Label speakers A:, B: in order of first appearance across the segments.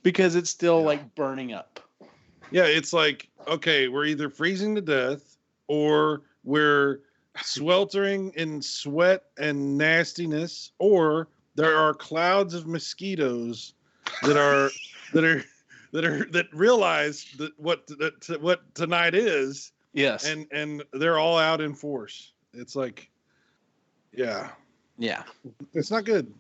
A: because it's still like burning up.
B: Yeah, it's like, okay, we're either freezing to death or we're sweltering in sweat and nastiness, or there are clouds of mosquitoes that are that realize what tonight is.
A: Yes.
B: And they're all out in force. It's like, yeah, it's not good.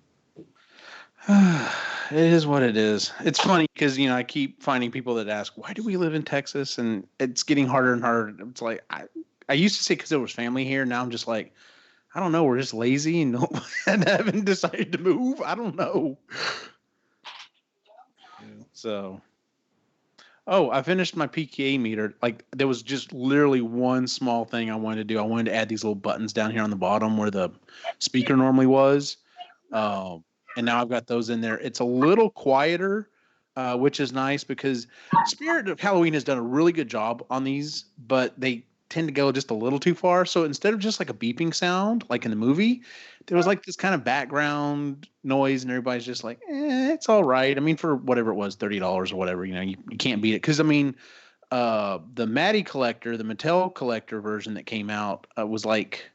A: It is what it is. It's funny because, I keep finding people that ask, why do we live in Texas? And it's getting harder and harder. It's like, I used to say because there was family here. Now I'm just like, I don't know. We're just lazy and, and haven't decided to move. I don't know.
B: Yeah.
A: So, I finished my PKA meter. Like, there was just literally one small thing I wanted to do. I wanted to add these little buttons down here on the bottom where the speaker normally was. And now I've got those in there. It's a little quieter, which is nice because Spirit of Halloween has done a really good job on these, but they tend to go just a little too far. So instead of just like a beeping sound, like in the movie, there was like this kind of background noise, and everybody's just like, it's all right. I mean, for whatever it was, $30 or whatever, you can't beat it. Because, I mean, the Matty Collector, the Mattel Collector version that came out was like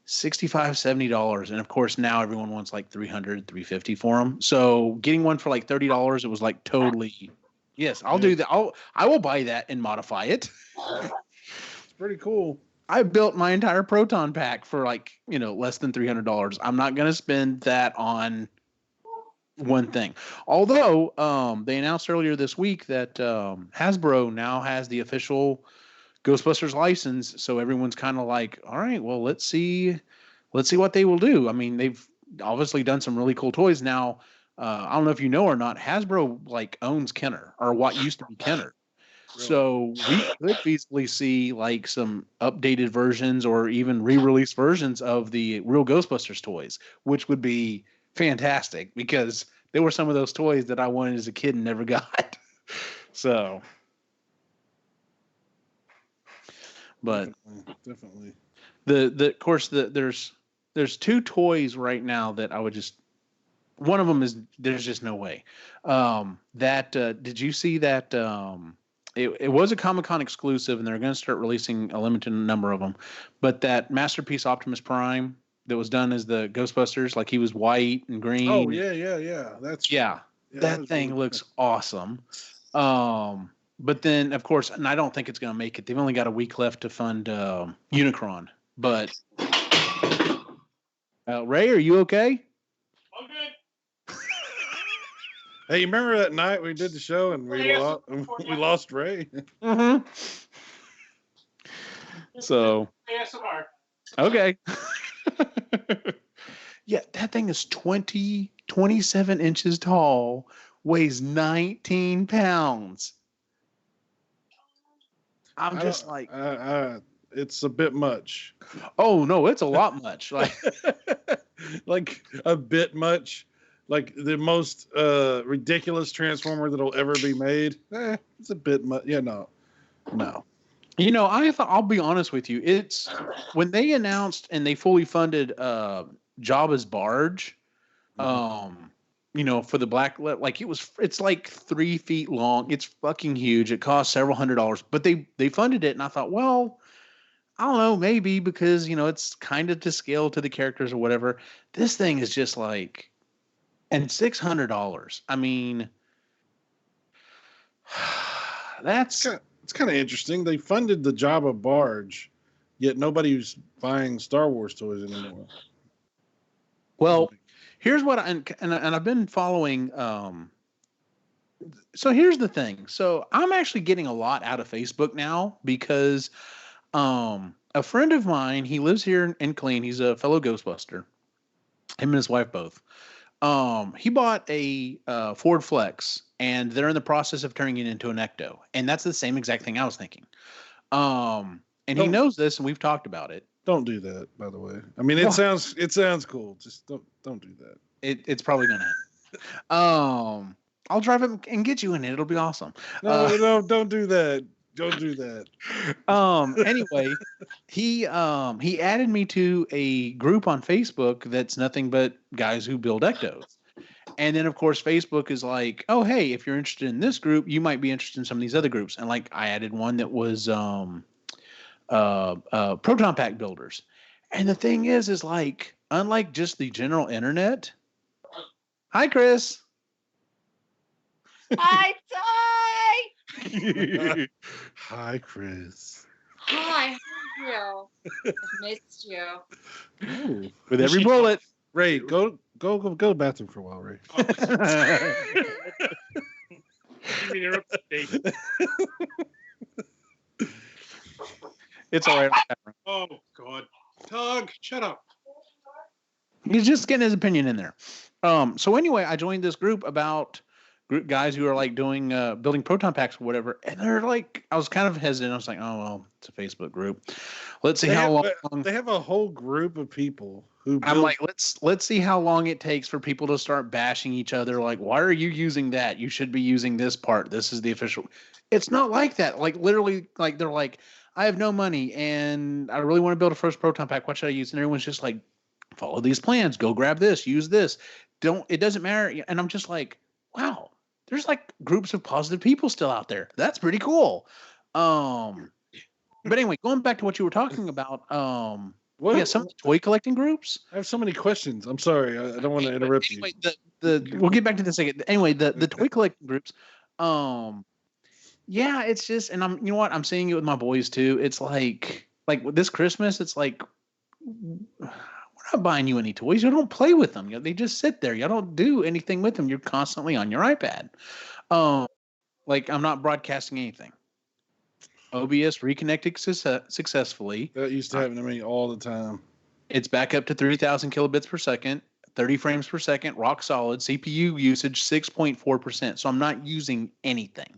A: $65-$70, and of course now everyone wants like $300-$350 for them. So getting one for like $30, it was like totally, yes, I'll do that. I will buy that and modify it.
B: It's pretty cool.
A: I built my entire Proton pack for like, less than $300. I'm not going to spend that on one thing. Although they announced earlier this week that Hasbro now has the official Ghostbusters license, so everyone's kind of like, all right, well, let's see what they will do. I mean, they've obviously done some really cool toys. Now, I don't know if you know or not, Hasbro like owns Kenner, or what used to be Kenner. Really? So we could feasibly see like some updated versions or even re-release versions of the real Ghostbusters toys, which would be fantastic because they were some of those toys that I wanted as a kid and never got. So. But
B: definitely.
A: Of course there's two toys right now that I would just, one of them is there's just no way. Did you see that it was a Comic-Con exclusive, and they're going to start releasing a limited number of them, but that Masterpiece Optimus Prime that was done as the Ghostbusters, like he was white and green.
B: Oh yeah.
A: That thing really looks awesome. But then, of course, and I don't think it's going to make it. They've only got a week left to fund Unicron. But Ray, are you okay?
C: I'm good.
B: Hey, you remember that night we did the show and we lost Ray?
A: Mm-hmm. So.
C: ASMR.
A: Okay. Yeah, that thing is 27 inches tall, weighs 19 pounds. I'm just like,
B: it's a bit much.
A: Oh no, it's a lot much. Like,
B: like a bit much. Like the most ridiculous Transformer that'll ever be made. It's a bit much. Yeah, no.
A: I'll be honest with you. It's when they announced and they fully funded Jabba's barge. For the black, like it's like 3 feet long. It's fucking huge. It costs several $100s, but they funded it. And I thought, well, I don't know, maybe because, it's kind of to scale to the characters or whatever. This thing is just like, and $600. I mean, that's,
B: it's kind of interesting. They funded the Jabba barge, yet nobody's buying Star Wars toys anymore.
A: Well, here's what and I've been following. So here's the thing. So I'm actually getting a lot out of Facebook now because a friend of mine, he lives here in Killeen. He's a fellow Ghostbuster. Him and his wife both. He bought a Ford Flex, and they're in the process of turning it into an Ecto, and that's the same exact thing I was thinking. And he knows this, and we've talked about it.
B: Don't do that, by the way. I mean, it sounds cool. Just don't do that.
A: It's probably gonna happen. I'll drive it and get you in it. It'll be awesome.
B: No, don't do that. Don't do that.
A: Anyway, he added me to a group on Facebook that's nothing but guys who build Ectos. And then, of course, Facebook is like, oh, hey, if you're interested in this group, you might be interested in some of these other groups. And like, I added one that was proton pack builders. And the thing is like, unlike just the general internet. Hi, Chris.
D: Hi, Ty.
B: Hi, Chris.
D: Hi, how are you? I missed you.
B: Ooh.
A: With every bullet.
B: Ray, go to the bathroom for a while, Ray.
C: You mean interrupt the date?
A: It's all right.
C: Oh God, Tug, shut up.
A: He's just getting his opinion in there. So anyway, I joined this group about guys who are like doing building proton packs or whatever, and they're like, I was kind of hesitant. I was like, oh well, it's a Facebook group. Let's see how long.
B: They have a whole group of people who.
A: I'm like, let's see how long it takes for people to start bashing each other. Like, why are you using that? You should be using this part. This is the official. It's not like that. Like literally, like they're like, I have no money and I really want to build a first proton pack. What should I use? And everyone's just like, follow these plans. Go grab this. Use this. It doesn't matter. And I'm just like, wow. There's like groups of positive people still out there. That's pretty cool. But anyway, going back to what you were talking about, yeah, some toy collecting groups.
B: I have so many questions. I'm sorry. I don't want to interrupt
A: you. We'll get back to this again. Anyway, the toy collecting groups, yeah, it's just, and you know what? I'm seeing it with my boys too. It's like this Christmas, it's like, we're not buying you any toys. You don't play with them. They just sit there. You don't do anything with them. You're constantly on your iPad. Like I'm not broadcasting anything. OBS reconnected successfully.
B: That used to happen to me all the time.
A: It's back up to 3,000 kilobits per second, 30 frames per second, rock solid. CPU usage 6.4%. So I'm not using anything.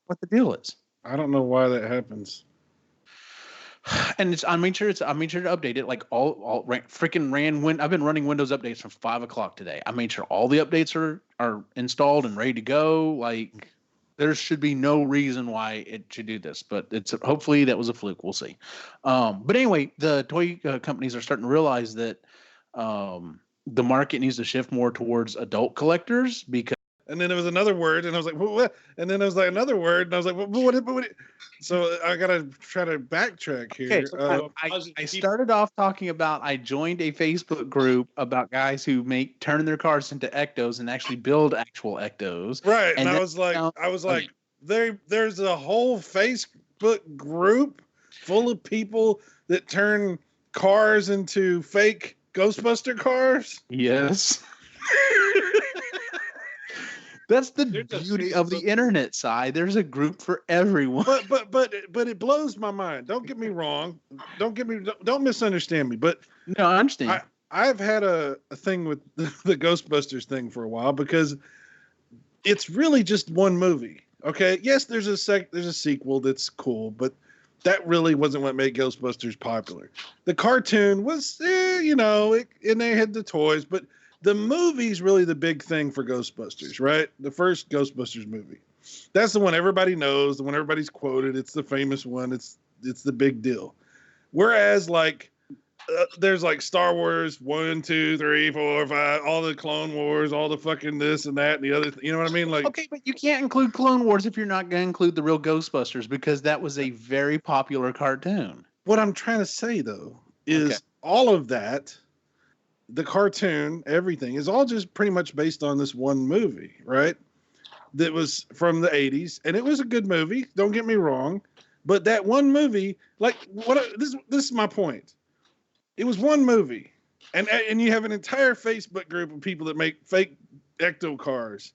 A: What the deal is?
B: I don't know why that happens.
A: And I made sure to update it. Like I've been running Windows updates from 5 o'clock today. I made sure all the updates are installed and ready to go. Like there should be no reason why it should do this, but hopefully that was a fluke. We'll see. But anyway, the toy companies are starting to realize that the market needs to shift more towards adult collectors because.
B: And then there was another word, and I was like, what? And then there was like another word, and I was like, what? So I got to try to backtrack here.
A: Okay, so I started off talking about I joined a Facebook group about guys who turn their cars into ectos and actually build actual ectos.
B: Right, and I was like, there's a whole Facebook group full of people that turn cars into fake Ghostbuster cars.
A: Yes. That's the beauty of the internet side. There's a group for everyone.
B: But it blows my mind. Don't get me wrong. Don't misunderstand me. But
A: no, I understand.
B: I've had a thing with the Ghostbusters thing for a while because it's really just one movie. Okay. Yes, there's a sequel that's cool, but that really wasn't what made Ghostbusters popular. The cartoon was, and they had the toys, but the movie's really the big thing for Ghostbusters, right? The first Ghostbusters movie. That's the one everybody knows, the one everybody's quoted. It's the famous one. It's the big deal. Whereas there's like Star Wars 1, 2, 3, 4, 5, all the Clone Wars, all the fucking this and that and the other. You know what I mean? Like,
A: okay, but you can't include Clone Wars if you're not going to include the real Ghostbusters because that was a very popular cartoon.
B: What I'm trying to say though is all of that. The cartoon, everything is all just pretty much based on this one movie, right? That was from the 80s, and it was a good movie. Don't get me wrong, but that one movie, this is my point. It was one movie, and you have an entire Facebook group of people that make fake ecto cars.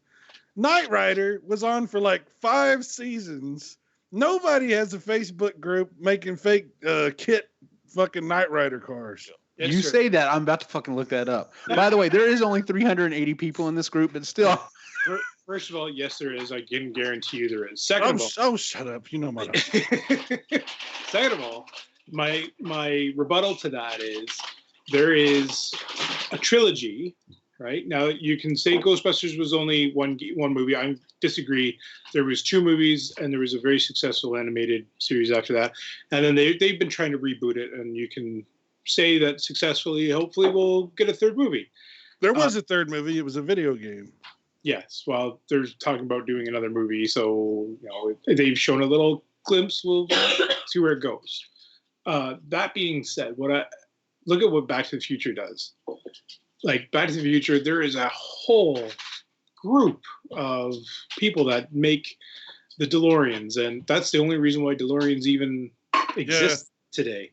B: Knight Rider was on for like 5 seasons. Nobody has a Facebook group making fake kit fucking Knight Rider cars.
C: Yes,
A: you
C: sir.
A: say that, I'm about to fucking look that up. By the way, there is only 380 people in this group, but still.
C: First of all, yes, there is. I can guarantee you there is. Second of all,
B: shut up. You know my.
C: Second of all, my rebuttal to that is there is a trilogy, right? Now you can say Ghostbusters was only one movie. I disagree. There was 2 movies, and there was a very successful animated series after that. And then they've been trying to reboot it, and you can say that successfully. Hopefully, we'll get a 3rd movie.
B: There was a third movie. It was a video game.
C: Yes. Well, they're talking about doing another movie, so they've shown a little glimpse. We'll see where it goes. That being said, look at what Back to the Future does. Like Back to the Future, there is a whole group of people that make the DeLoreans, and that's the only reason why DeLoreans even exist today.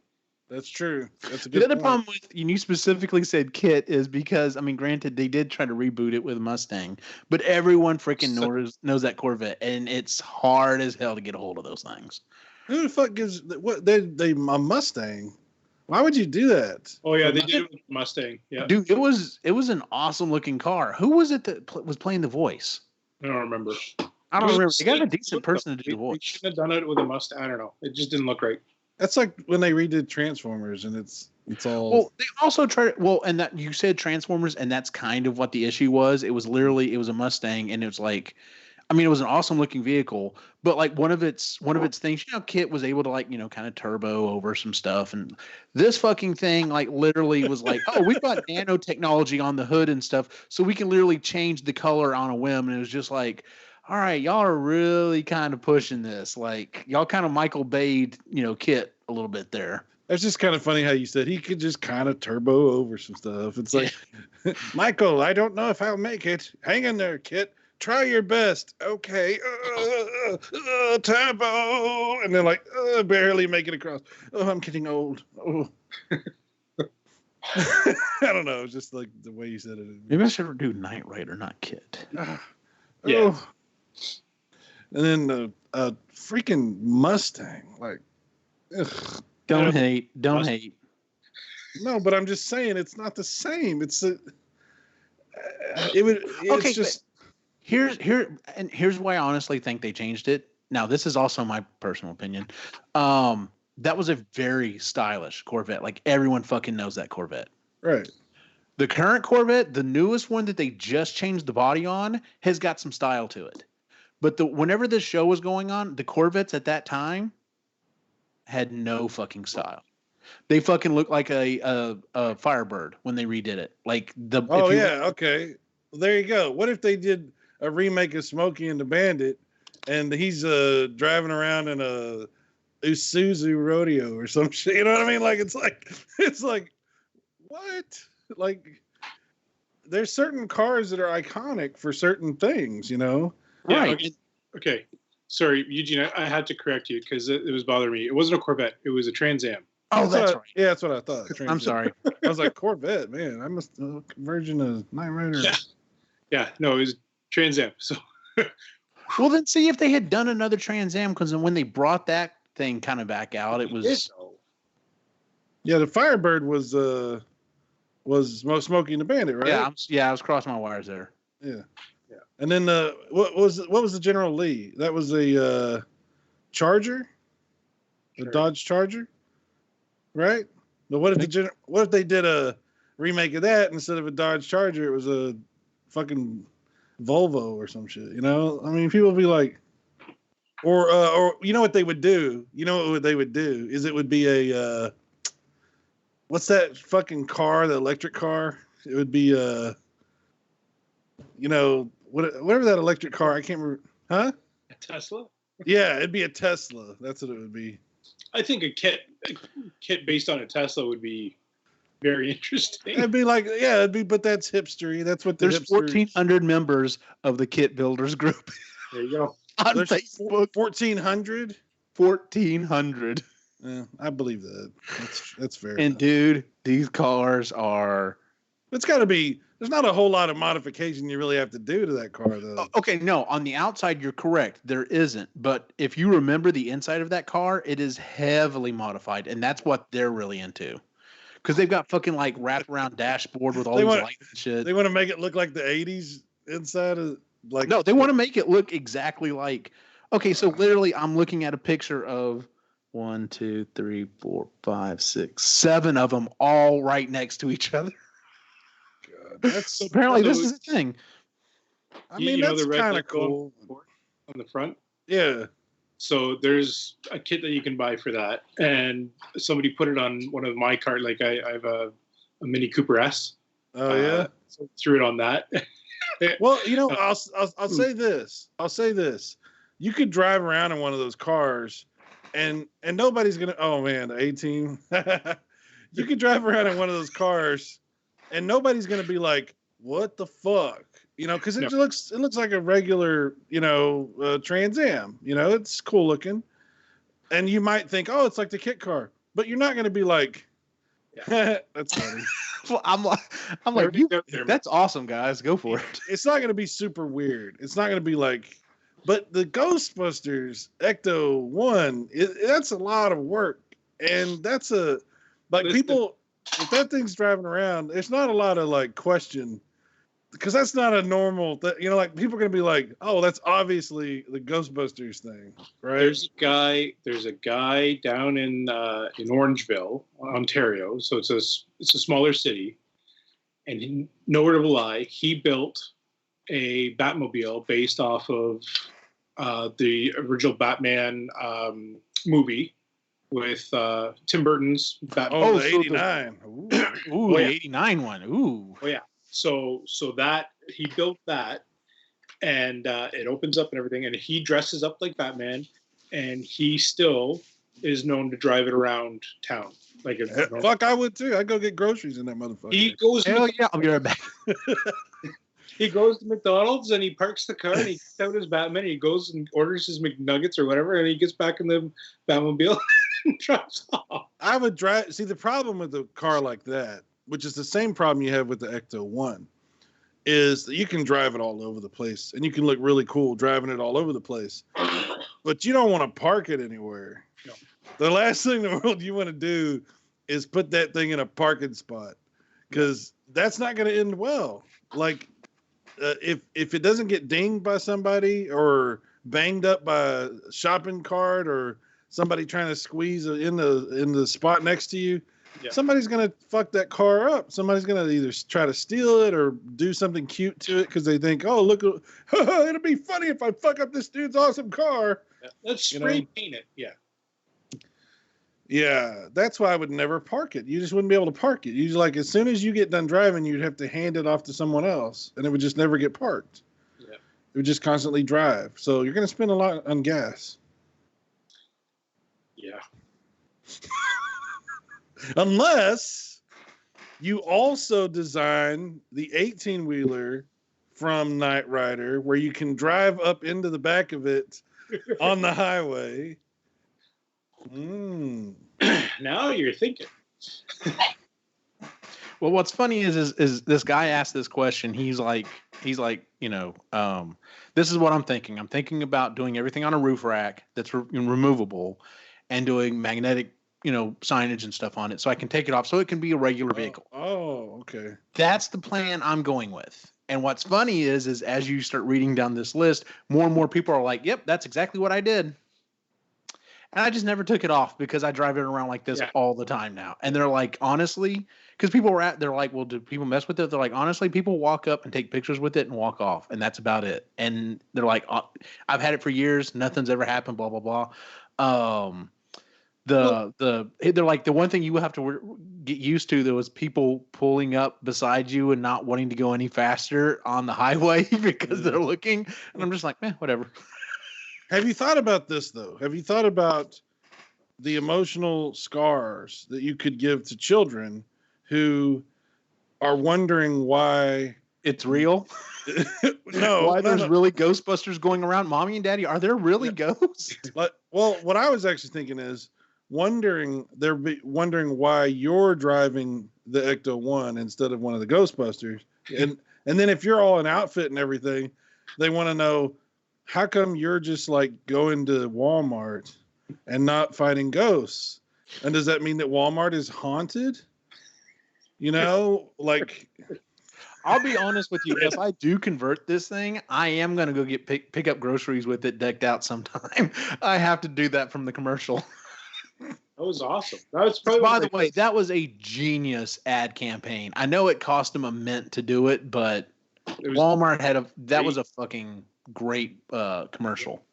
B: That's true. That's a good
A: The other
B: point.
A: problem with you specifically said Kit is because, I mean, granted, they did try to reboot it with Mustang, but everyone freaking knows that Corvette, and it's hard as hell to get a hold of those things.
B: Who the fuck gives what they a Mustang? Why would you do that?
C: Oh yeah, they did it with Mustang. Yeah,
A: Dude, it was an awesome looking car. Who was it that was playing the voice?
C: I don't remember.
A: I don't remember. They got a decent person to do the
C: They
A: voice.
C: shouldn't have done it with a Mustang. I don't know. It just didn't look right.
B: That's like when they redid Transformers, and it's all.
A: Well, they also tried. Well, and that you said Transformers, and that's kind of what the issue was. It was literally it was a Mustang, and it was like, I mean, it was an awesome looking vehicle, but like one of its things, Kit was able to like kind of turbo over some stuff, and this fucking thing like literally was like, oh, we've got nanotechnology on the hood and stuff, so we can literally change the color on a whim, and it was just like, all right, y'all are really kind of pushing this. Like, y'all kind of Michael Bay'd, Kit a little bit there.
B: That's just kind of funny how you said he could just kind of turbo over some stuff. It's like, Michael, I don't know if I'll make it. Hang in there, Kit. Try your best. Okay. Turbo. And then like, barely make it across. Oh, I'm getting old. Oh. I don't know. It's just like the way you said it.
A: Maybe I should do Knight Rider, not Kit.
C: Yeah.
B: Oh. And then the freaking Mustang, like, ugh.
A: Don't hate.
B: No, but I'm just saying it's not the same. It's
A: Okay,
B: just
A: here's why I honestly think they changed it. Now, this is also my personal opinion. That was a very stylish Corvette. Like everyone fucking knows that Corvette.
B: right.
A: The current Corvette, the newest one that they just changed the body on, has got some style to it. But whenever this show was going on, the Corvettes at that time had no fucking style. They fucking looked like a Firebird when they redid it. Like
B: Okay. Well, there you go. What if they did a remake of Smokey and the Bandit, and he's driving around in a Isuzu Rodeo or some shit? You know what I mean? Like it's like what? Like there's certain cars that are iconic for certain things,
C: Yeah,
A: right?
C: Okay. Sorry, Eugene. I had to correct you because it was bothering me. It wasn't a Corvette. It was a Trans Am.
A: Oh, that's right.
B: Yeah, that's what I thought.
A: I'm sorry.
B: I was like Corvette, man. I must virgin of Knight Rider.
C: Yeah. No, it was Trans Am. So.
A: Well, then see if they had done another Trans Am, because when they brought that thing kind of back out, it was.
B: Yeah, the Firebird was Smokey and the Bandit, right?
A: Yeah, I was crossing my wires there.
B: Yeah. And then what was the General Lee? That was a Charger, the Dodge Charger, right? But what if they did a remake of that instead of a Dodge Charger? It was a fucking Volvo or some shit. I mean, people would be like, or you know what they would do? You know what they would do is it would be a what's that fucking car? The electric car? It would be whatever that electric car, I can't remember. Huh?
C: A Tesla?
B: Yeah, it'd be a Tesla. That's what it would be.
C: I think a kit based on a Tesla would be very interesting.
B: It'd be like, but that's hipstery. That's what
A: There's 1,400 members of the Kit Builders group
C: There you go.
A: on
B: There's
A: Facebook.
B: 1,400?
A: 1,400.
B: Yeah, I believe that. That's fair.
A: And dude, these cars are.
B: It's got to be. There's not a whole lot of modification you really have to do to that car, though.
A: Okay, no, on the outside, you're correct. There isn't. But if you remember the inside of that car, it is heavily modified. And that's what they're really into. Because they've got fucking like wraparound dashboard with all these lights and shit.
B: They want to make it look like the 80s inside of like.
A: No, they want to make it look exactly like. Okay, so literally, I'm looking at a picture of 1, 2, 3, 4, 5, 6, 7 of them all right next to each other.
B: That's
A: Apparently, this is a thing.
B: I mean, that's kind of cool.
C: On the front.
B: Yeah.
C: So there's a kit that you can buy for that, and somebody put it on one of my cars. Like I have a Mini Cooper S,
B: Oh yeah.
C: So threw it on that.
B: Well, I'll say this. I'll say this. You could drive around in one of those cars, and nobody's gonna. Oh man, the 18. You could drive around in one of those cars, and nobody's gonna be like, "What the fuck?" Because it looks like a regular, Trans Am. It's cool looking, and you might think, "Oh, it's like the kit car," but you're not gonna be like, "That's funny."
A: Well, I'm like, that's awesome, guys. Go for it.
B: It's not gonna be super weird. It's not gonna be like. But the Ghostbusters Ecto 1, that's a lot of work. And that's people, if that thing's driving around, there's not a lot of question, because that's not a normal thing. People are going to be like, oh, that's obviously the Ghostbusters thing, right?
C: There's a guy down in Orangeville, Ontario. So it's a smaller city. And nowhere to lie, he built a Batmobile based off of the original Batman movie with Tim Burton's Batman.
B: Oh, the 89.
A: Ooh, the 89 one. Ooh.
C: Oh, yeah. So that he built that, and it opens up and everything, and he dresses up like Batman, and he still is known to drive it around town.
B: Fuck, I would too. I'd go get groceries in that motherfucker.
C: He goes.
A: Hell yeah, I'll be right back.
C: He goes to McDonald's and he parks the car and he gets out his Batman and he goes and orders his McNuggets or whatever, and he gets back in the Batmobile and drives off.
B: I would drive. See, the problem with a car like that, which is the same problem you have with the Ecto 1, is that you can drive it all over the place and you can look really cool driving it all over the place, but you don't want to park it anywhere.
C: No.
B: The last thing in the world you want to do is put that thing in a parking spot, because that's not going to end well. If it doesn't get dinged by somebody or banged up by a shopping cart or somebody trying to squeeze in the spot next to you, somebody's gonna fuck that car up. Somebody's gonna either try to steal it or do something cute to it because they think, oh, look, it'll be funny if I fuck up this dude's awesome car.
C: Let's spray paint it. Yeah.
B: Yeah, that's why I would never park it. You just wouldn't be able to park it. As soon as you get done driving, you'd have to hand it off to someone else, and it would just never get parked. Yeah. It would just constantly drive. So you're going to spend a lot on gas.
C: Yeah.
B: Unless you also design the 18-wheeler from Knight Rider, where you can drive up into the back of it on the highway.
C: Now you're thinking.
A: Well, what's funny is this guy asked this question. He's like, this is what I'm thinking. I'm thinking about doing everything on a roof rack that's removable, and doing magnetic, signage and stuff on it, so I can take it off, so it can be a regular vehicle.
B: Oh, okay.
A: That's the plan I'm going with. And what's funny is as you start reading down this list, more and more people are like, "Yep, that's exactly what I did." And I just never took it off because I drive it around like this all the time now. And they're like, honestly, because they're like, well, do people mess with it? They're like, honestly, people walk up and take pictures with it and walk off, and that's about it. And they're like, I've had it for years. Nothing's ever happened, blah, blah, blah. They're like, the one thing you have to get used to, there was people pulling up beside you and not wanting to go any faster on the highway because they're looking. And I'm just like, whatever.
B: Have you thought about this, though? Have you thought about the emotional scars that you could give to children who are wondering why
A: it's real?
B: No.
A: Why there's really Ghostbusters going around? Mommy and Daddy, are there really ghosts?
B: Well, what I was actually thinking is wondering why you're driving the Ecto 1 instead of one of the Ghostbusters. And then if you're all in outfit and everything, they want to know, how come you're just going to Walmart and not fighting ghosts? And does that mean that Walmart is haunted? I'll
A: be honest with you. If I do convert this thing, I am going to go pick up groceries with it decked out sometime. I have to do that from the commercial.
C: That was awesome. That was probably
A: By the way, that was a genius ad campaign. I know it cost them a mint to do it, but Walmart had that was a fucking great commercial.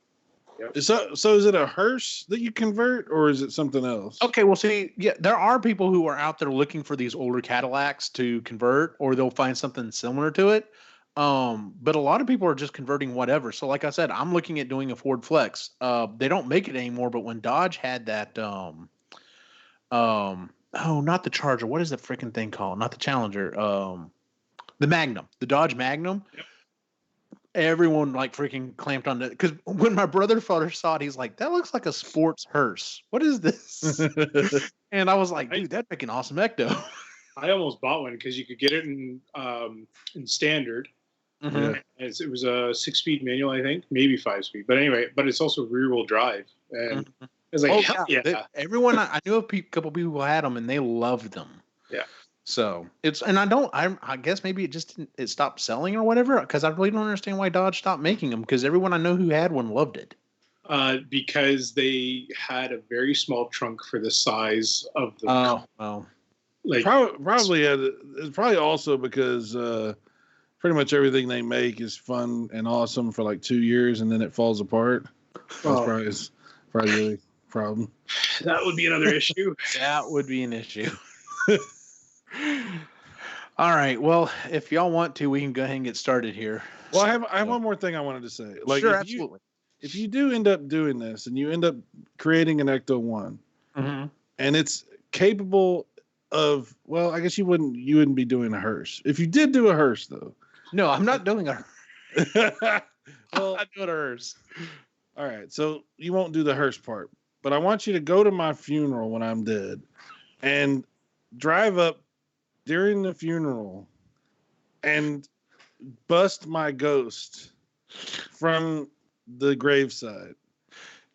B: So is it a hearse that you convert, or is it something else?
A: Okay, well, see, yeah, there are people who are out there looking for these older Cadillacs to convert, or they'll find something similar to it. But a lot of people are just converting whatever. So, like I said, I'm looking at doing a Ford Flex. They don't make it anymore, but when Dodge had that, oh, not the Charger. What is the freaking thing called? Not the Challenger. The Magnum, the Dodge Magnum.
C: Yep.
A: Everyone like freaking clamped on it because when my brother first saw it, he's like, "That looks like a sports hearse. What is this?" And I was like, "Dude, that'd make an awesome Ecto."
C: I almost bought one because you could get it in standard.
A: Mhm.
C: It was a 6-speed manual, I think, maybe 5-speed. But anyway, but it's also rear-wheel drive, and I was like, hell yeah.
A: Everyone, I knew a couple people who had them, and they loved them.
C: Yeah.
A: So and I guess maybe it stopped selling or whatever, because I really don't understand why Dodge stopped making them, because everyone I know who had one loved it.
C: Because they had a very small trunk for the size of the car.
A: Well.
B: Like it's probably also because pretty much everything they make is fun and awesome for like 2 years and then it falls apart. That's probably really a problem.
C: That would be another issue.
A: That would be an issue. All right. Well, if y'all want to, we can go ahead and get started here.
B: Well, I have one more thing I wanted to say. Like,
A: sure, absolutely.
B: If you do end up doing this and you end up creating an Ecto 1 and it's capable of, well, I guess you wouldn't be doing a hearse. If you did do a hearse, though.
A: No, I'm not doing a hearse.
B: Well,
A: I'm doing a hearse.
B: All right. So you won't do the hearse part, but I want you to go to my funeral when I'm dead and drive up during the funeral and bust my ghost from the graveside.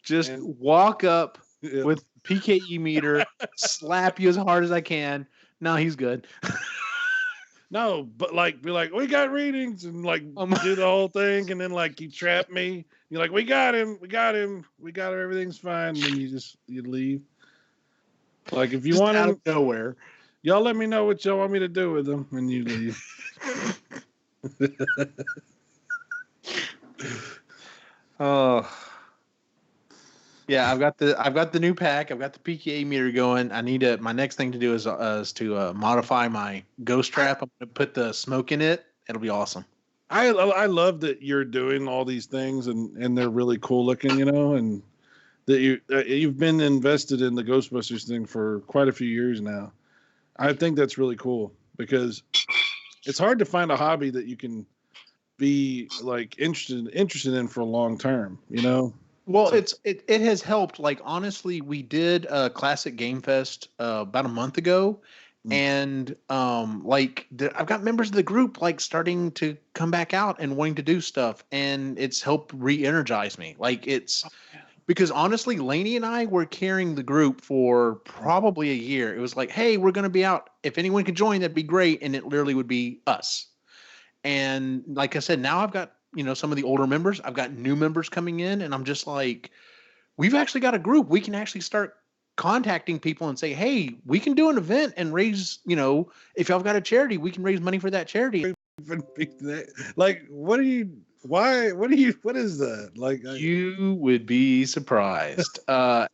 A: Just walk up with PKE meter, slap you as hard as I can. No, he's good.
B: No, but like be like, we got readings, and like do the whole thing, and then like you trap me. You're like, we got him, everything's fine, and then you leave. Like if you
A: just
B: want
A: out
B: him
A: of nowhere,
B: y'all let me know what y'all want me to do with him, and you leave.
A: Oh. Yeah, I've got the new pack. I've got the PKA meter going. My next thing to do is to modify my ghost trap. I'm gonna put the smoke in it. It'll be awesome.
B: I love that you're doing all these things and they're really cool looking, and that you've been invested in the Ghostbusters thing for quite a few years now. I think that's really cool because it's hard to find a hobby that you can be like interested in for a long term,
A: Well, it has helped. Like honestly, we did a classic game fest about a month ago, and I've got members of the group like starting to come back out and wanting to do stuff, and it's helped re-energize me. Like because honestly, Lainey and I were carrying the group for probably a year. It was like, hey, we're going to be out. If anyone could join, that'd be great, and it literally would be us. And like I said, now I've got some of the older members. I've got new members coming in, and I'm just like, we've actually got a group. We can actually start contacting people and say, hey, we can do an event and raise, if y'all got a charity, we can raise money for that charity.
B: Like, what is that? Like,
A: you would be surprised.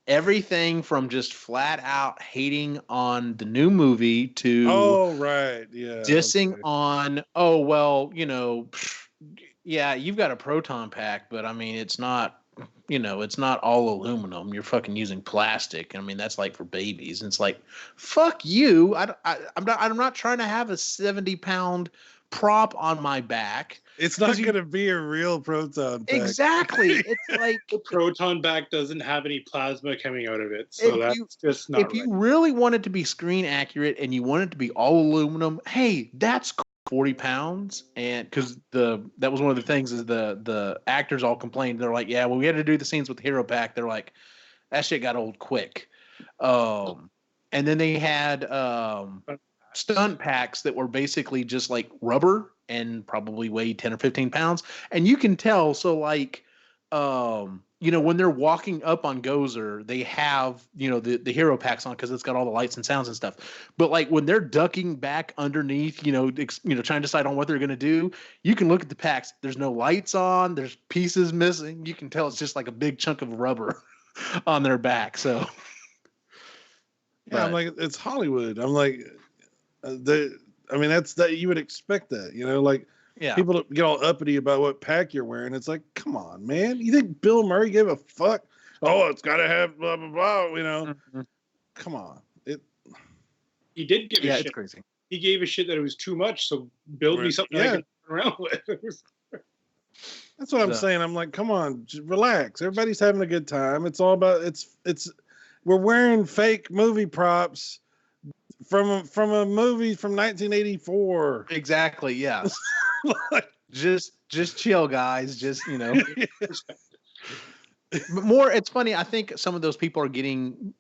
A: Everything from just flat out hating on the new movie to dissing on, oh, well, yeah, you've got a proton pack, but I mean, it's not, it's not all aluminum. You're fucking using plastic. I mean, that's like for babies. And it's like, fuck you. I'm not trying to have a 70-pound prop on my back.
B: It's not going to be a real proton pack.
A: Exactly. It's like
C: the proton pack doesn't have any plasma coming out of it. So that's just not
A: If you really want it to be screen accurate and you want it to be all aluminum, hey, that's 40 pounds. And because that was one of the things is the actors all complained. They're like, yeah, well, we had to do the scenes with the hero pack. They're like, that shit got old quick. And then they had stunt packs that were basically just like rubber and probably weighed 10 or 15 pounds. And you can tell, so like, when they're walking up on Gozer, they have, the hero packs on because it's got all the lights and sounds and stuff. But like when they're ducking back underneath, trying to decide on what they're going to do, you can look at the packs. There's no lights on. There's pieces missing. You can tell it's just like a big chunk of rubber on their back. So,
B: yeah, I'm like, it's Hollywood. I'm like, that's that you would expect that, like.
A: Yeah.
B: People get all uppity about what pack you're wearing. It's like, come on, man. You think Bill Murray gave a fuck? Oh, it's got to have blah, blah, blah,
A: Mm-hmm.
B: Come on.
C: He did give a shit.
A: It's crazy.
C: He gave a shit that it was too much, so build me something I can run around with.
B: That's what I'm saying. I'm like, come on, just relax. Everybody's having a good time. It's all about, we're wearing fake movie props from a movie from 1984.
A: Exactly, yes. just chill, guys. Just But more, it's funny. I think some of those people are getting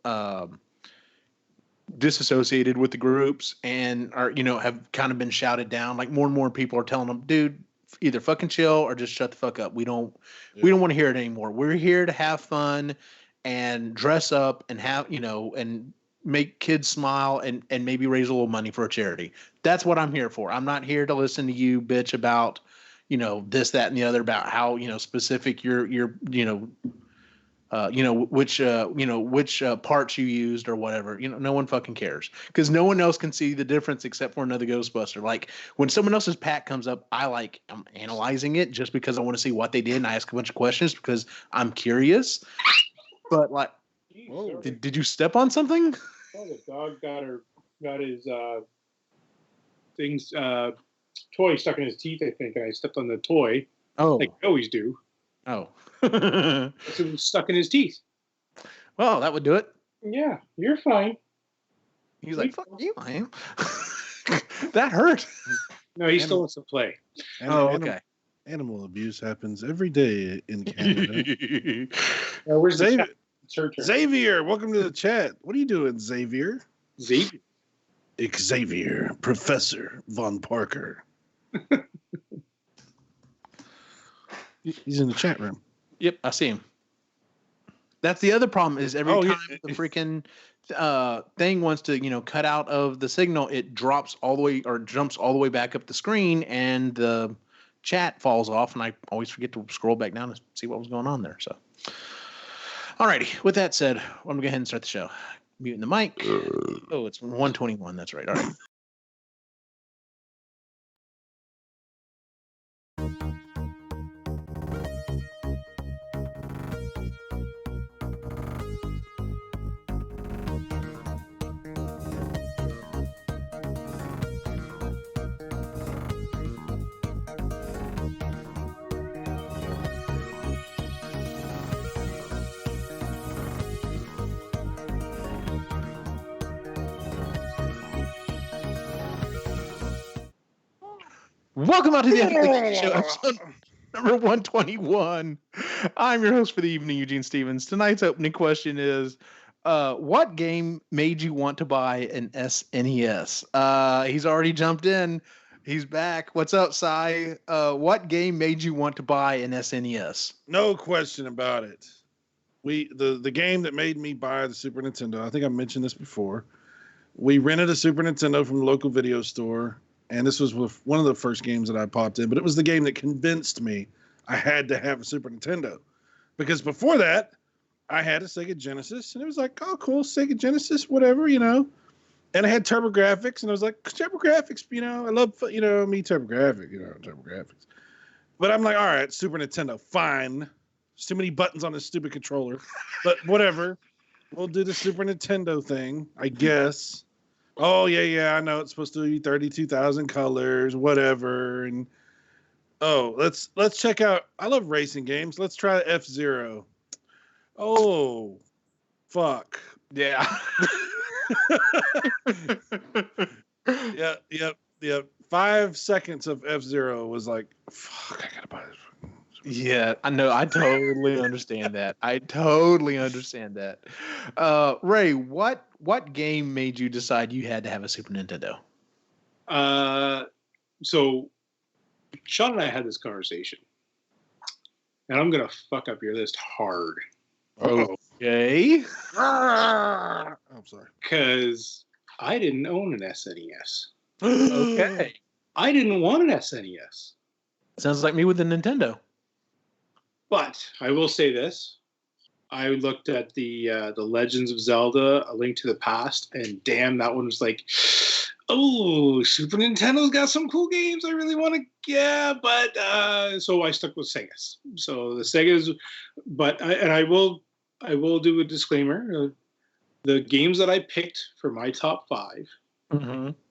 A: disassociated with the groups and are have kind of been shouted down. Like more and more people are telling them, dude, either fucking chill or just shut the fuck up. We don't want to hear it anymore. We're here to have fun and dress up and have and make kids smile and maybe raise a little money for a charity. That's what I'm here for. I'm not here to listen to you bitch about, this, that, and the other, about how, specific your which parts you used or whatever. No one fucking cares because no one else can see the difference except for another Ghostbuster. Like when someone else's pack comes up, I'm analyzing it just because I want to see what they did, and I ask a bunch of questions because I'm curious. But like, did you step on something?
C: Oh, the dog got his toy stuck in his teeth, I think, and I stepped on the toy.
A: Oh,
C: like I always do.
A: Oh,
C: so it was stuck in his teeth.
A: Well, that would do it.
C: Yeah, you're fine.
A: He's like, "Fuck you, I am." That hurt.
C: No, he still wants to play.
A: Okay.
B: Animal abuse happens every day in Canada.
C: Where's
B: Xavier?
C: The
B: Xavier, welcome to the chat. What are you doing, Xavier? Xavier, Professor Von Parker. He's in the chat room.
A: Yep, I see him. That's the other problem is every time the freaking thing wants to, cut out of the signal, it drops all the way or jumps all the way back up the screen and the chat falls off, and I always forget to scroll back down to see what was going on there. So, alrighty. With that said, I'm gonna go ahead and start the show. Muting the mic. Oh, it's 1:21. That's right. All right. Welcome out to the Epically Geeky Show, episode number 121. I'm your host for the evening, Eugene Stevens. Tonight's opening question is, what game made you want to buy an SNES? He's already jumped in. He's back. What's up, Cy? What game made you want to buy an SNES?
B: No question about it. The game that made me buy the Super Nintendo, I think I mentioned this before. We rented a Super Nintendo from the local video store. And this was one of the first games that I popped in, but it was the game that convinced me I had to have a Super Nintendo. Because before that, I had a Sega Genesis, and it was like, oh, cool, Sega Genesis, whatever, And I had TurboGrafx, and I was like, TurboGrafx, I love, me TurboGrafx, TurboGrafx. But I'm like, all right, Super Nintendo, fine. There's too many buttons on this stupid controller. But whatever. We'll do the Super Nintendo thing, I guess. Oh, yeah, I know it's supposed to be 32,000 colors, whatever. And let's check out. I love racing games. Let's try F-Zero. Oh, fuck.
A: Yeah.
B: Yep. 5 seconds of F-Zero was like, fuck, I gotta buy this.
A: Yeah, I know. I totally understand that. Ray, what game made you decide you had to have a Super Nintendo?
C: So Sean and I had this conversation. and I'm gonna fuck up your list hard
A: Okay.
B: I'm sorry.
C: because I didn't own an SNES.
A: Okay.
C: I didn't want an SNES.
A: Sounds like me with the Nintendo.
C: But I will say this: I looked at the Legends of Zelda: A Link to the Past, and damn, that one was like, oh, Super Nintendo's got some cool games I really want to. Yeah, but so I stuck with Sega's. So the Sega's, but I will do a disclaimer: the games that I picked for my top 5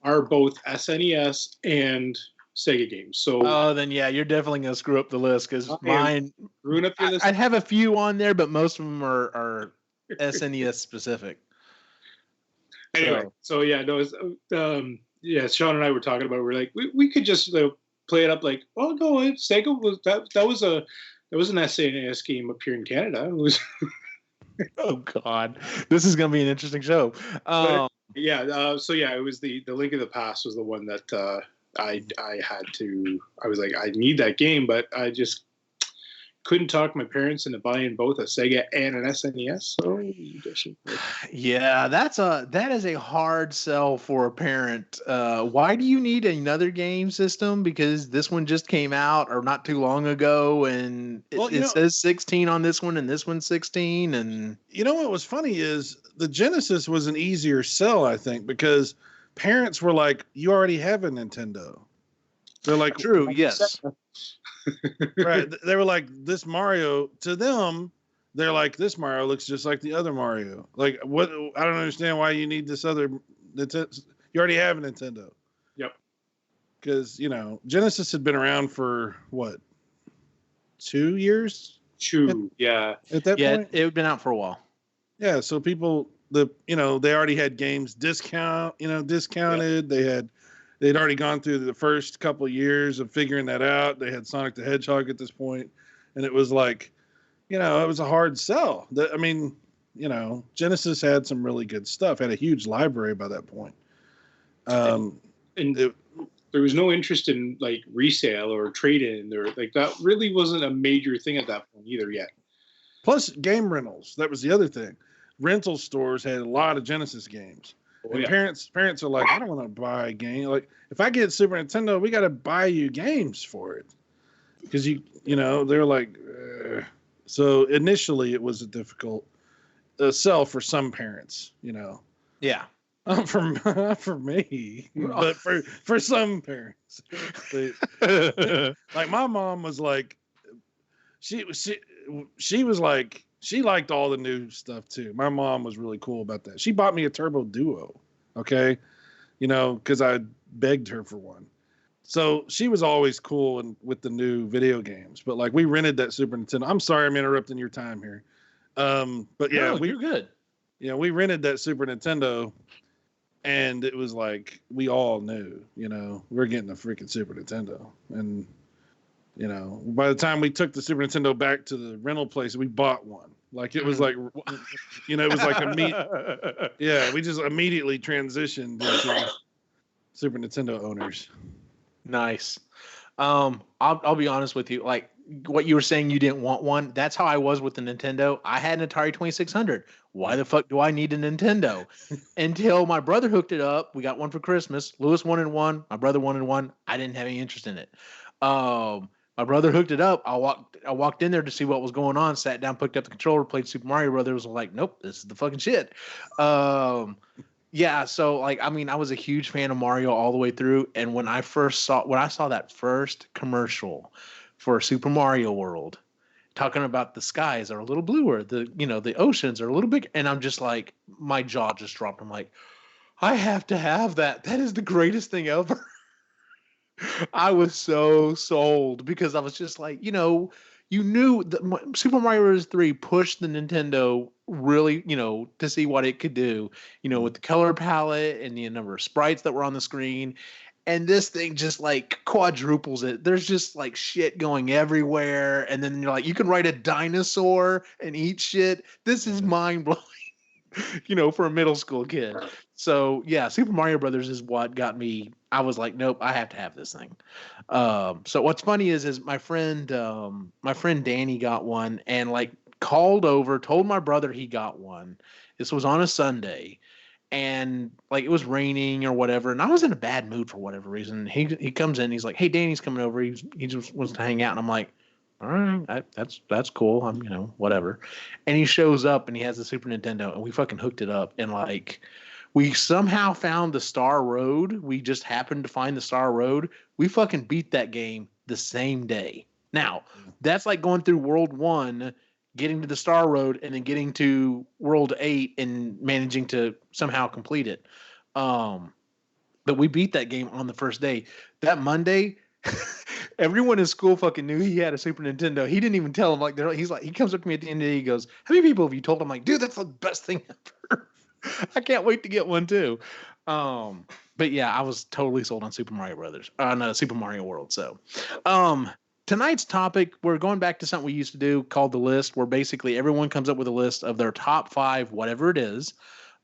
C: are both SNES and Sega games. So
A: then yeah, you're definitely gonna screw up the list because mine.
C: screwing up your list.
A: I have a few on there, but most of them are SNES specific.
C: Anyway, so yeah, no, it's, yeah, Sean and I were talking about it. We're like, we could just play it up like, oh no, Sega was that was an SNES game up here in Canada. It was.
A: Oh God, this is gonna be an interesting show.
C: Yeah, so yeah, it was the Link of the Past was the one that I had to. I was like, I need that game, but I just couldn't talk my parents into buying both a Sega and an SNES. So
A: yeah, that is a hard sell for a parent. Why do you need another game system? Because this one just came out or not too long ago, and it says 16 on this one, and this one's 16. And
B: you know what was funny is the Genesis was an easier sell, I think, because parents were like, "You already have a Nintendo." They're like,
A: "True, yes."
B: Right. They were like, this Mario, to them, they're like, this Mario looks just like the other Mario. Like, what? I don't understand why you need this other Nintendo. You already have a Nintendo.
C: Yep.
B: Because, Genesis had been around for what? 2 years?
C: Yeah.
B: At that point?
A: It had been out for a while.
B: Yeah. So people, they already had games discounted. Yep. They'd already gone through the first couple of years of figuring that out. They had Sonic the Hedgehog at this point, and it was like, it was a hard sell. Genesis had some really good stuff. Had a huge library by that point.
C: There was no interest in like resale or trade-in or like that. Really wasn't a major thing at that point either yet.
B: Plus, game rentals. That was the other thing. Rental stores had a lot of Genesis games. And parents are like, I don't want to buy a game. Like, if I get Super Nintendo, we got to buy you games for it. Because they're like, ugh. So initially it was a difficult sell for some parents,
A: Yeah.
B: For me, but for some parents. Like my mom was like, she was like, she liked all the new stuff too. My mom was really cool about that. She bought me a Turbo Duo, okay? Because I begged her for one. So she was always cool with the new video games. But like we rented that Super Nintendo. I'm sorry I'm interrupting your time here. But yeah,
A: you're good.
B: Yeah, we rented that Super Nintendo, and it was like we all knew, we're getting a freaking Super Nintendo. And by the time we took the Super Nintendo back to the rental place, we bought one. Like it was like, it was like yeah, we just immediately transitioned into Super Nintendo owners.
A: Nice. I'll be honest with you. Like what you were saying, you didn't want one. That's how I was with the Nintendo. I had an Atari 2600. Why the fuck do I need a Nintendo? Until my brother hooked it up. We got one for Christmas. Lewis wanted one. My brother wanted one. I didn't have any interest in it. My brother hooked it up. I walked in there to see what was going on, sat down, picked up the controller, played Super Mario Brothers, was like, nope, this is the fucking shit. Yeah, so like I was a huge fan of Mario all the way through. And when I saw that first commercial for Super Mario World, talking about the skies are a little bluer, the oceans are a little bigger, and I'm just like, my jaw just dropped. I'm like, I have to have that. That is the greatest thing ever. I was so sold because I was just like, you knew that Super Mario Bros. 3 pushed the Nintendo really, to see what it could do, with the color palette and the number of sprites that were on the screen. And this thing just like quadruples it. There's just like shit going everywhere. And then you're like, you can ride a dinosaur and eat shit. This is mind blowing, for a middle school kid. So yeah, Super Mario Brothers is what got me. I was like, nope, I have to have this thing. So what's funny is my friend Danny got one and like called over, told my brother he got one. This was on a Sunday, and like it was raining or whatever, and I was in a bad mood for whatever reason. He comes in, he's like, "Hey, Danny's coming over. He just wants to hang out," and I'm like, "All right, that's cool. I'm whatever." And he shows up and he has the Super Nintendo, and we fucking hooked it up, and like we somehow found the Star Road. We just happened to find the Star Road. We fucking beat that game the same day. Now, that's like going through World 1, getting to the Star Road, and then getting to World 8 and managing to somehow complete it. But we beat that game on the first day. That Monday, everyone in school fucking knew he had a Super Nintendo. He didn't even tell them. Like, he's like, he comes up to me at the end of the day. He goes, "How many people have you told?" I'm like, "Dude, that's the best thing ever." I can't wait to get one too. But yeah, I was totally sold on Super Mario Brothers. No, Super Mario World. So, tonight's topic, we're going back to something we used to do called the list, where basically everyone comes up with a list of their top 5, whatever it is.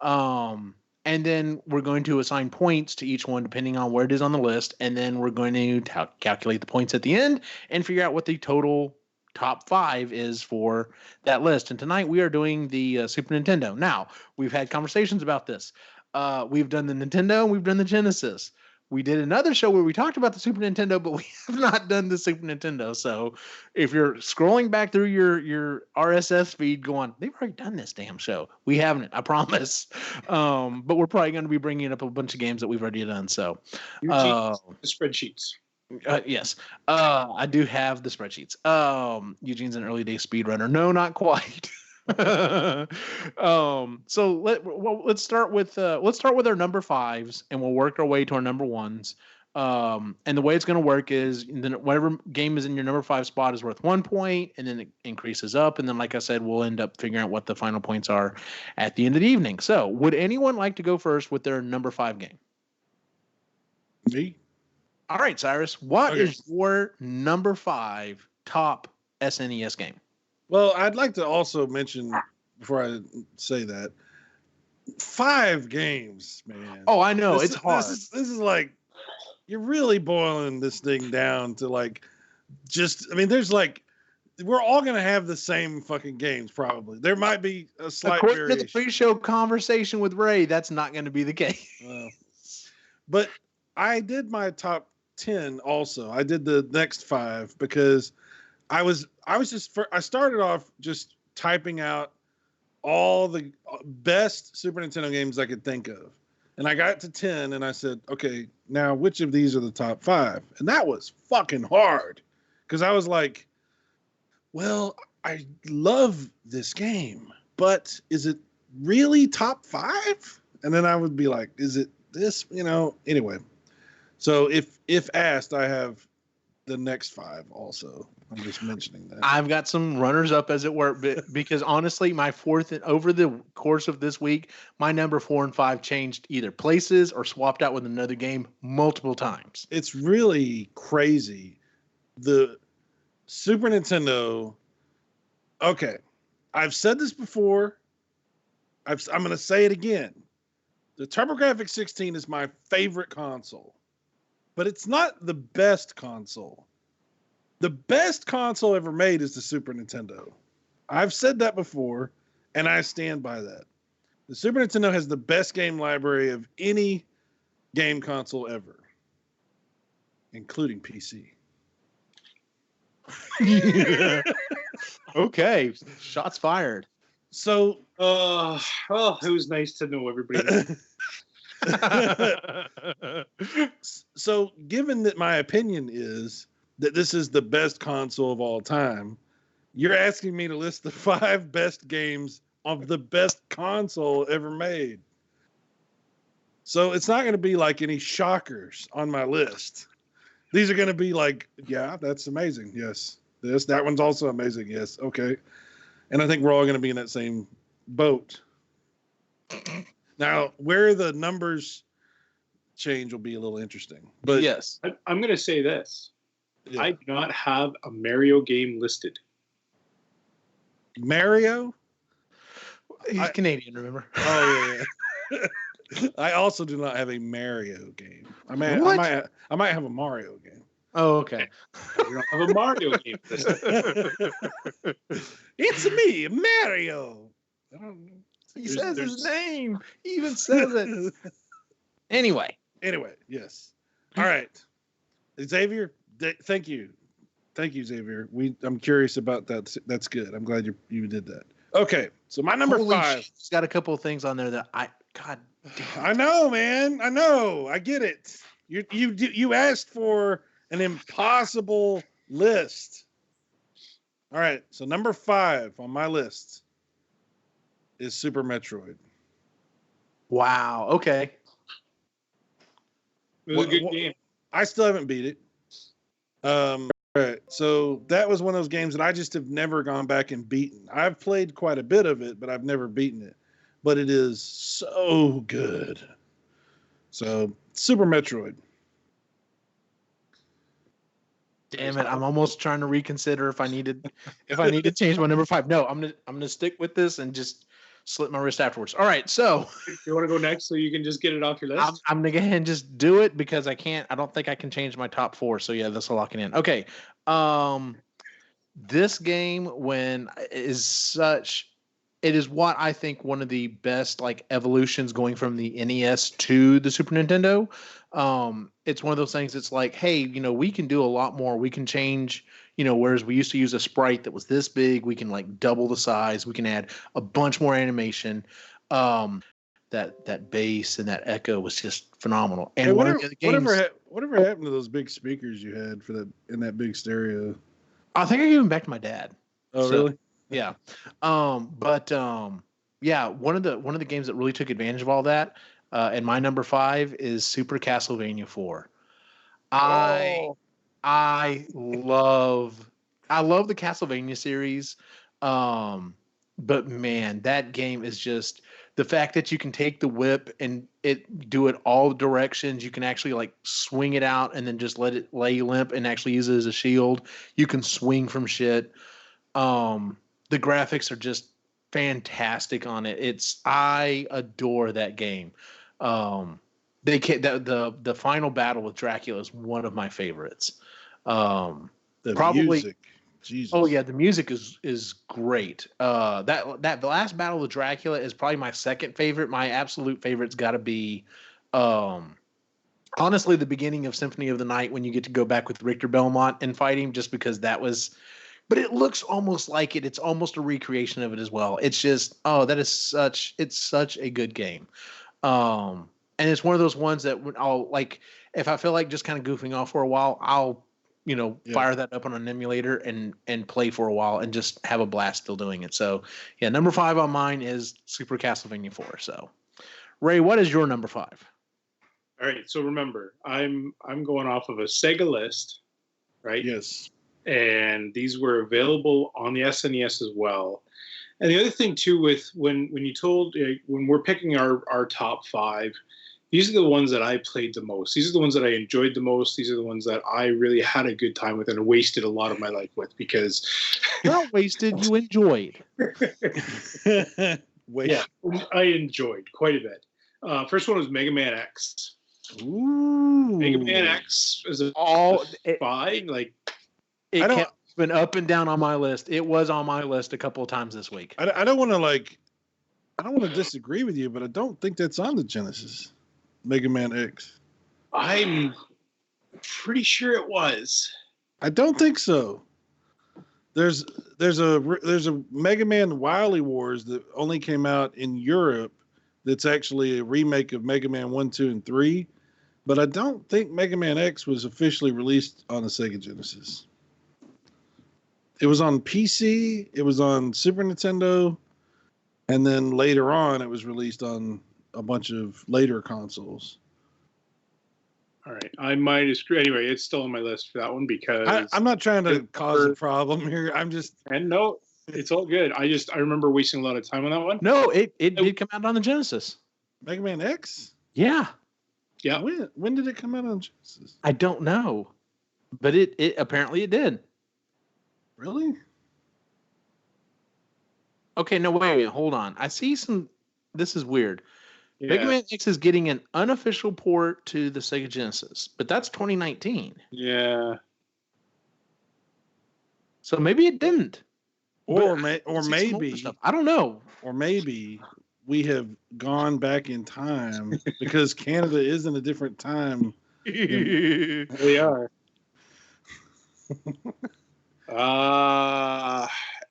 A: And then we're going to assign points to each one depending on where it is on the list. And then we're going to calculate the points at the end and figure out what the total top 5 is for that list. And tonight we are doing the Super Nintendo. Now, we've had conversations about this. We've done the Nintendo and we've done the Genesis. We did another show where we talked about the Super Nintendo, but we have not done the Super Nintendo. So if you're scrolling back through your RSS feed going, they've already done this damn show. We haven't, I promise. But we're probably going to be bringing up a bunch of games that we've already done. So
C: the spreadsheets.
A: yes, I do have the spreadsheets. Eugene's an early day speedrunner. No, not quite. So let's start with our number 5s, and we'll work our way to our number 1s. And the way it's going to work is then whatever game is in your number 5 spot is worth 1 point, and then it increases up. And then, like I said, we'll end up figuring out what the final points are at the end of the evening. So, would anyone like to go first with their number 5 game?
B: Me.
A: All right, Cyrus, what is your number 5 top SNES game?
B: Well, I'd like to also mention before I say that 5 games, man.
A: Oh, I know it's hard.
B: This is like you're really boiling this thing down to like just. I mean, there's like we're all gonna have the same fucking games probably. There might be a slight
A: According
B: variation.
A: to the pre-show conversation with Ray, that's not going to be the case.
B: But I did my top 10 also. I did the next 5 because I started off just typing out all the best Super Nintendo games I could think of. And I got to 10 and I said, okay, now which of these are the top 5? And that was fucking hard because I was like, well, I love this game, but is it really top 5? And then I would be like, is it this? Anyway. So if asked, I have the next 5 also. I'm just mentioning that.
A: I've got some runners up, as it were, because honestly, my 4th over the course of this week, my number 4 and 5 changed either places or swapped out with another game multiple times.
B: It's really crazy. The Super Nintendo. Okay, I've said this before. I'm going to say it again. The TurboGrafx 16 is my favorite console, but it's not the best console. The best console ever made is the Super Nintendo. I've said that before, and I stand by that. The Super Nintendo has the best game library of any game console ever, including PC.
A: Okay, shots fired.
B: So,
C: it was nice to know everybody.
B: So, given that my opinion is that this is the best console of all time, you're asking me to list the 5 best games of the best console ever made. So it's not going to be like any shockers on my list. These are going to be like, yeah, that's amazing. Yes. That one's also amazing. Yes. Okay. And I think we're all going to be in that same boat. Now, where the numbers change will be a little interesting. But
A: yes,
C: I'm going to say this.
B: Yeah.
C: I do not have a Mario game listed.
B: Mario?
A: he's Canadian, remember?
B: Oh, yeah. I also do not have a Mario game. I
A: What?
B: might have a Mario game.
A: Oh, okay.
C: We don't have a Mario game.
B: It's me, Mario. I don't know.
A: He
C: There's-
A: says
C: there's-
A: his name. He even says it. Anyway.
B: Anyway, yes. All right, Xavier. Thank you, Xavier. I'm curious about that. That's good. I'm glad you did that. Okay, so my number
A: Holy
B: 5.
A: shit, he's got a couple of things on there that God damn.
B: I know, man. I know. I get it. You asked for an impossible list. All right, so number 5 on my list is Super Metroid.
A: Wow. Okay.
C: It was a good game.
B: I still haven't beat it. All right, so that was one of those games that I just have never gone back and beaten. I've played quite a bit of it, but I've never beaten it. But it is so good. So Super Metroid.
A: Damn it! I'm almost trying to reconsider if I need to change my number 5. No, I'm gonna stick with this and just slit my wrist afterwards. All right, so
C: You want to go next so you can just get it off your list?
A: I'm gonna go ahead and just do it because I don't think I can change my top 4. So yeah, this will lock it in. Okay. This game it is what I think one of the best like evolutions going from the NES to the Super Nintendo. It's one of those things that's like, hey, we can do a lot more. We can change, whereas we used to use a sprite that was this big, we can like double the size. We can add a bunch more animation. That bass and that echo was just phenomenal. And
B: Hey,
A: one of the other games,
B: whatever happened to those big speakers you had in that big stereo?
A: I think I gave them back to my dad.
B: Oh,
A: So,
B: really?
A: Yeah. Yeah, one of the games that really took advantage of all that, and my number 5 is Super Castlevania 4. I love the Castlevania series. But man, that game is just the fact that you can take the whip and do it all directions. You can actually like swing it out and then just let it lay limp and actually use it as a shield. You can swing from shit. The graphics are just fantastic on it. I adore that game. The final battle with Dracula is one of my favorites.
B: The
A: Probably.
B: music. Jesus.
A: Oh yeah, the music is great. The last battle with Dracula is probably my second favorite. My absolute favorite's got to be, honestly, the beginning of Symphony of the Night when you get to go back with Richter Belmont and fight him, just because that was. But it looks almost like it. It's almost a recreation of it as well. It's just it's such a good game. And it's one of those ones that I'll like if I feel like just kind of goofing off for a while, I'll fire that up on an emulator and play for a while and just have a blast still doing it. So yeah, number 5 on mine is Super Castlevania 4. So Ray, what is your number 5?
C: All right. So remember, I'm going off of a Sega list, right?
B: Yes.
C: And these were available on the SNES as well. And the other thing too, with when we're picking our top 5, these are the ones that I played the most. These are the ones that I enjoyed the most. These are the ones that I really had a good time with and wasted a lot of my life with because
A: not wasted, you enjoyed.
C: Yeah, I enjoyed quite a bit. First one was Mega Man X.
B: Ooh.
C: Mega Man X is fine. Like
A: it kept been up and down on my list. It was on my list a couple of times this week.
B: I don't want to disagree with you, but I don't think that's on the Genesis. Mega Man X.
C: I'm pretty sure it was.
B: I don't think so. There's a Mega Man Wily Wars that only came out in Europe. That's actually a remake of Mega Man 1, 2, and 3. But I don't think Mega Man X was officially released on the Sega Genesis. It was on PC. It was on Super Nintendo. And then later on, it was released on a bunch of later consoles.
C: All right, I might disagree. Anyway, it's still on my list for that one because
B: I'm not trying to cause a problem here.
C: No, it's all good. I remember wasting a lot of time on that one.
A: No, it did come out on the Genesis.
B: Mega Man X?
A: Yeah.
C: Yeah.
B: When did it come out on Genesis?
A: I don't know, but it apparently it did.
B: Really?
A: Okay, no, wait, hold on. I see some. This is weird. Mega Man X is getting an unofficial port to the Sega Genesis, but that's 2019.
C: Yeah.
A: So maybe it didn't.
B: Or
A: But
B: or
A: it's some older
B: maybe
A: stuff. I don't know.
B: or maybe we have gone back in time because Canada is in a different time.
C: They are.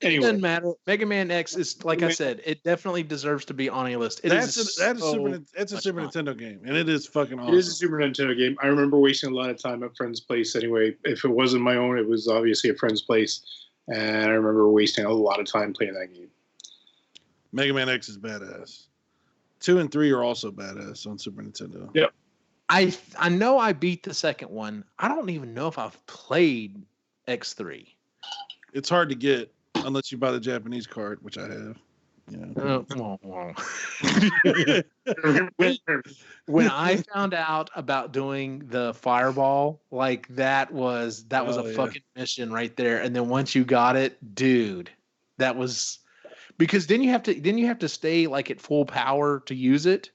A: It
C: Anyway,
A: doesn't matter. Mega Man X is, like I said, it definitely deserves to be on a list. That's
B: That's a Super Nintendo game, and it is fucking awesome.
C: it is a Super Nintendo game. I remember wasting a lot of time at friend's place. Anyway, if it wasn't my own, it was obviously a friend's place, and I remember wasting a lot of time playing that game.
B: Mega Man X is badass. 2 and 3 are also badass on Super Nintendo.
C: Yep.
A: I know I beat the second one. I don't even know if I've played X3.
B: It's hard to get unless you buy the Japanese card, which I have. Yeah.
A: When I found out about doing the fireball, like that was a fucking mission right there. And then once you got it, dude, that was because then you have to stay like at full power to use it.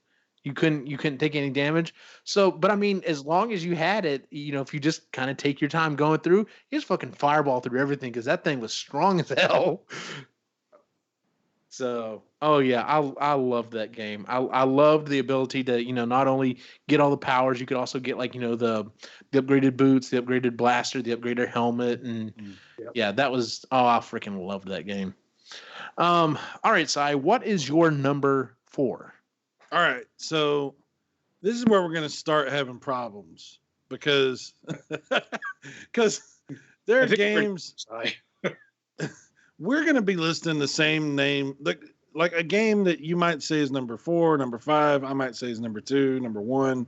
A: You couldn't take any damage. So, but I mean, as long as you had it, if you just kind of take your time going through, you just fucking fireball through everything because that thing was strong as hell. So, oh yeah, I loved that game. I loved the ability to, not only get all the powers, you could also get like, the upgraded boots, the upgraded blaster, the upgraded helmet, and yeah, that was I freaking loved that game. All right, Sai, what is your number 4?
B: All right, so this is where we're going to start having problems because there are games we're going to be listing the same name, like a game that you might say is number 4, number 5, I might say is number 2, number 1.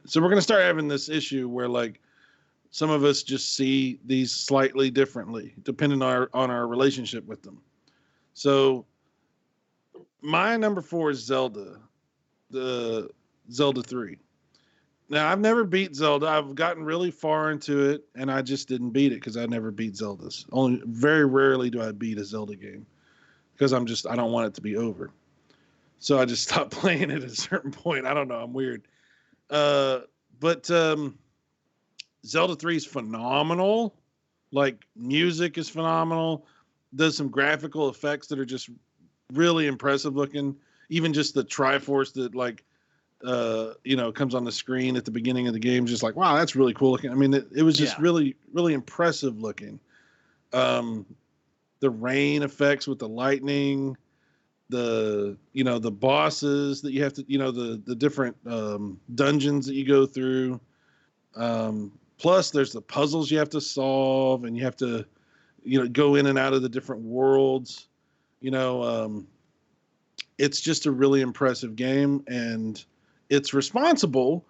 B: So we're going to start having this issue where like some of us just see these slightly differently depending on our relationship with them. So my number 4 is Zelda. The Zelda 3. Now, I've never beat Zelda. I've gotten really far into it, and I just didn't beat it because I never beat Zeldas. Only very rarely do I beat a Zelda game because I don't want it to be over. So I just stopped playing it at a certain point. I don't know. I'm weird. But Zelda 3 is phenomenal. Like, music is phenomenal. Does some graphical effects that are just really impressive looking. Even just the Triforce that comes on the screen at the beginning of the game, just like, wow, that's really cool looking. I mean, it was just really, really impressive looking. The rain effects with the lightning, the bosses that you have to, the different dungeons that you go through. Plus there's the puzzles you have to solve and you have to, go in and out of the different worlds, it's just a really impressive game, and it's responsible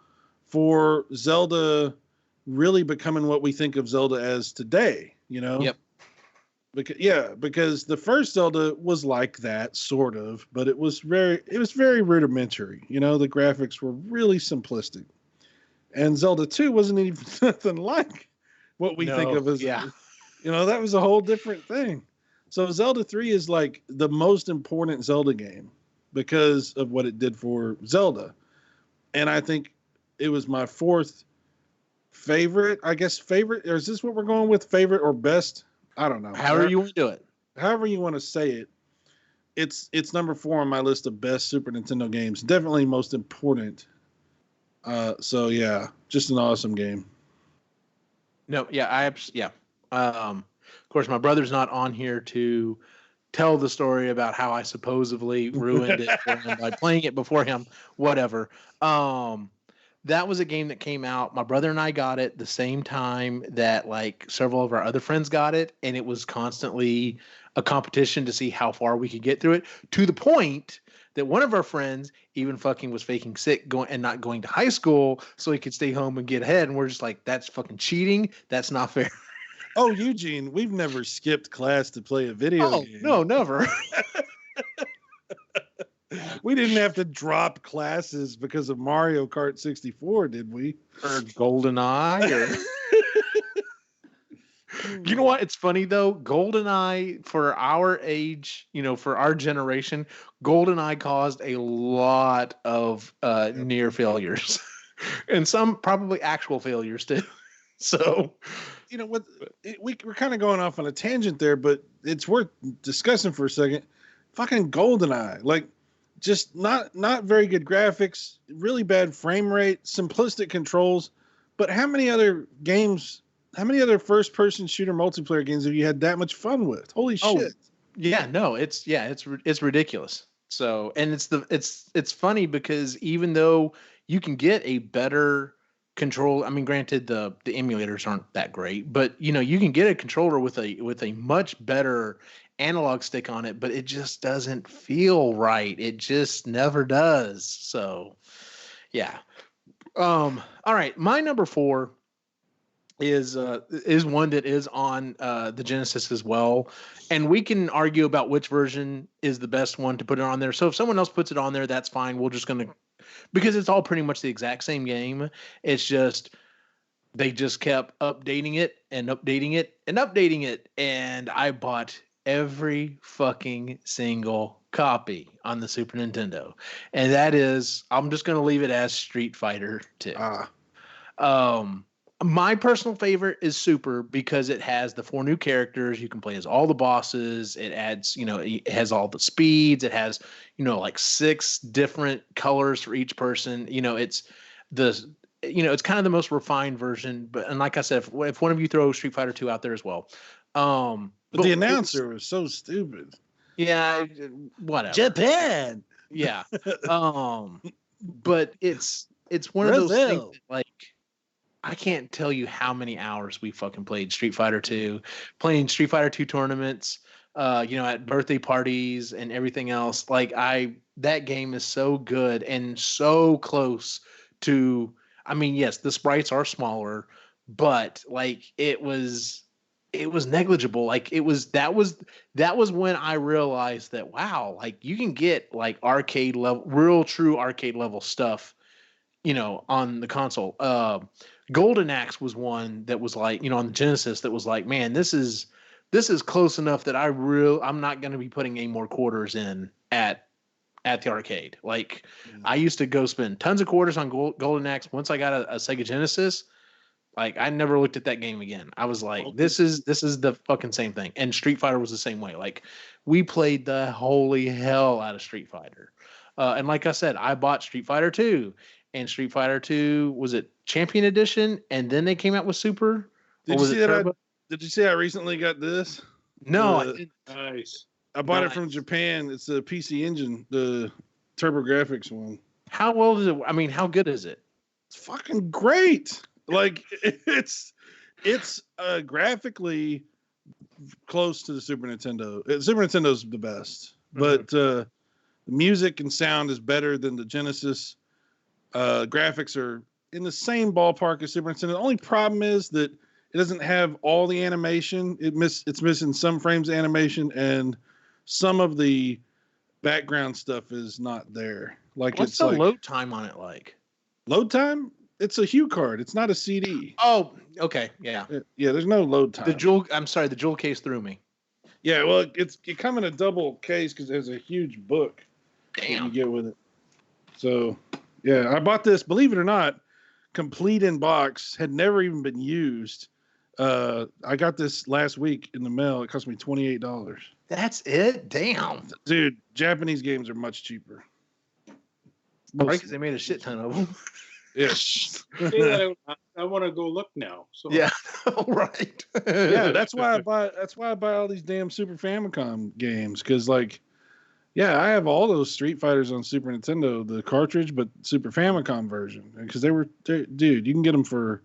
B: for Zelda really becoming what we think of Zelda as today,
A: Yep.
B: Because the first Zelda was like that, sort of, but it was very rudimentary. The graphics were really simplistic. And Zelda 2 wasn't even nothing like what we think of as, that was a whole different thing. So Zelda 3 is like the most important Zelda game because of what it did for Zelda. And I think it was my 4th favorite, I guess favorite, or is this what we're going with, favorite or best? I don't know.
A: However you want to do it.
B: However you want to say it. It's number 4 on my list of best Super Nintendo games. Definitely most important. So yeah, just an awesome game.
A: No, yeah, of course, my brother's not on here to tell the story about how I supposedly ruined it for him by playing it before him. Whatever. That was a game that came out. My brother and I got it the same time that like several of our other friends got it, and it was constantly a competition to see how far we could get through it. To the point that one of our friends even fucking was faking sick and not going to high school so he could stay home and get ahead. And we're just like, that's fucking cheating. That's not fair.
B: Oh, Eugene, we've never skipped class to play a video game.
A: No, never.
B: We didn't have to drop classes because of Mario Kart 64, did we?
A: Or GoldenEye. You know what? It's funny though. GoldenEye, for our age, for our generation, GoldenEye caused a lot of near failures, and some probably actual failures too. So,
B: What? We're kind of going off on a tangent there, but it's worth discussing for a second. Fucking GoldenEye, like, just not very good graphics, really bad frame rate, simplistic controls. But how many other games? How many other first-person shooter multiplayer games have you had that much fun with? Holy shit!
A: Yeah, no, it's ridiculous. So, and it's funny because even though you can get a better control, I mean, granted the emulators aren't that great, but you can get a controller with a much better analog stick on it, but it just doesn't feel right. It just never does. So, yeah. All right, my number 4 is one that is on the Genesis as well, and we can argue about which version is the best one to put it on there. So if someone else puts it on there, that's fine. We're just gonna, because it's all pretty much the exact same game. It's just they just kept updating it and updating it and updating it, and I bought every fucking single copy on the Super Nintendo, and that is, I'm just gonna leave it as Street Fighter 2. My personal favorite is Super because it has the 4 new characters. You can play as all the bosses. It adds, it has all the speeds. It has, like 6 different colors for each person. It's it's kind of the most refined version. But, and like I said, if one of you throw Street Fighter 2 out there as well.
B: But the announcer was so stupid.
A: Yeah, whatever.
B: Japan.
A: Yeah. But it's one of those things that, like, I can't tell you how many hours we fucking played Street Fighter 2, playing Street Fighter 2 tournaments, at birthday parties and everything else. Like, that game is so good and so close to, I mean, yes, the sprites are smaller, but like it was negligible. Like that was when I realized that, wow, like you can get like arcade level, real true arcade level stuff, on the console. Golden Axe was one that was like, on the Genesis, that was like, man, this is close enough that I'm not going to be putting any more quarters in at the arcade. Like, I used to go spend tons of quarters on Golden Axe. Once I got a Sega Genesis, like, I never looked at that game again. I was like, this is the fucking same thing. And Street Fighter was the same way. Like, we played the holy hell out of Street Fighter. And like I said, I bought Street Fighter 2. And Street Fighter 2, was it Champion Edition? And then they came out with Super?
B: Did you see I recently got this?
A: No, I didn't.
C: Nice.
B: I bought it from Japan. It's a PC Engine, the TurboGrafx one.
A: How well is it? I mean, how good is it?
B: It's fucking great. Like, it's graphically close to the Super Nintendo. Super Nintendo's the best, but the music and sound is better than the Genesis. Graphics are in the same ballpark as Super Nintendo. The only problem is that it doesn't have all the animation. It's missing some frames of animation, and some of the background stuff is not there. Like,
A: what's the load time on it like?
B: Load time? It's a Hue card. It's not a CD.
A: Oh, okay, yeah.
B: Yeah, there's no load time.
A: The jewel case threw me.
B: Yeah, well, it come in a double case because there's a huge book.
A: Damn.
B: You get with it. So, yeah, I bought this, believe it or not, complete in box, had never even been used. I got this last week in the mail. It cost me $28.
A: That's it? Damn.
B: Dude, Japanese games are much cheaper.
A: Right, because they made a shit ton of them.
B: Yes.
C: I want to go look now. So.
A: Yeah. Right.
B: Yeah, that's why I buy all these damn Super Famicom games, because, like, yeah, I have all those Street Fighters on Super Nintendo, the cartridge, but Super Famicom version, because dude, you can get them for,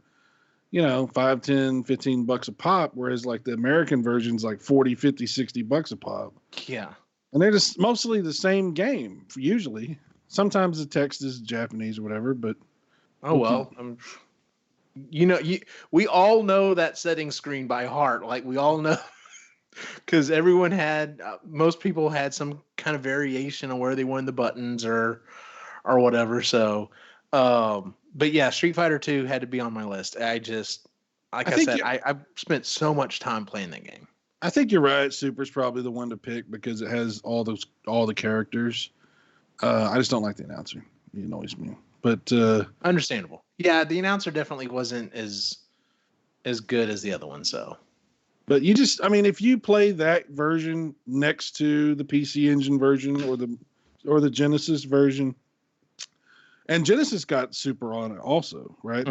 B: $5, $10, $15 a pop, whereas like the American version's like $40, $50, $60 a pop.
A: Yeah.
B: And they're just mostly the same game, usually. Sometimes the text is Japanese or whatever, but
A: oh well. We all know that setting screen by heart. Like, we all know, because everyone had, most people had some kind of variation on where they wanted the buttons or whatever. So, but yeah, Street Fighter 2 had to be on my list. Like
B: I
A: I
B: think
A: said,
B: you-
A: I've spent so much time playing that game.
B: I think you're right. Super's probably the one to pick because it has all the characters. I just don't like the announcer. He annoys me. But
A: Understandable. Yeah, the announcer definitely wasn't as good as the other one. So
B: but I mean, if you play that version next to the PC Engine version or the Genesis version, and Genesis got Super on it also, right?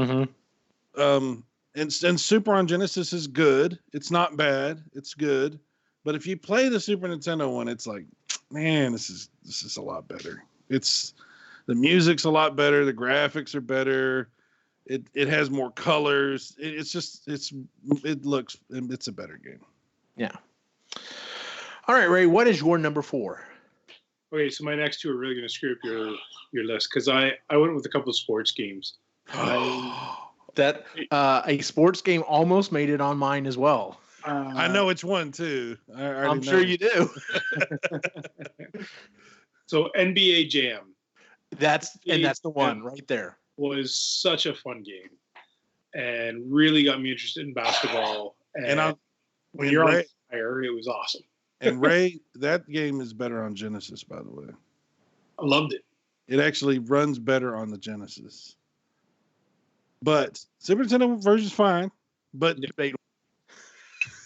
B: And Super on Genesis is good. It's not bad. It's good. But if you play the Super Nintendo one, it's like, man, this is a lot better. The music's a lot better. The graphics are better. It has more colors. It's a better game.
A: yeah. All right, Ray. What is your number 4?
C: Okay, so my next two are really going to screw up your list because I went with a couple of sports games.
A: That a sports game almost made it on mine as well.
B: I know which one too.
A: I'm sure you do.
C: So NBA Jam.
A: That's the one right there.
C: Was such a fun game, and really got me interested in basketball. And when you're on fire, it was awesome.
B: And Ray, that game is better on Genesis, by the way.
C: I loved it.
B: It actually runs better on the Genesis. But Super Nintendo version's fine, but debatable.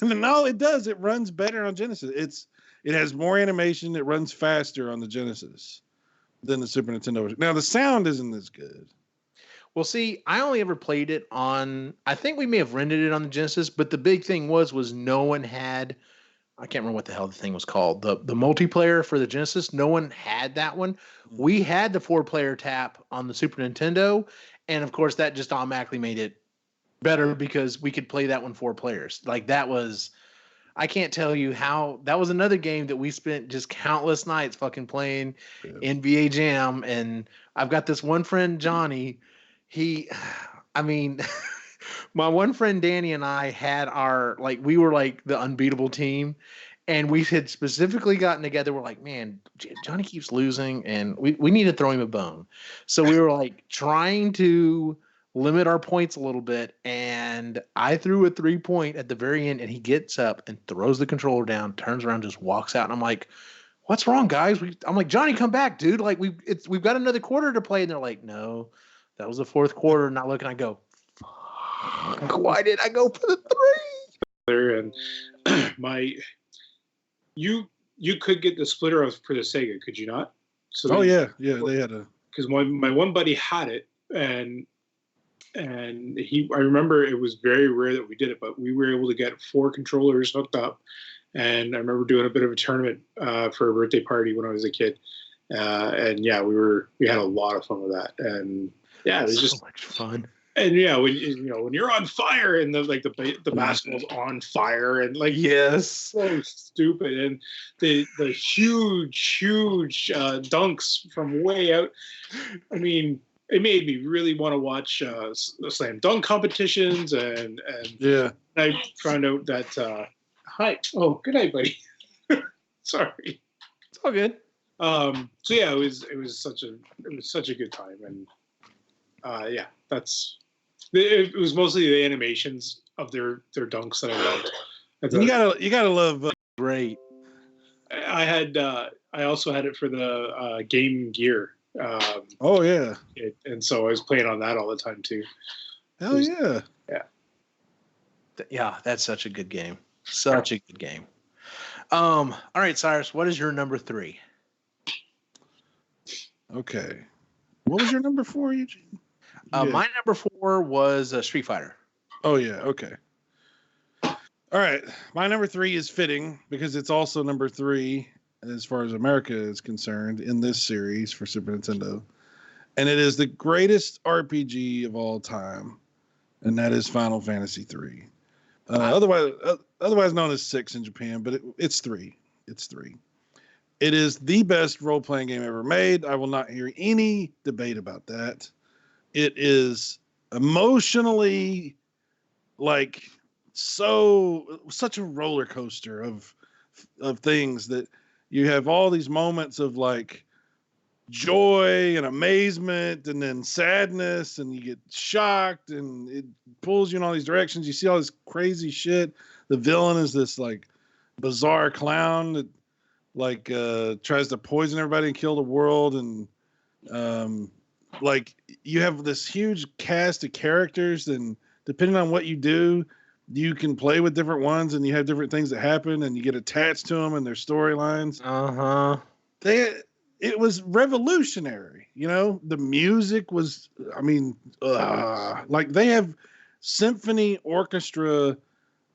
B: No, it does. It runs better on Genesis. It has more animation. It runs faster on the Genesis than the Super Nintendo version. Now the sound isn't as good.
A: Well, see, I only ever played it on. I think we may have rented it on the Genesis, but the big thing was no one had. I can't remember what the hell the thing was called. The multiplayer for the Genesis. No one had that one. We had the 4-player tap on the Super Nintendo, and of course that just automatically made it better because we could play that one 4 players. Like that was. I can't tell you how. That was another game that we spent just countless nights fucking playing NBA Jam, and I've got this one friend Johnny. My one friend Danny and I had we were like the unbeatable team, and we had specifically gotten together. We're like, man, Johnny keeps losing, and we need to throw him a bone. So we were like trying to limit our points a little bit, and I threw a 3-point at the very end, and he gets up and throws the controller down, turns around, just walks out, and I'm like, what's wrong, guys? I'm like, Johnny, come back, dude. Like we've got another quarter to play, and they're like, no. That was the 4th quarter. Not looking. I go, fuck, why did I go for the 3?
C: And you could get the splitter for the Sega, could you not?
B: So they had a.
C: Because my one buddy had it, and I remember it was very rare that we did it, but we were able to get 4 controllers hooked up, and I remember doing a bit of a tournament for a birthday party when I was a kid, and yeah, we had a lot of fun with that, and. Yeah, it was just
A: so much fun.
C: And yeah, when you're on fire and the basketball's on fire and like
A: yes,
C: so stupid, and the huge dunks from way out. I mean, it made me really want to watch the slam dunk competitions, and
B: yeah.
C: I found out that hi, oh, good night, buddy. Sorry,
A: it's all good.
C: So yeah, it was such a good time, and yeah, it was mostly the animations of their dunks that I loved.
B: You gotta love.
A: Great.
C: I also had it for the Game Gear.
B: Oh yeah.
C: And so I was playing on that all the time too.
B: Hell yeah.
C: Yeah.
A: Yeah, that's such a good game. Such a good game. All right, Cyrus, what is your number 3?
B: Okay. What was your number 4, Eugene?
A: My number 4 was Street Fighter.
B: Oh yeah, okay. All right, my number 3 is fitting because it's also number 3 as far as America is concerned in this series for Super Nintendo, and it is the greatest RPG of all time, and that is Final Fantasy 3. Otherwise known as 6 in Japan, but it's 3. It's 3. It is the best role-playing game ever made. I will not hear any debate about that. It is emotionally like such a roller coaster of things that you have all these moments of like joy and amazement and then sadness, and you get shocked, and it pulls you in all these directions. You see all this crazy shit. The villain is this like bizarre clown that like tries to poison everybody and kill the world, and like you have this huge cast of characters, and depending on what you do, you can play with different ones, and you have different things that happen, and you get attached to them and their storylines. It was revolutionary. You know, the music was, I mean, like they have symphony orchestra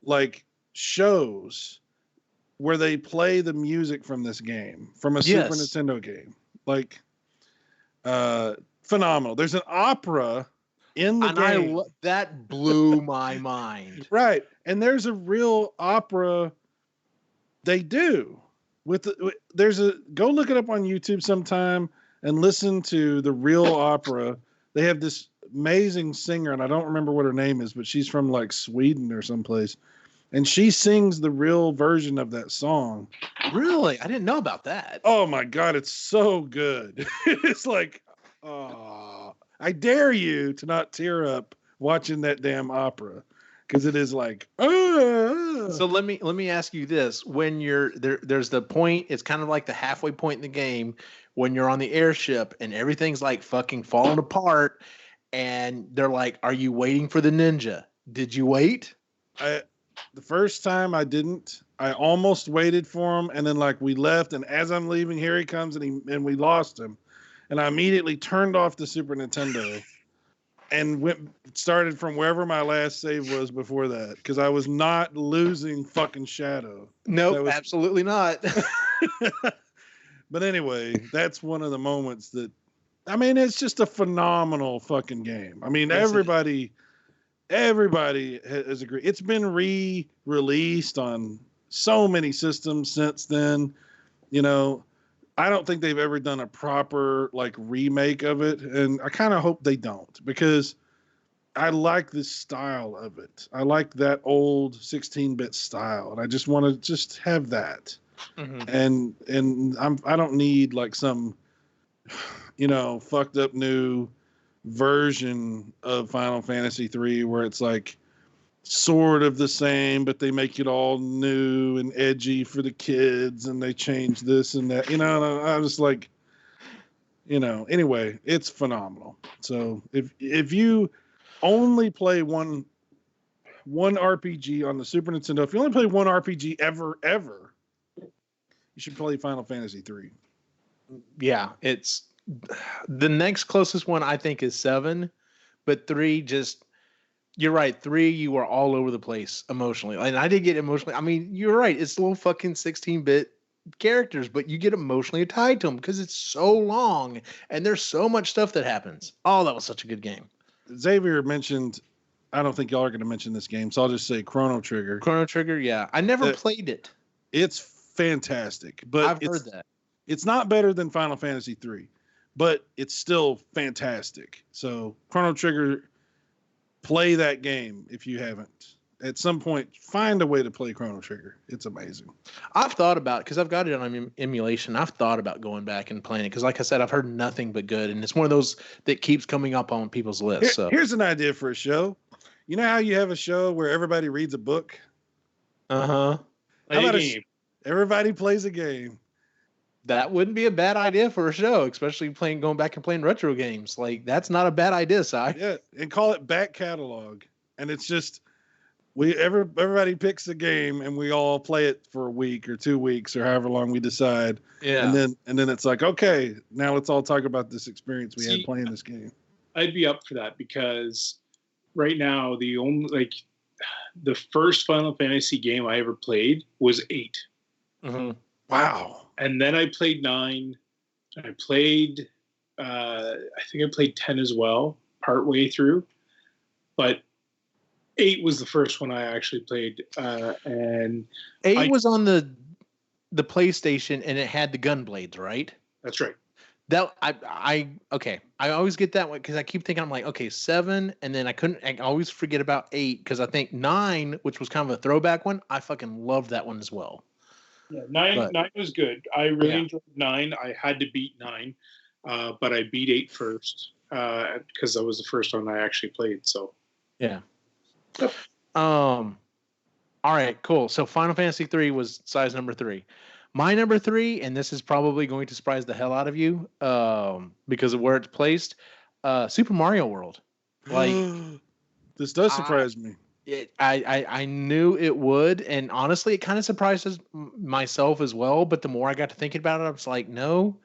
B: like shows where they play the music from this game, from a Super Nintendo game. Like, phenomenal. There's an opera in the game.
E: That blew my mind.
B: Right. And there's a real opera they do. Go look it up on YouTube sometime and listen to the real opera. They have this amazing singer, and I don't remember what her name is, but she's from like Sweden or someplace, and she sings the real version of that song.
E: Really? I didn't know about that.
B: Oh my God, it's so good. It's like, I dare you to not tear up watching that damn opera. Because it is like,
E: So let me ask you this: when you're there, there's the point. It's kind of like the halfway point in the game when you're on the airship and everything's like fucking falling apart, and they're like, "Are you waiting for the ninja? Did you wait?"
B: The first time I didn't. I almost waited for him, and then like we left, and as I'm leaving, here he comes, and we lost him, and I immediately turned off the Super Nintendo. And started from wherever my last save was before that, because I was not losing fucking Shadow.
E: No, absolutely not.
B: But anyway, that's one of the moments that, I mean, it's just a phenomenal fucking game. I mean, everybody has agreed. It's been re-released on so many systems since then. You know, I don't think they've ever done a proper like remake of it, and I kind of hope they don't, because I like this style of it. I like that old 16-bit style, and I just want to just have that. Mm-hmm. And I don't need like some, you know, fucked up new version of Final Fantasy 3 where it's like sort of the same, but they make it all new and edgy for the kids, and they change this and that. You know, I was like, you know. Anyway, it's phenomenal. So if you only play one RPG on the Super Nintendo, if you only play one RPG ever, you should play Final Fantasy 3.
E: Yeah, it's the next closest one I think is 7, but 3 just. You're right. 3, you were all over the place emotionally. And I did get emotionally. I mean, you're right. It's little fucking 16-bit characters, but you get emotionally tied to them because it's so long and there's so much stuff that happens. Oh, that was such a good game.
B: Xavier mentioned, I don't think y'all are going to mention this game, so I'll just say Chrono Trigger.
E: Chrono Trigger, yeah. I never played it.
B: It's fantastic, but
E: I've heard that.
B: It's not better than Final Fantasy 3, but it's still fantastic. So Chrono Trigger, play that game if you haven't. At some point, find a way to play Chrono Trigger. It's amazing.
E: I've thought about it because I've got it on emulation. I've thought about going back and playing it because, like I said, I've heard nothing but good, and it's one of those that keeps coming up on people's lists.
B: Here's an idea for a show. You know how you have a show where everybody reads a book?
E: Uh-huh.
B: How about everybody plays a game?
E: That wouldn't be a bad idea for a show, especially going back and playing retro games. Like, that's not a bad idea, Si.
B: Yeah, and call it Back Catalog. And it's just everybody picks a game and we all play it for a week or 2 weeks or however long we decide.
E: Yeah.
B: And then it's like, okay, now let's all talk about this experience we had playing this game.
C: I'd be up for that because right now the first Final Fantasy game I ever played was 8.
E: Mm-hmm.
B: Wow.
C: And then I played 9. I played, I think I played 10 as well, partway through. But 8 was the first one I actually played. And
E: 8 was on the PlayStation, and it had the gun blades, right?
C: That's right.
E: That I always get that one because I keep thinking, I'm like, okay, 7, and then I always forget about 8 because I think 9, which was kind of a throwback one, I fucking loved that one as well.
C: Yeah, 9 was good. I really enjoyed 9. I had to beat 9. but I beat 8 first because that was the first one I actually played. So
E: Yeah. All right, cool. So Final Fantasy 3 was size number 3. My number 3, and this is probably going to surprise the hell out of you, because of where it's placed. Super Mario World. Like,
B: this does surprise me.
E: I knew it would, and honestly, it kind of surprises myself as well. But the more I got to thinking about it, I was like, no,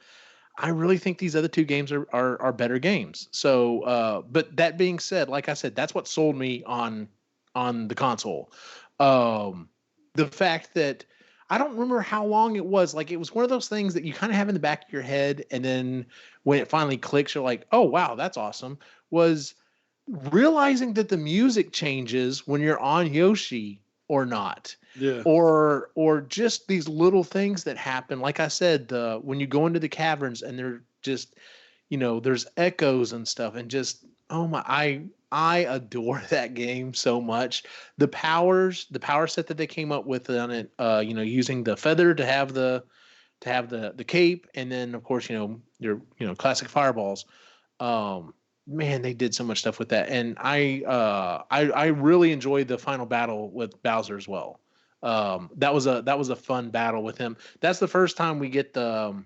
E: I really think these other two games are better games. So, but that being said, like I said, that's what sold me on the console. The fact that I don't remember how long it was. Like, it was one of those things that you kind of have in the back of your head, and then when it finally clicks, you're like, oh wow, that's awesome. Was realizing that the music changes when you're on Yoshi or not.
B: Yeah.
E: Or just these little things that happen. Like I said, when you go into the caverns and they're just, there's echoes and stuff, and just, oh my, I adore that game so much. The power set that they came up with on it, using the feather to have the cape, and then of course, your classic fireballs. Man, they did so much stuff with that, and I really enjoyed the final battle with Bowser as well. That was a fun battle with him. That's the first time we get the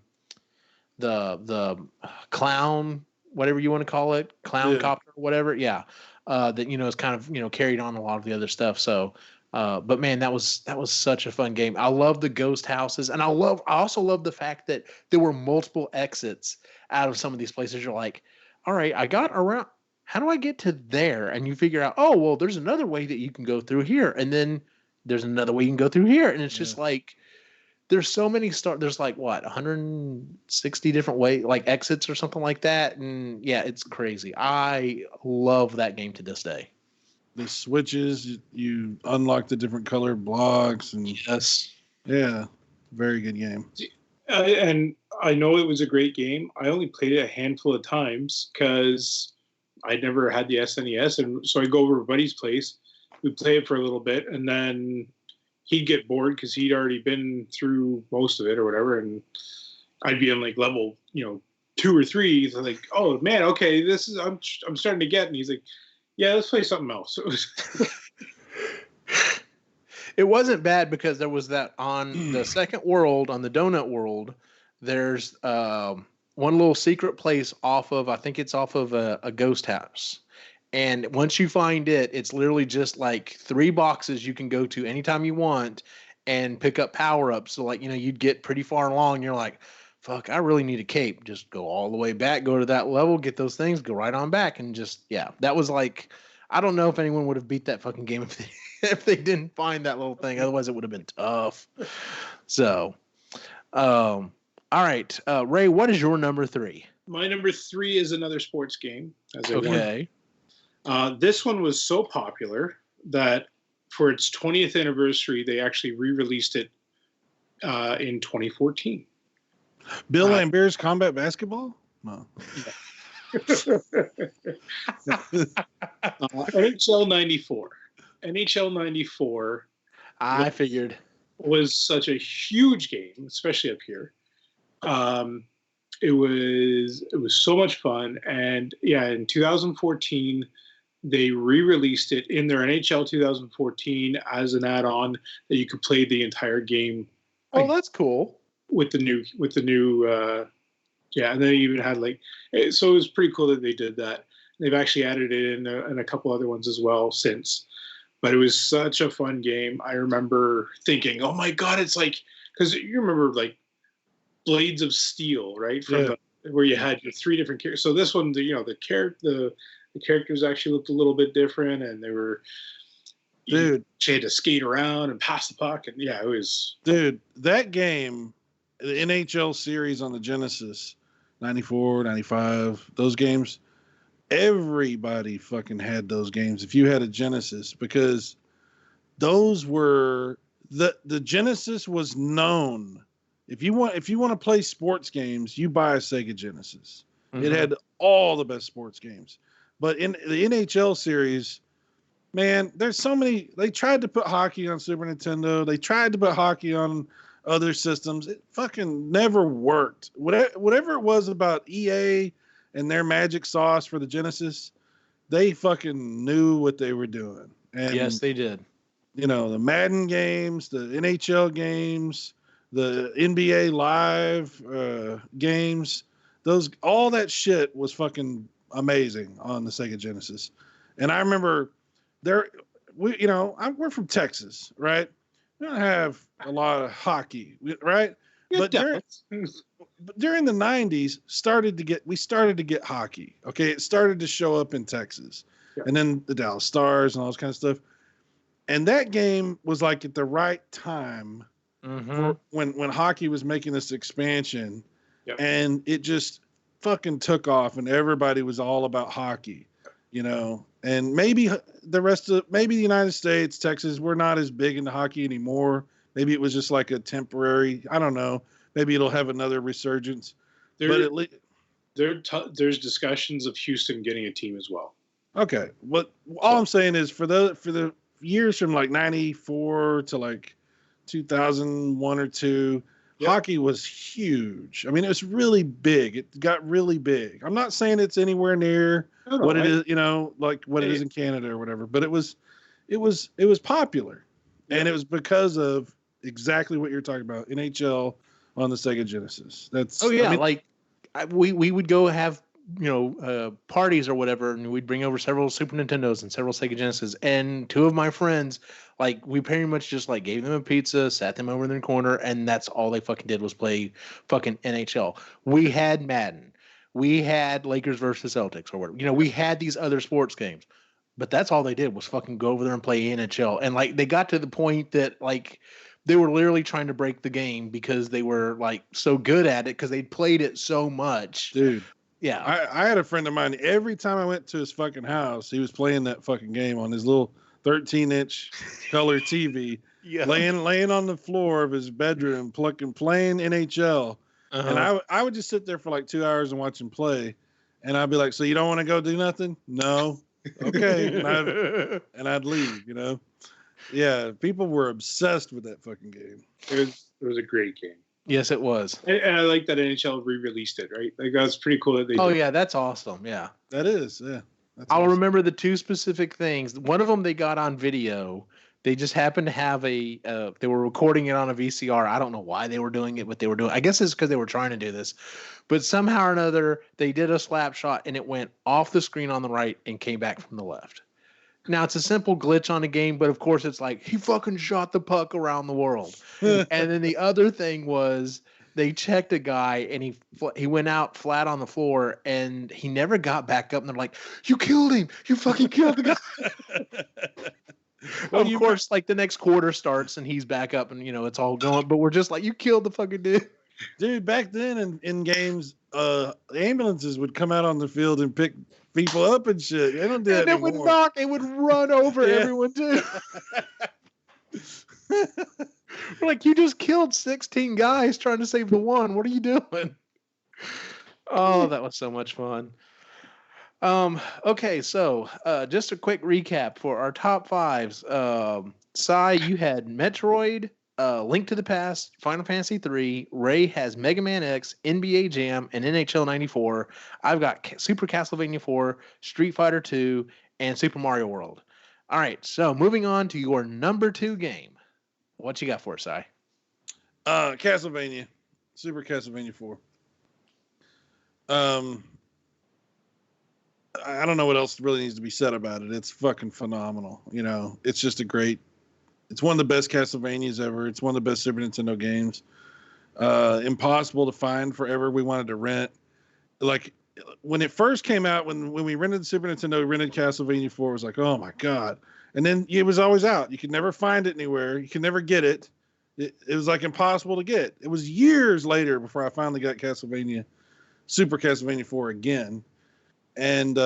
E: clown, whatever you want to call it, clown copter, whatever. Yeah, that is kind of carried on a lot of the other stuff. So, but man, that was such a fun game. I love the ghost houses, and I also love the fact that there were multiple exits out of some of these places. You're like, all right, I got around. How do I get to there? And you figure out, oh, well, there's another way that you can go through here. And then there's another way you can go through here. And it's just like, there's so many there's like, what, 160 different like exits or something like that. And yeah, it's crazy. I love that game to this day.
B: The switches, you unlock the different colored blocks. And
E: yes.
B: Yeah, very good game.
C: And I know it was a great game. I only played it a handful of times because I never had the SNES, and so I go over to buddy's place. We play it for a little bit, and then he'd get bored because he'd already been through most of it or whatever, and I'd be on like level 2 or 3. So like, oh man, okay, this is I'm starting to get, and he's like, yeah, let's play something else.
E: It wasn't bad because there was that on the second world, on the donut world, there's one little secret place I think it's off of a ghost house. And once you find it, it's literally just like 3 boxes you can go to anytime you want and pick up power-ups. So like, you'd get pretty far along and you're like, fuck, I really need a cape. Just go all the way back, go to that level, get those things, go right on back. And just, yeah, that was like, I don't know if anyone would have beat that fucking game if they didn't find that little thing. Otherwise, it would have been tough. So, all right, Ray, what is your number 3?
C: My number 3 is another sports game.
E: Okay.
C: This one was so popular that for its 20th anniversary, they actually re-released it in 2014.
B: Bill Lambert's Combat Basketball? No.
C: NHL 94. NHL 94.
E: I figured.
C: Was such a huge game, especially up here. It was so much fun, and yeah, in 2014 they re-released it in their NHL 2014 as an add-on that you could play the entire game.
E: Oh, that's cool.
C: With the new and they even had so it was pretty cool that they did that. They've actually added it in a couple other ones as well since. But it was such a fun game. I remember thinking, oh my God, it's like, because you remember like Blades of Steel, right? From where you had your 3 different characters. So this one, the characters actually looked a little bit different, and they were,
B: dude,
C: she had to skate around and pass the puck, and yeah, it was.
B: Dude, that game, the NHL series on the Genesis, 94, 95, those games, everybody fucking had those games if you had a Genesis, because those were the Genesis was known. If you want to play sports games, you buy a Sega Genesis. Mm-hmm. It had all the best sports games. But in the NHL series, man, there's so many. They tried to put hockey on Super Nintendo. They tried to put hockey on other systems. It fucking never worked. Whatever it was about EA and their magic sauce for the Genesis, they fucking knew what they were doing. And
E: Yes, they did.
B: you know, the Madden games, the NHL games, the NBA Live games, all that shit was fucking amazing on the Sega Genesis. And I remember we're from Texas, right? We don't have a lot of hockey, right? But during the 90s, we started to get hockey. Okay, it started to show up in Texas, and then the Dallas Stars and all this kind of stuff. And that game was like at the right time for when hockey was making this expansion, and it just fucking took off, and everybody was all about hockey, you know. And maybe the United States, Texas, we're not as big into hockey anymore. Maybe it was just like a temporary. I don't know. Maybe it'll have another resurgence. But at least
C: there's discussions of Houston getting a team as well.
B: Okay. All I'm saying is for the years from like 94 to like 2001 or 2, hockey was huge. I mean, it was really big. It got really big. I'm not saying it's anywhere near what it is, you know, like what it is in Canada or whatever, but it was popular. And it was because of exactly what you're talking about, NHL on the Sega Genesis.
E: We would go have parties or whatever, and we'd bring over several Super Nintendos and several Sega Genesis. And two of my friends, like, we pretty much just like gave them a pizza, sat them over in their corner, and that's all they fucking did was play fucking NHL. We had Madden, we had Lakers versus Celtics or whatever. You know, we had these other sports games, but that's all they did was fucking go over there and play NHL. And like, they got to the point that like they were literally trying to break the game because they were like so good at it because they'd played it so much,
B: dude.
E: Yeah,
B: I had a friend of mine. Every time I went to his fucking house, he was playing that fucking game on his little 13-inch color TV, laying on the floor of his bedroom, playing NHL. And I would just sit there for like 2 hours and watch him play, and I'd be like, "So you don't want to go do nothing?" "No." "Okay." and I'd leave. You know, yeah. People were obsessed with that fucking game.
C: It was a great game.
E: Yes, it was.
C: And I like that NHL re-released it, right? Like, that's pretty cool that they did.
E: Yeah, that's awesome. Yeah.
B: That is, yeah.
E: I'll remember the two specific things. One of them they got on video. They just happened to have they were recording it on a VCR. I don't know why they were doing it, but they were doing. I guess it's because they were trying to do this. But somehow or another, they did a slap shot, and it went off the screen on the right and came back from the left. Now, it's a simple glitch on a game, but of course it's like, he fucking shot the puck around the world. And then the other thing was they checked a guy, and he went out flat on the floor, and he never got back up. And they're like, "You killed him. You fucking killed the guy." Well, of course, like the next quarter starts, and he's back up, and, you know, it's all going. But we're just like, you killed the fucking dude.
B: Dude, back then in games, ambulances would come out on the field and pick people up and shit. They don't do that anymore.
E: It would run over everyone too. We're like, you just killed 16 guys trying to save the one. What are you doing? Oh, that was so much fun. Okay, so just a quick recap for our top fives. Sai, you had Metroid, Link to the Past, Final Fantasy 3. Ray has Mega Man X, NBA Jam, and NHL 94. I've got Super Castlevania 4, Street Fighter 2, and Super Mario World. All right, so moving on to your number 2 game. What you got for us, Si?
B: Castlevania, Super Castlevania 4. I don't know what else really needs to be said about it. It's fucking phenomenal. You know, it's just it's one of the best Castlevanias ever. It's one of the best Super Nintendo games. Impossible to find forever. We wanted to rent. Like, when it first came out, when we rented the Super Nintendo, we rented Castlevania 4, it was like, oh my God. And then it was always out. You could never find it anywhere. You could never get it. It was like impossible to get. It was years later before I finally got Super Castlevania 4 again. And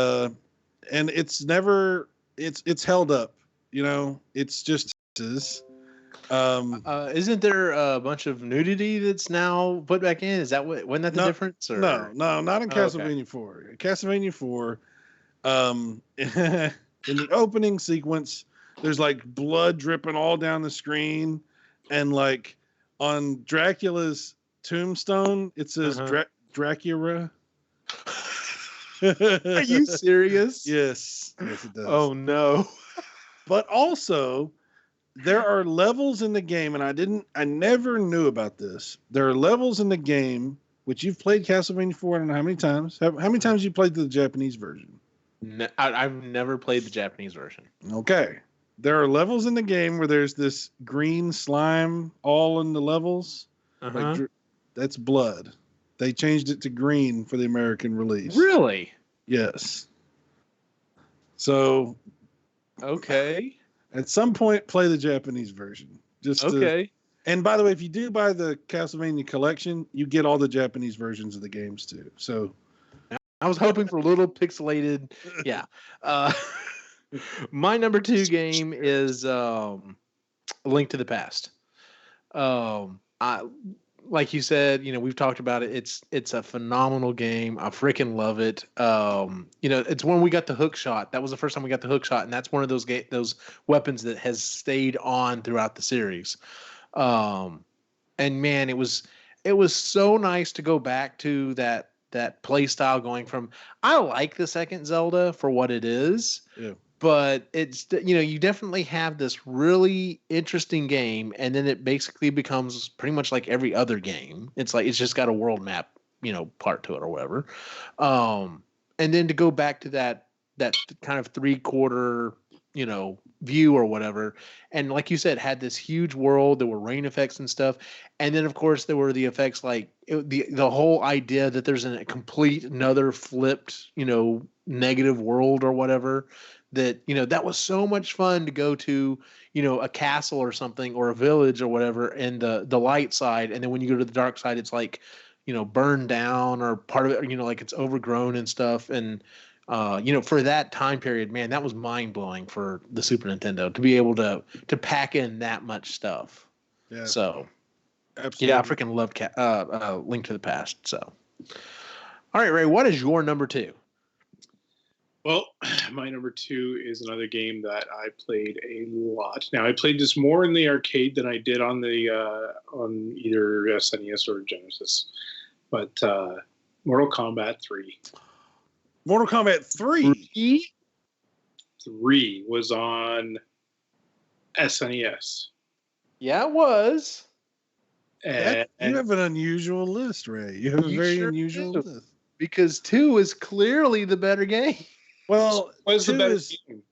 B: it's never, it's held up, you know, it's just,
E: isn't there a bunch of nudity that's now put back in? Is that wasn't that the difference? Or?
B: No, not in Castlevania 4. Castlevania 4, in the opening sequence, there's like blood dripping all down the screen, and like on Dracula's tombstone, it says Dracula.
E: Are you serious?
B: Yes. Yes, it does.
E: Oh no.
B: But also, there are levels in the game, and I never knew about this. There are levels in the game, which you've played Castlevania 4, I don't know how many times. How many times you played the Japanese version?
E: I've never played the Japanese version.
B: Okay. There are levels in the game where there's this green slime all in the levels. Like, that's blood. They changed it to green for the American release.
E: Really?
B: Yes. So,
E: okay.
B: At some point, play the Japanese version.
E: Okay.
B: And by the way, if you do buy the Castlevania collection, you get all the Japanese versions of the games too. So
E: I was hoping for a little pixelated. Yeah. My number 2 game is A Link to the Past. Like you said, we've talked about it. It's a phenomenal game. I freaking love it. It's when we got the hook shot. That was the first time we got the hook shot, and that's one of those weapons that has stayed on throughout the series. And man, it was so nice to go back to that play style, going from, I like the second Zelda for what it is.
B: Yeah.
E: But it's, you definitely have this really interesting game, and then it basically becomes pretty much like every other game. It's like, it's just got a world map, part to it or whatever. And then to go back to that kind of 3/4, view or whatever. And like you said, had this huge world. There were rain effects and stuff. And then of course there were the effects, like the whole idea that there's a complete another flipped, negative world or whatever. That was so much fun to go to, a castle or something, or a village or whatever, and the light side. And then when you go to the dark side, it's like, burned down, or part of it, like it's overgrown and stuff. And, for that time period, man, that was mind blowing for the Super Nintendo to be able to pack in that much stuff.
B: Yeah.
E: So,
B: absolutely.
E: yeah, I freaking loved Link to the Past. So, all right, Ray, what is your number 2?
C: Well, my number 2 is another game that I played a lot. Now, I played this more in the arcade than I did on the on either SNES or Genesis. But Mortal Kombat 3.
B: Mortal Kombat 3?
C: 3 was on SNES.
E: Yeah, it was.
B: You have an unusual list, Ray. You have a very unusual list.
E: Because 2 is clearly the better game.
B: Well,
C: what is the better game?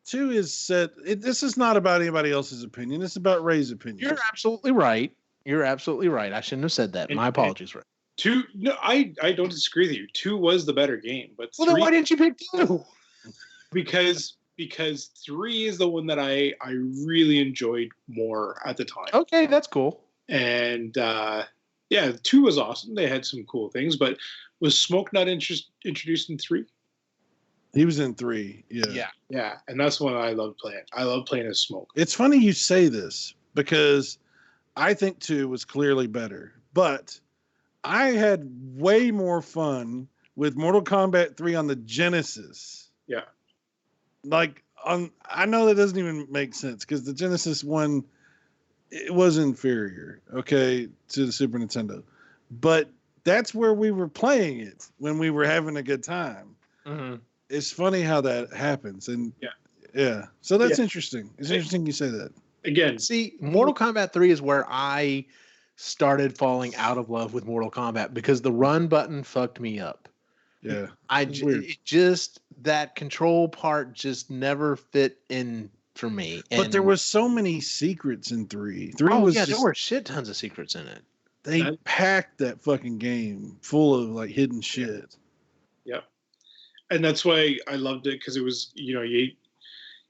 B: 2 is set. This is not about anybody else's opinion. It's about Ray's opinion.
E: You're absolutely right. I shouldn't have said that. My apologies, Ray.
C: 2, no, I don't disagree with you. 2 was the better game, but 3,
E: well, then why didn't you pick 2?
C: Because 3 is the one that I really enjoyed more at the time.
E: Okay, that's cool.
C: And 2 was awesome. They had some cool things, but was Smoke not introduced in 3?
B: He was in 3. Yeah.
C: Yeah, and that's one I love playing. I love playing as Smoke.
B: It's funny you say this, because I think 2 was clearly better, but I had way more fun with Mortal Kombat 3 on the Genesis.
C: Yeah.
B: Like, I know that doesn't even make sense, because the Genesis one, it was inferior, okay, to the Super Nintendo. But that's where we were playing it when we were having a good time.
E: Mm-hmm.
B: It's funny how that happens. And yeah. So that's interesting. It's interesting you say that.
C: Again,
E: see, Mortal Kombat 3 is where I started falling out of love with Mortal Kombat, because the run button fucked me up.
B: Yeah.
E: It just, that control part just never fit in for me.
B: But there was so many secrets in 3. 3 was
E: there were shit tons of secrets in it.
B: They packed that fucking game full of like hidden shit.
C: Yeah. And that's why I loved it, because it was, you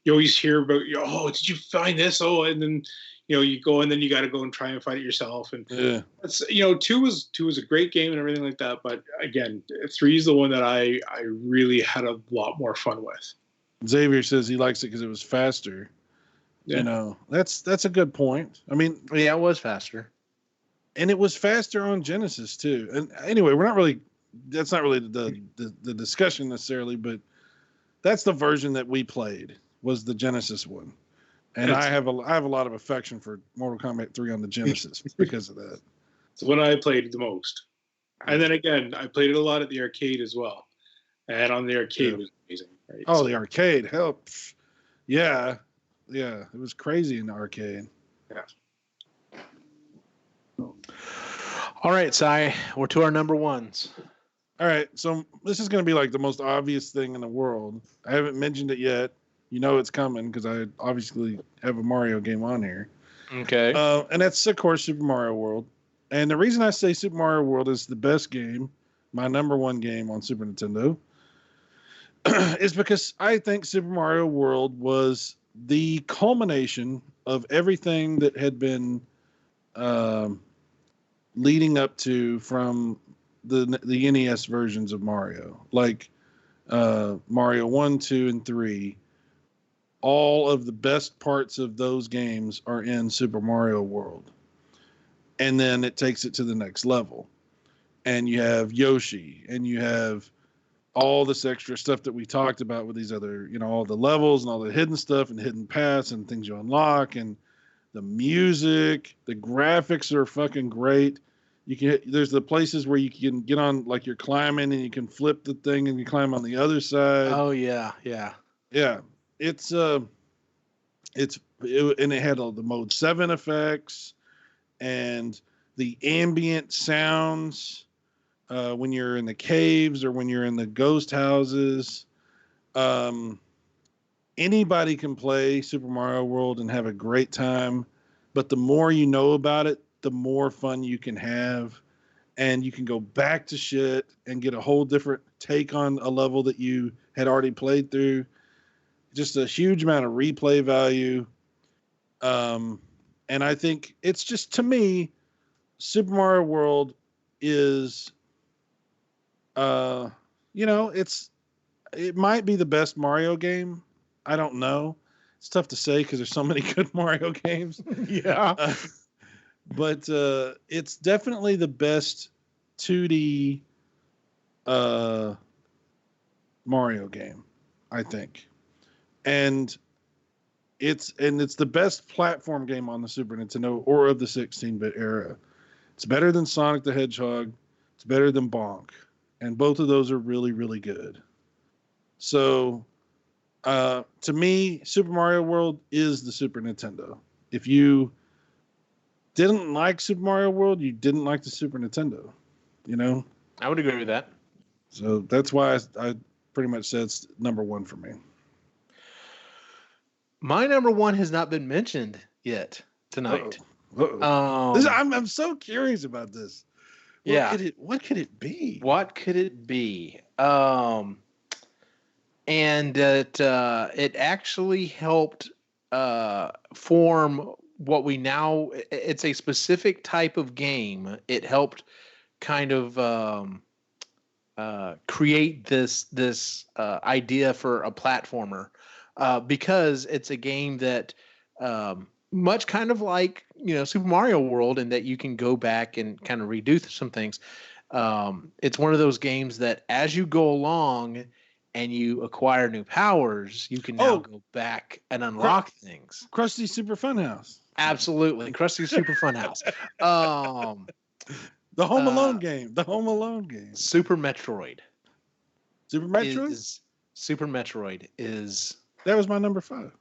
C: always hear about, did you find this? Oh, and then, you go and then you got to go and try and find it yourself. And that's, 2 was a great game and everything like that. But again, 3 is the one that I really had a lot more fun with.
B: Xavier says he likes it because it was faster. Yeah. That's a good point. I mean,
E: yeah, it was faster.
B: And it was faster on Genesis too. And anyway, that's not really the discussion necessarily, but that's the version that we played, was the Genesis one. And I have a lot of affection for Mortal Kombat 3 on the Genesis because of that.
C: It's what I played the most. And then again, I played it a lot at the arcade as well. And on the arcade it was amazing. Right?
B: Oh, the arcade. Hell, yeah. Yeah. It was crazy in the arcade.
C: Yeah.
E: All right, Si, we're to our number ones.
B: All right. So this is going to be like the most obvious thing in the world. I haven't mentioned it yet. You know it's coming because I obviously have a Mario game on here.
E: Okay.
B: And that's, of course, Super Mario World. And the reason I say Super Mario World is the best game, my number one game on Super Nintendo, is because I think Super Mario World was the culmination of everything that had been leading up to from the NES versions of Mario, like Mario 1, 2, and 3. All of the best parts of those games are in Super Mario World. And then it takes it to the next level. And you have Yoshi, and you have all this extra stuff that we talked about with these other, all the levels and all the hidden stuff and hidden paths and things you unlock, and the music, the graphics are fucking great. There's the places where you can get on, like you're climbing and you can flip the thing and you climb on the other side.
E: Oh yeah.
B: Yeah. And it had all the mode 7 effects and the ambient sounds when you're in the caves or when you're in the ghost houses. Anybody can play Super Mario World and have a great time, but the more you know about it, the more fun you can have, and you can go back to shit and get a whole different take on a level that you had already played through. Just a huge amount of replay value. And I think it's just, to me, Super Mario World is, it might be the best Mario game. I don't know. It's tough to say because there's so many good Mario games.
E: Yeah.
B: But it's definitely the best 2D Mario game, I think. And it's the best platform game on the Super Nintendo or of the 16-bit era. It's better than Sonic the Hedgehog. It's better than Bonk. And both of those are really, really good. So, to me, Super Mario World is the Super Nintendo. If you didn't like Super Mario World, you didn't like the Super Nintendo.
E: I would agree with that.
B: So that's why I pretty much said it's number one for me.
E: My number one has not been mentioned yet tonight.
B: I'm so curious about this. What could it be?
E: What could it be? And it actually helped form what we now. It's a specific type of game. It helped kind of create this idea for a platformer. Because it's a game that much kind of like Super Mario World, in that you can go back and kind of redo some things. It's one of those games that as you go along and you acquire new powers, you can now go back and unlock things.
B: Krusty Super Funhouse.
E: Absolutely, Krusty Super Funhouse.
B: The Home Alone game. The Home Alone game.
E: Super Metroid.
B: Super Metroid.
E: Super Metroid is.
B: That was my number 5.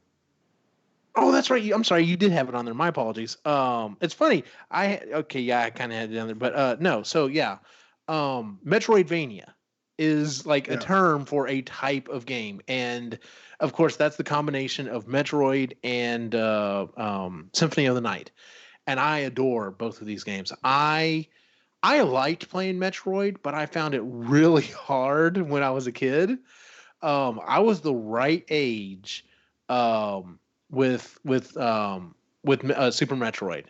E: Oh, that's right. I'm sorry. You did have it on there. My apologies. It's funny. I kind of had it on there, but no. So yeah, Metroidvania is like a term for a type of game, and of course that's the combination of Metroid and Symphony of the Night, and I adore both of these games. I liked playing Metroid, but I found it really hard when I was a kid. I was the right age with Super Metroid.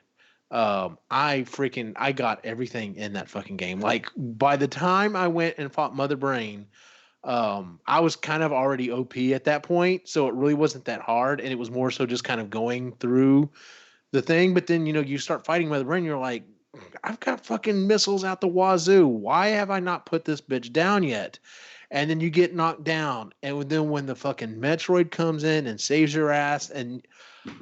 E: I got everything in that fucking game. Like by the time I went and fought Mother Brain, I was kind of already OP at that point, so it really wasn't that hard, and it was more so just kind of going through the thing. But then you start fighting Mother Brain, you're like, I've got fucking missiles out the wazoo. Why have I not put this bitch down yet? And then you get knocked down. And then when the fucking Metroid comes in and saves your ass, and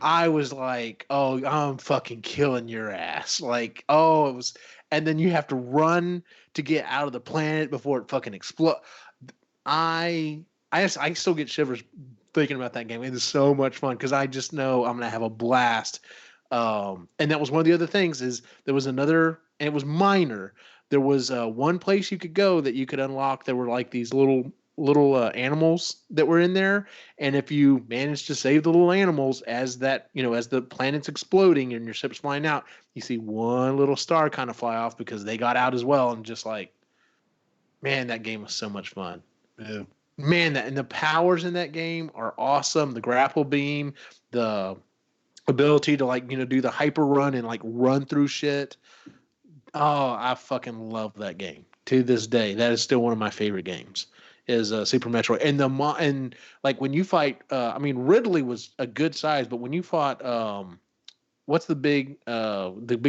E: I was like, oh, I'm fucking killing your ass. Like, oh, it was, and then you have to run to get out of the planet before it fucking explodes. I still get shivers thinking about that game. It is so much fun because I just know I'm gonna have a blast. And that was one of the other things is there was another, and it was minor. There was one place you could go that you could unlock. There were like these little animals that were in there, and if you managed to save the little animals as that as the planet's exploding and your ship's flying out, you see one little star kind of fly off because they got out as well. And just like, man, that game was so much fun.
B: Yeah.
E: Man, and the powers in that game are awesome. The grapple beam, the ability to do the hyper run and like run through shit. Oh, I fucking love that game to this day. That is still one of my favorite games. Is Super Metroid, and like when you fight. I mean, Ridley was a good size, but when you fought, what's the big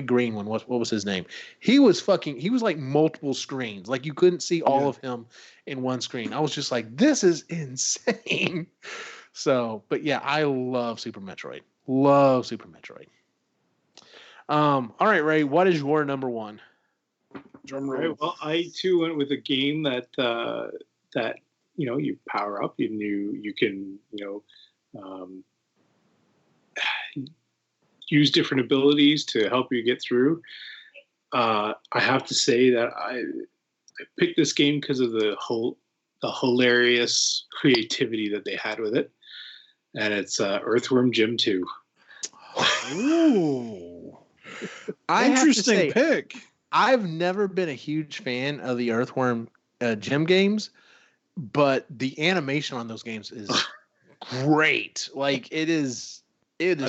E: green one? What was his name? He was like multiple screens. Like you couldn't see all of him in one screen. I was just like, this is insane. So, but yeah, I love Super Metroid. Love Super Metroid. All right, Ray, what is your number one?
B: Drum
C: All
B: roll.
C: right, well, I too went with a game that you power up and you can use different abilities to help you get through. I have to say that I picked this game because of the hilarious creativity that they had with it, and it's Earthworm Jim 2.
B: Ooh.
E: I have to
B: Interesting
E: say,
B: pick.
E: I've never been a huge fan of the Earthworm Jim games, but the animation on those games is great. Like it is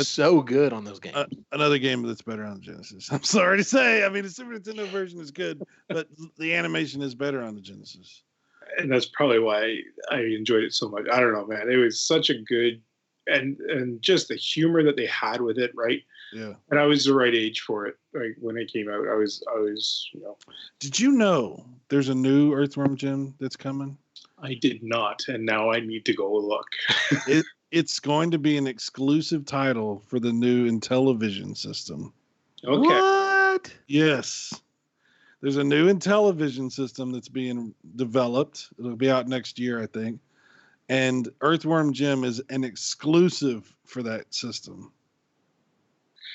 E: so good on those games.
B: Another game that's better on the Genesis. I'm sorry to say. I mean, the Super Nintendo version is good, but the animation is better on the Genesis.
C: And that's probably why I enjoyed it so much. I don't know, man. It was such a good and just the humor that they had with it, right?
B: Yeah.
C: And I was the right age for it. Like when it came out, I was
B: Did you know there's a new Earthworm Jim that's coming?
C: I did not, and now I need to go look.
B: It's going to be an exclusive title for the new Intellivision system.
C: Okay.
E: What?
B: Yes. There's a new Intellivision system that's being developed. It'll be out next year, I think. And Earthworm Jim is an exclusive for that system.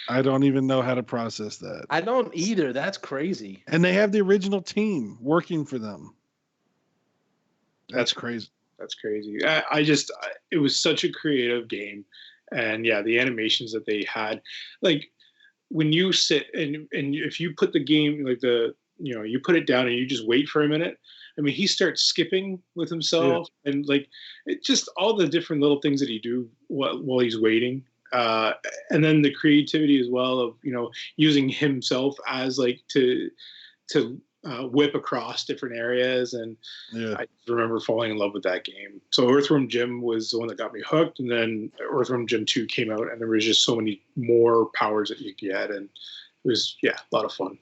B: I don't even know how to process that.
E: I don't either. That's crazy.
B: And they have the original team working for them. That's crazy.
C: That's crazy. It was such a creative game. And yeah, the animations that they had, like when you sit and if you put the game, like you put it down and you just wait for a minute. I mean, he starts skipping with himself and like it just all the different little things that he do while he's waiting. And then the creativity as well of, using himself as like to whip across different areas. And I remember falling in love with that game. So Earthworm Jim was the one that got me hooked. And then Earthworm Jim 2 came out and there was just so many more powers that you get. And it was, a lot of fun.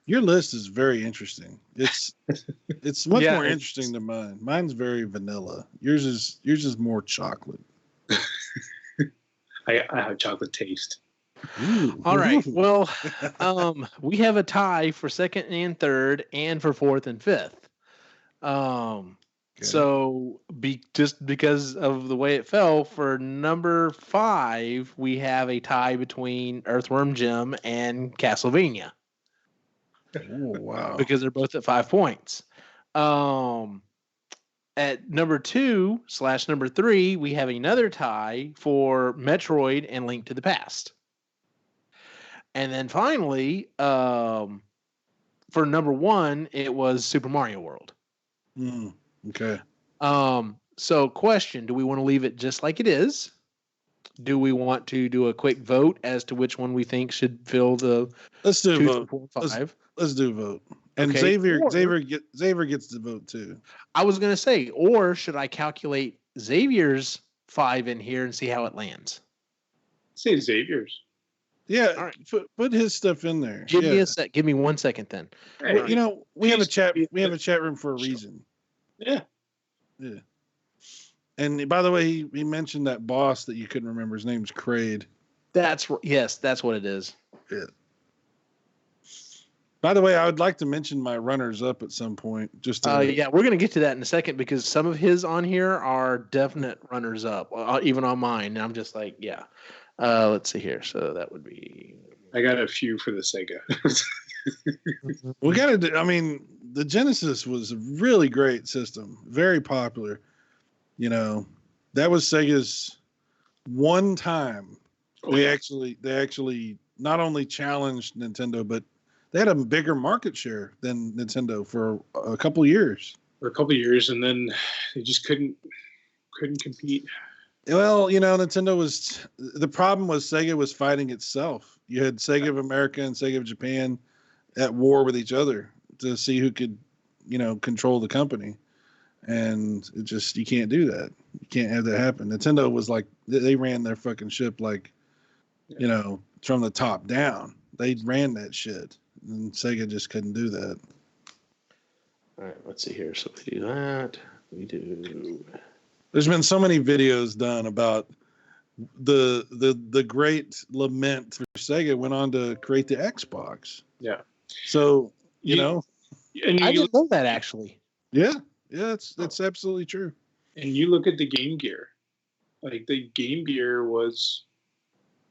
B: Your list is very interesting. It's much more interesting than mine. Mine's very vanilla. Yours is more chocolate.
C: I have chocolate taste.
B: Ooh.
E: All right. Well, we have a tie for second and third, and for fourth and fifth. So just because of the way it fell, for number 5, we have a tie between Earthworm Jim and Castlevania.
B: Oh, wow.
E: Because they're both at 5 points. At number 2/number 3, we have another tie for Metroid and Link to the Past. And then finally, for number 1, it was Super Mario World.
B: Okay.
E: So question, do we want to leave it just like it is? Do we want to do a quick vote as to which one we think should fill the
B: Let's do
E: 2,
B: a vote.
E: 4, 5?
B: Let's do a vote. And
E: Okay,
B: Xavier gets the vote too.
E: I was going to say, or should I calculate Xavier's 5 in here and see how it lands?
C: Say Xavier's.
B: Yeah,
E: All right.
B: put his stuff in there.
E: Give me
B: Yeah.
E: a sec. Give me 1 second then.
B: Well, you know, we have a chat.
C: Please-
B: We have a chat room for a reason.
C: Yeah.
B: Yeah. And by the way, he mentioned that boss that you couldn't remember. His name's Kraid.
E: That's what it is.
B: Yeah. By the way, I would like to mention my runners up at some point. Just to,
E: Yeah, we're gonna get to that in a second because some of his on here are definite runners up, even on mine. And I'm just like, yeah. Let's see here. So that would be.
C: I got a few for the Sega.
B: we got to do. I mean, the Genesis was a really great system, very popular. You know, that was Sega's one time they actually not only challenged Nintendo, but they had a bigger market share than Nintendo for a couple years.
C: For a couple of years, and then they just couldn't compete.
B: Well, you know, the problem was Sega was fighting itself. You had Sega of America and Sega of Japan at war with each other to see who could, you know, control the company. And it just, you can't do that. You can't have that happen. Nintendo was like, they ran their fucking ship like, you know, from the top down. They ran that shit. And Sega just couldn't do that.
E: All right, let's see here. So we do that. We do.
B: There's been so many videos done about the great lament for Sega went on to create the Xbox.
C: Yeah.
B: So, you know,
C: And
E: I
C: you,
E: didn't know that actually.
B: yeah, that's absolutely true.
C: and you look at the Game Gear. Like the Game Gear was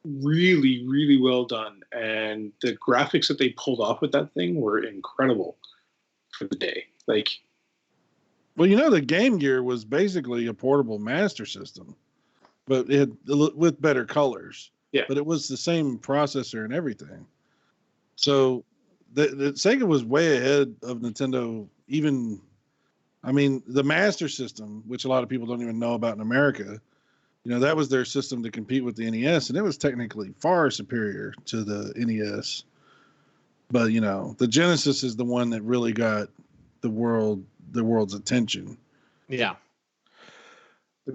C: really, really well done, and the graphics that they pulled off with that thing were incredible for the day. Like,
B: Well, you know, the Game Gear was basically a portable Master System, but it with better colors.
C: Yeah.
B: But it was the same processor and everything. So the Sega was way ahead of Nintendo. Even, I mean, the Master System, which a lot of people don't even know about in America, you know, that was their system to compete with the NES, and it was technically far superior to the NES. But you know, the Genesis is the one that really got the world's attention.
E: Yeah.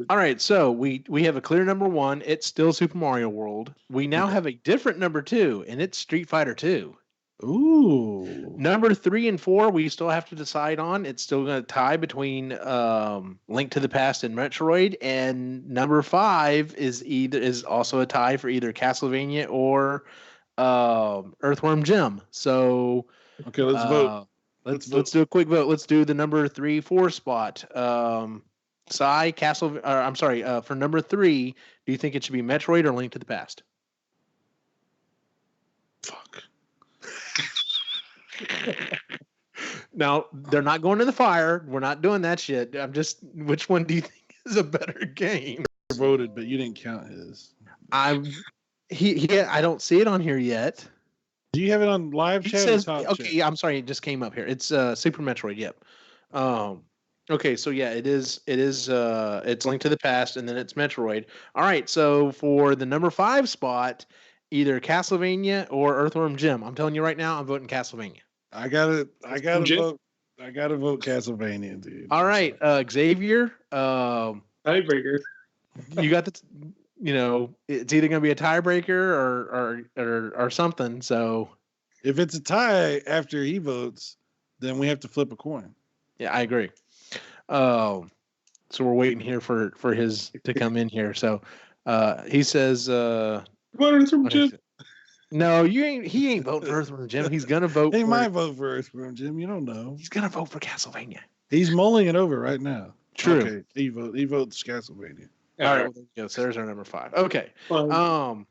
E: All right, so we have a clear number one. It's still Super Mario World. We now have a different number two, and it's Street Fighter 2.
B: Ooh.
E: Number 3 and 4, we still have to decide on. It's still going to tie between Link to the Past and Metroid, and number 5 is also a tie for either Castlevania or Earthworm Jim. So
B: Okay, let's vote.
E: Let's do a quick vote. Let's do the number 3-4 spot. For number 3, do you think it should be Metroid or Link to the Past?
B: Fuck.
E: Now, they're not going to the fire. We're not doing that shit. Which one do you think is a better game?
B: I voted, but you didn't count his.
E: I don't see it on here yet.
B: Do you have it on live
E: He
B: chat
E: says,
B: or top
E: okay,
B: chat?
E: yeah, I'm sorry, it just came up here. It's Super Metroid, yep. Okay, so yeah, it's Link to the Past and then it's Metroid. All right, so for the number 5 spot, either Castlevania or Earthworm Jim. I'm telling you right now, I'm voting Castlevania.
B: I gotta
C: Jim?
B: vote. I gotta vote Castlevania, dude.
E: All right, Xavier,
C: tiebreaker.
E: you got it's either gonna be a tiebreaker or something. So
B: If it's a tie after he votes, then we have to flip a coin.
E: yeah, I agree. So we're waiting here for his to come in here. So he says
C: Come on, Earthworm Jim.
E: no, he ain't voting for Earthworm Jim. He's gonna vote
B: He
E: for
B: might vote for Earthworm Jim. You don't know.
E: he's gonna vote for Castlevania.
B: He's mulling it over right now.
E: True.
B: Okay, he votes Castlevania.
E: All right, well, there you go. So there's our number 5. Okay.
C: Well,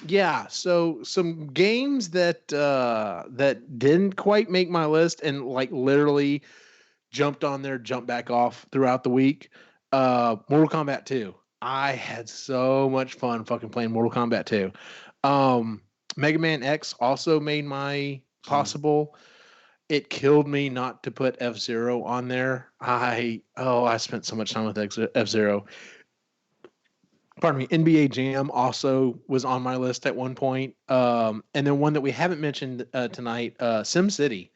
E: Yeah, so some games that didn't quite make my list and like literally jumped on there, jumped back off throughout the week. Mortal Kombat 2. I had so much fun fucking playing Mortal Kombat 2. Mega Man X also made my possible. It killed me not to put F-Zero on there. I spent so much time with F-Zero. Pardon me. NBA Jam also was on my list at one point. And then one that we haven't mentioned tonight, SimCity.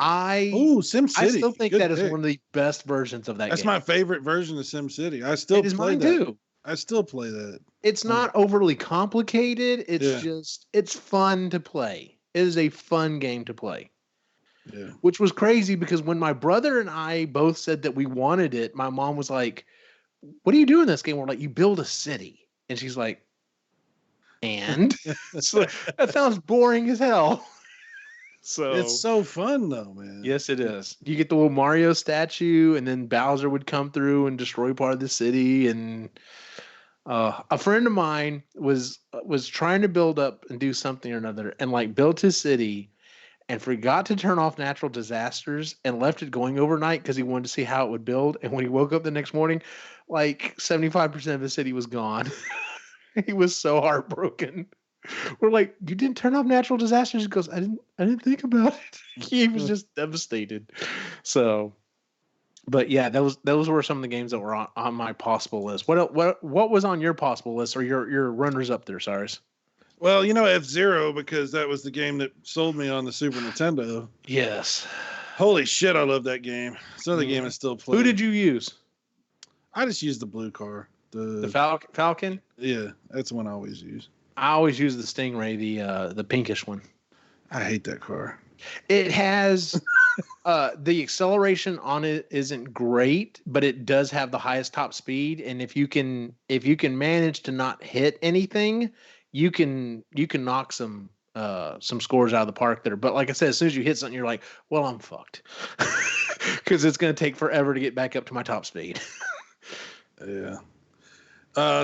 B: SimCity.
E: I still think
B: Good
E: that is
B: pick.
E: one of the best versions of that
B: That's
E: game.
B: my favorite version of SimCity. I still
E: It is
B: play
E: mine
B: that.
E: too.
B: I still play that.
E: It's not overly complicated. It's just it's fun to play. It is a fun game to play.
B: Yeah.
E: Which was crazy because when my brother and I both said that we wanted it, my mom was like, "What do you do in this game?" We're like, "You build a city," and she's like, "And so, that sounds boring as hell." So
B: it's so fun though, man.
E: Yes, it is. You get the little Mario statue, and then Bowser would come through and destroy part of the city. And a friend of mine was trying to build up and do something or another, and like built his city, and forgot to turn off natural disasters, and left it going overnight because he wanted to see how it would build. And when he woke up the next morning, like 75% of the city was gone. He was so heartbroken. We're like, "You didn't turn off natural disasters?" He goes, I didn't think about it." He was just devastated. So, but yeah, those were some of the games that were on my possible list. What was on your possible list, or your runners up there, Cyrus?
B: Well, F-Zero, because that was the game that sold me on the Super Nintendo.
E: Yes.
B: Holy shit, I love that game. It's another game I still play.
E: Who did you use?
B: I just used the blue car.
E: The Falcon?
B: Yeah, that's the one I always use.
E: I always use the Stingray, the pinkish one.
B: I hate that car.
E: It has the acceleration on it isn't great, but it does have the highest top speed. And if you can manage to not hit anything, you can knock some scores out of the park there. But like I said, as soon as you hit something, you're like, well, I'm fucked, because it's going to take forever to get back up to my top speed.
B: Yeah.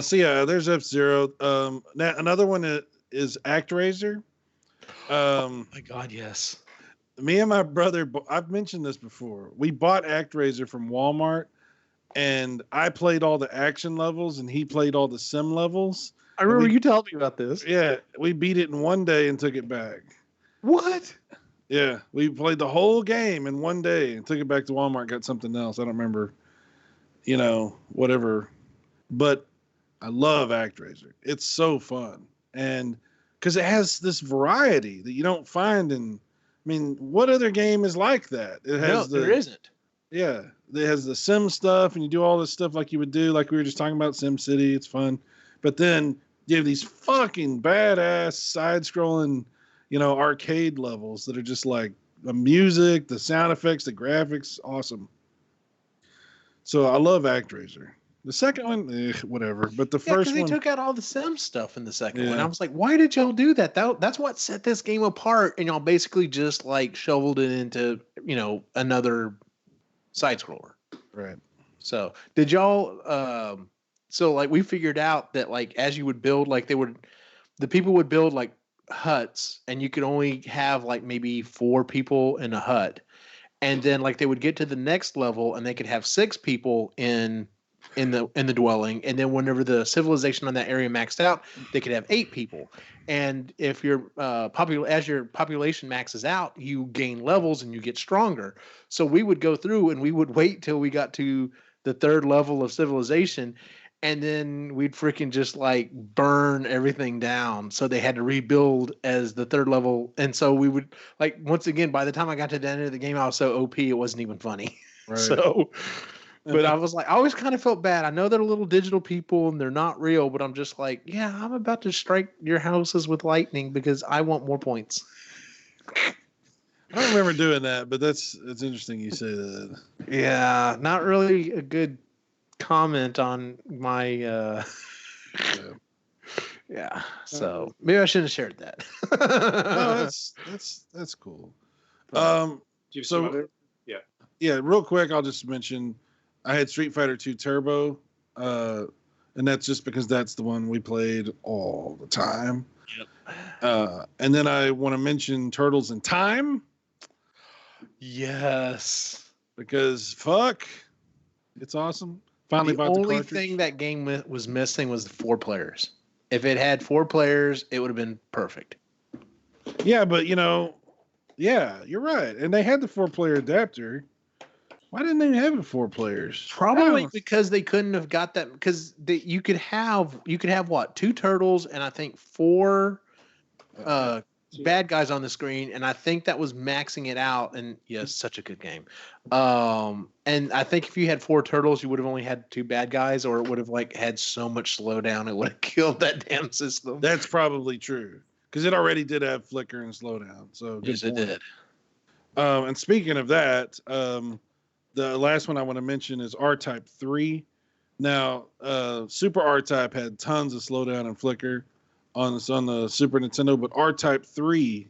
B: So yeah, there's F-Zero. Now another one is ActRaiser.
E: Oh my God, yes.
B: Me and my brother, I've mentioned this before. We bought ActRaiser from Walmart, and I played all the action levels, and he played all the sim levels.
E: I remember you telling me about this.
B: Yeah, we beat it in one day and took it back.
E: What?
B: Yeah, we played the whole game in one day and took it back to Walmart. Got something else. I don't remember. Whatever. But I love ActRaiser. It's so fun. And because it has this variety that you don't find what other game is like that? It has
E: there isn't.
B: Yeah. It has the sim stuff, and you do all this stuff like you would do, like we were just talking about Sim City. It's fun. But then you have these fucking badass side-scrolling, arcade levels that are just like the music, the sound effects, the graphics, awesome. So I love ActRaiser. The second one, whatever. But the first one,
E: they took out all the sim stuff in the second one. I was like, why did y'all do that? That's what set this game apart. And y'all basically just like shoveled it into, another side scroller.
B: Right.
E: So did y'all? So like we figured out that like as you would build, like the people would build like huts, and you could only have like maybe 4 people in a hut, and then like they would get to the next level, and they could have 6 people in the dwelling, and then whenever the civilization on that area maxed out, they could have 8 people. And if your as your population maxes out, you gain levels and you get stronger. So we would go through and we would wait till we got to the 3rd level of civilization, and then we'd freaking just like burn everything down. So they had to rebuild as the 3rd level. And so we would like, once again, by the time I got to the end of the game, I was so OP, it wasn't even funny.
B: Right.
E: So, but I was like, I always kind of felt bad. I know they're little digital people and they're not real, but I'm just like, yeah, I'm about to strike your houses with lightning because I want more points.
B: I don't remember doing that, but it's interesting you say that.
E: Yeah, not really a good comment on my yeah. So maybe I shouldn't have shared that.
B: No, that's cool. Yeah, real quick, I'll just mention I had Street Fighter 2 Turbo, and that's just because that's the one we played all the time. Yep. And then I want to mention Turtles in Time.
E: Yes,
B: because fuck, it's awesome. Finally,
E: the only thing that game was missing was the 4 players. If it had 4 players, it would have been perfect.
B: Yeah, but yeah, you're right. And they had the 4-player adapter. Why didn't they have it 4 players?
E: Probably because they couldn't have got that. Because you could have what, 2 turtles and I think 4 bad guys on the screen, and I think that was maxing it out. And yes, such a good game. And I think if you had 4 turtles, you would have only had 2 bad guys, or it would have like had so much slowdown it would have killed that damn system.
B: That's probably true because it already did have flicker and slowdown. So good
E: Yes, it
B: point.
E: did.
B: And speaking of that, the last one I want to mention is R-Type 3. Now, Super R-Type had tons of slowdown and flicker on the Super Nintendo, but R-Type 3,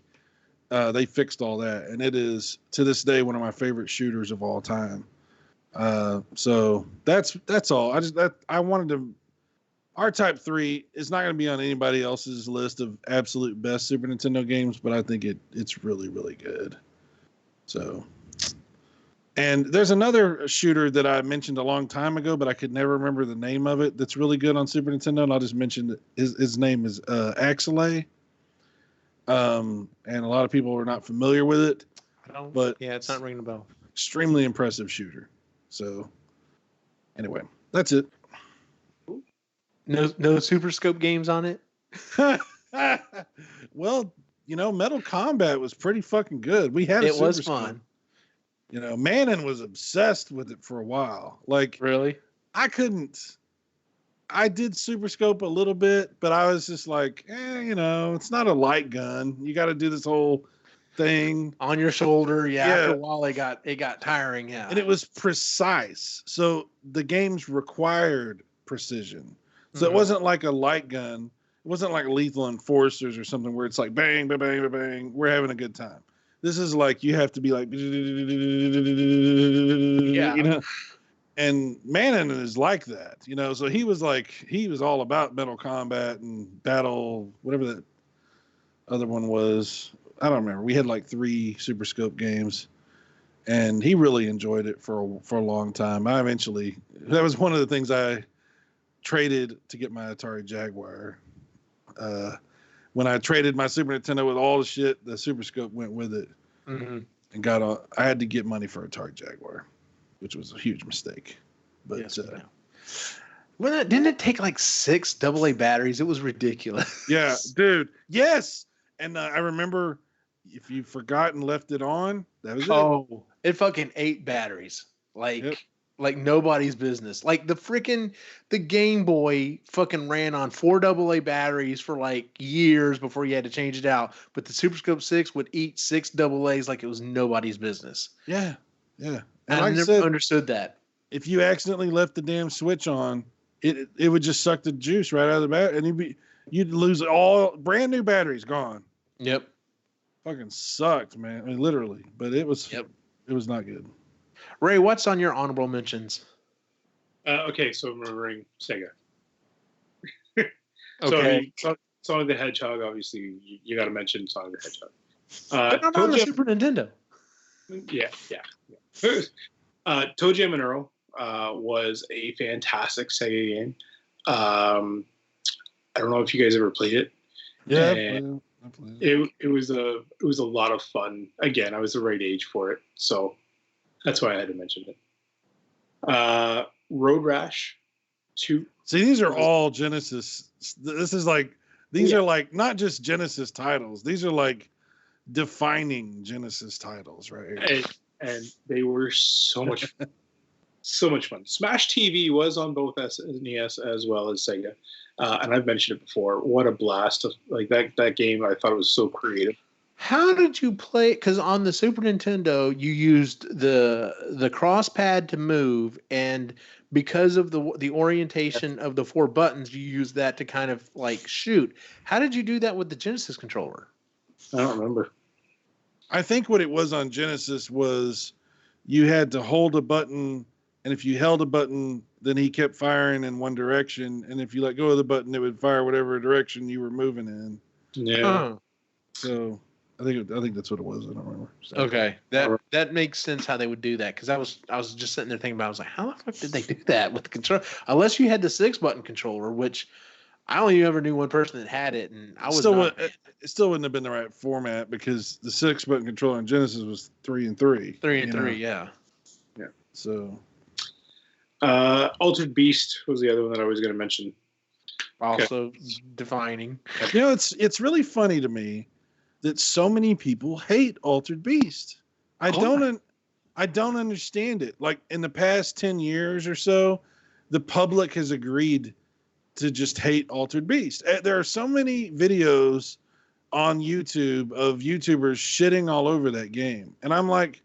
B: they fixed all that, and it is to this day one of my favorite shooters of all time. So that's all. I wanted to. R-Type 3 is not going to be on anybody else's list of absolute best Super Nintendo games, but I think it's really, really good. So, and there's another shooter that I mentioned a long time ago, but I could never remember the name of it. That's really good on Super Nintendo, and I'll just mention that his name is Axelay. And a lot of people are not familiar with it, but
E: yeah, it's not ringing a bell.
B: Extremely impressive shooter. So, anyway, that's it.
E: No Super Scope games on it.
B: Well, Metal Combat was pretty fucking good. We had
E: it was
B: Super
E: fun.
B: Scope. Manon was obsessed with it for a while. Like,
E: really,
B: I couldn't. I did Super Scope a little bit, but I was just like, it's not a light gun. You got to do this whole thing
E: on your shoulder. Yeah.
B: Yeah.
E: After a while, it got tiring. Yeah,
B: and it was precise. So the games required precision. So it wasn't like a light gun. It wasn't like Lethal Enforcers or something where it's like bang, bang, bang, bang, bang. We're having a good time. This is like you have to be like,
E: yeah.
B: And Manon is like that, So he was all about Metal Combat and Battle, whatever that other one was. I don't remember. We had like 3 Super Scope games, and he really enjoyed it for a long time. That was one of the things I traded to get my Atari Jaguar. When I traded my Super Nintendo with all the shit, the Super Scope went with it, and I had to get money for Atari Jaguar, which was a huge mistake. But
E: yes, didn't it take like 6 AA batteries? It was ridiculous.
B: Yeah, dude. Yes, and I remember if you forgot and left it on, that was it.
E: Oh, it fucking 8 batteries. Like nobody's business. Like the Game Boy fucking ran on 4 AA batteries for like years before you had to change it out. But the Super Scope 6 would eat 6 AA's like it was nobody's business.
B: Yeah. And
E: I never understood that.
B: If you accidentally left the damn switch on, it would just suck the juice right out of the battery, and you'd lose all brand new batteries gone.
E: Yep.
B: Fucking sucked, man. I mean, literally. But it was not good.
E: Ray, what's on your honorable mentions?
C: Okay, so I'm remembering Sega.
E: Okay.
C: So Sonic the Hedgehog, obviously, you got to mention Sonic the Hedgehog.
E: But not on the Super Nintendo.
C: Yeah. Toe Jam and Earl was a fantastic Sega game. I don't know if you guys ever played it.
B: Yeah,
C: I played it. It was a lot of fun. Again, I was the right age for it, so that's why I had to mention it. Road Rash 2.
B: See, these are all Genesis. This is like these are like not just Genesis titles. These are like defining Genesis titles, right?
C: And they were so much fun. So much fun. Smash TV was on both SNES as well as Sega. And I've mentioned it before. What a blast. Like that game, I thought it was so creative.
E: How did you play? Because on the Super Nintendo, you used the cross pad to move, and because of the orientation of the 4 buttons, you used that to kind of like shoot. How did you do that with the Genesis controller?
C: I don't remember.
B: I think what it was on Genesis was you had to hold a button, and if you held a button, then he kept firing in one direction, and if you let go of the button, it would fire whatever direction you were moving in.
C: Yeah.
B: So I think that's what it was. I don't remember. So.
E: Okay, that makes sense how they would do that, because I was just sitting there thinking about. I was like, how the fuck did they do that with the control? Unless you had the 6-button controller, which I only ever knew one person that had it, and I was
B: it still wouldn't have been the right format because the 6-button controller in Genesis was 3 and 3.
E: 3 and 3, yeah.
B: So,
C: Altered Beast was the other one that I was going to mention.
E: Also defining.
B: it's really funny to me that so many people hate Altered Beast. I don't understand it. Like in the past 10 years or so, the public has agreed to just hate Altered Beast. There are so many videos on YouTube of YouTubers shitting all over that game. And I'm like,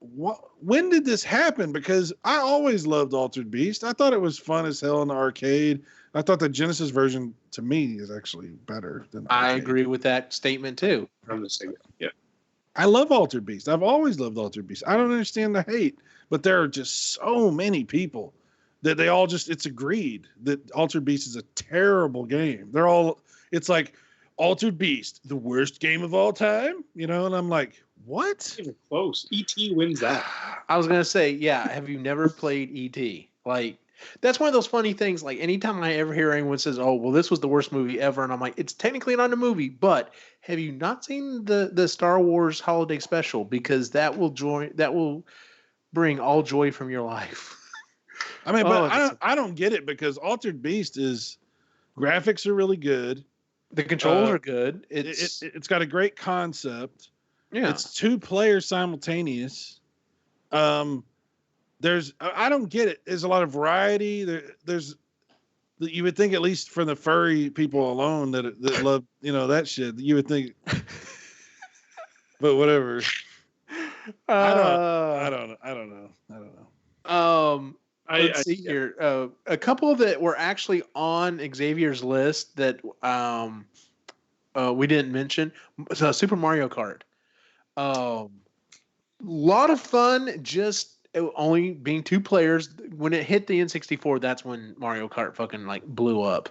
B: what? When did this happen? Because I always loved Altered Beast. I thought it was fun as hell in the arcade. I thought the Genesis version, to me, is actually better than the
E: I
B: arcade.
E: agree with that statement too.
C: From the same. Yeah.
B: I love Altered Beast. I've always loved Altered Beast. I don't understand the hate, but there are just so many people that they all just, it's agreed that Altered Beast is a terrible game. It's like Altered Beast, the worst game of all time, and I'm like, what?
C: Even close. E.T. wins that.
E: I was gonna say, yeah. Have you never played E.T.? Like, that's one of those funny things. Like, anytime I ever hear anyone says, "Oh, well, this was the worst movie ever," and I'm like, it's technically not a movie, but have you not seen the Star Wars Holiday Special? Because that will bring all joy from your life.
B: I mean, but I don't get it because Altered Beast graphics are really good.
E: The controls are good.
B: It's got a great concept.
E: Yeah.
B: It's 2 players simultaneous. I don't get it. There's a lot of variety. You would think, at least for the furry people alone that love, that shit, you would think, but whatever. I don't know.
E: Let's see here. A couple that were actually on Xavier's list that we didn't mention. So Super Mario Kart. Lot of fun, just only being 2 players. When it hit the N64, that's when Mario Kart fucking like blew up.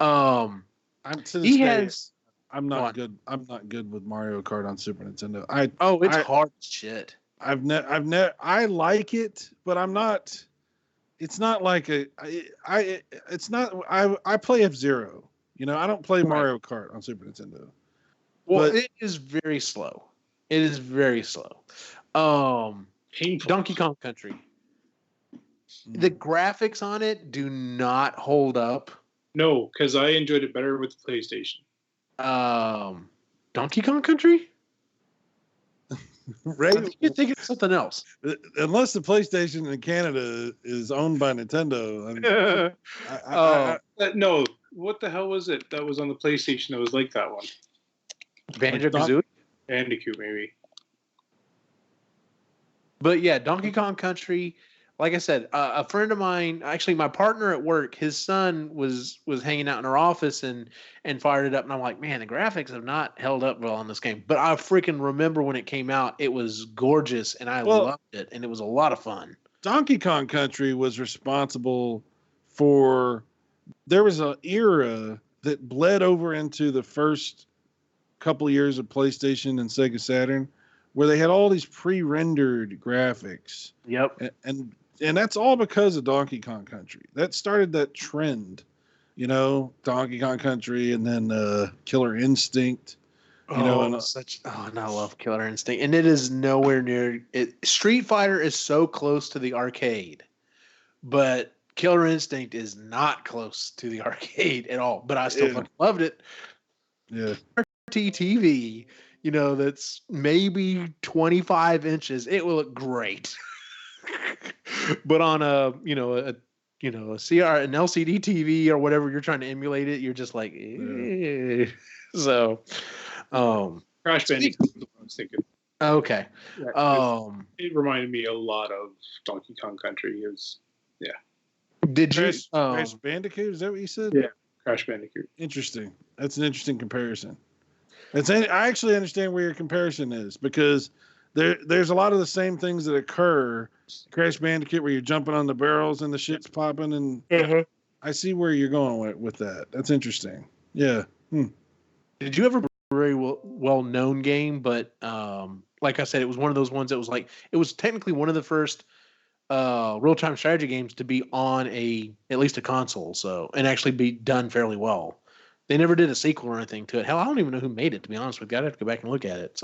E: I'm not
B: good. I'm not good with Mario Kart on Super Nintendo.
E: It's hard as shit.
B: I like it, but I'm not. It's not like I play F-Zero. I don't play Mario Kart on Super Nintendo.
E: Well, it is very slow. It is very slow.
C: Painful.
E: Donkey Kong Country. The graphics on it do not hold up.
C: No, because I enjoyed it better with the PlayStation.
E: Donkey Kong Country?
B: Right?
E: I think you're thinking of something else.
B: Unless the PlayStation in Canada is owned by Nintendo.
C: No, what the hell was it that was on the PlayStation that was like that one?
E: Banjo-Kazooie?
C: Bandicoot, maybe.
E: But yeah, Donkey Kong Country, like I said, a friend of mine, actually my partner at work, his son was hanging out in our office and fired it up, and I'm like, man, the graphics have not held up well on this game. But I freaking remember when it came out, it was gorgeous, and I loved it, and it was a lot of fun.
B: Donkey Kong Country was responsible for, there was an era that bled over into the first couple of years of PlayStation and Sega Saturn, where they had all these pre-rendered graphics.
E: Yep.
B: And that's all because of Donkey Kong Country. That started that trend, Donkey Kong Country, and then Killer Instinct.
E: And I love Killer Instinct, and it is nowhere near it. Street Fighter is so close to the arcade, but Killer Instinct is not close to the arcade at all. But I still fucking loved it.
B: Yeah.
E: TV, that's maybe 25 inches, it will look great. But on an LCD TV or whatever you're trying to emulate it, you're just like, eh. So,
C: Crash Bandicoot was what I was thinking.
E: Okay.
C: It reminded me a lot of Donkey Kong Country.
E: Did you
B: Crash Bandicoot? Is that what you said?
C: Yeah, Crash Bandicoot.
B: Interesting. That's an interesting comparison. I actually understand where your comparison is, because there's a lot of the same things that occur. Crash Bandicoot, where you're jumping on the barrels and the shit's popping, and I see where you're going with that. That's interesting. Yeah.
E: Did you ever play a very well-known game, but like I said, it was one of those ones that was like, it was technically one of the first real-time strategy games to be on at least a console, and actually be done fairly well. They never did a sequel or anything to it. Hell, I don't even know who made it, to be honest with you. I'd have to go back and look at it.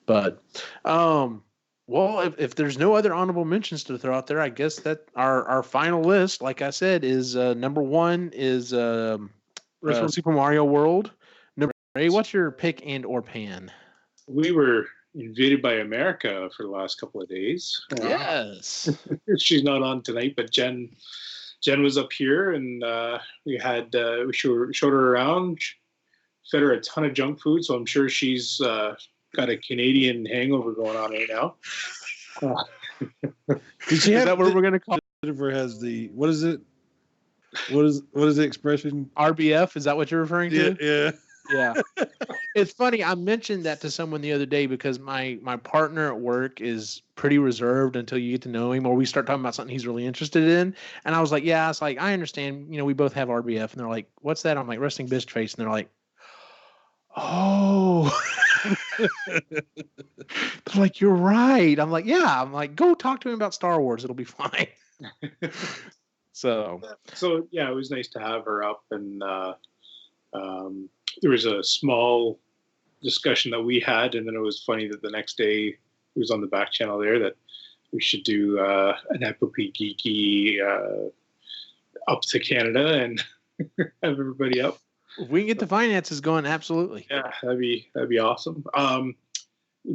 E: But if there's no other honorable mentions to throw out there, I guess that our final list, like I said, is number 1 is Super Mario World. Ray, what's your pick and or pan?
C: We were invaded by America for the last couple of days.
E: Yes.
C: She's not on tonight, but Jen was up here, and we showed her around, fed her a ton of junk food, so I'm sure she's got a Canadian hangover going on right now.
B: Did she
E: Is
B: have
E: that what we're gonna call
B: Jennifer has the what is it? What is the expression?
E: RBF? Is that what you're referring to?
B: Yeah.
E: Yeah. It's funny. I mentioned that to someone the other day because my partner at work is pretty reserved until you get to know him or we start talking about something he's really interested in. And I was like, yeah, it's like, I understand, we both have RBF. And they're like, what's that? I'm like, resting bitch face. And they're like, oh, they're like, you're right. I'm like, yeah. I'm like, go talk to him about Star Wars. It'll be fine. So
C: yeah, it was nice to have her up, and there was a small discussion that we had, and then it was funny that the next day it was on the back channel there that we should do an Epically Geeky up to Canada and have everybody up.
E: if we can get the finances going, absolutely.
C: Yeah, that'd be awesome.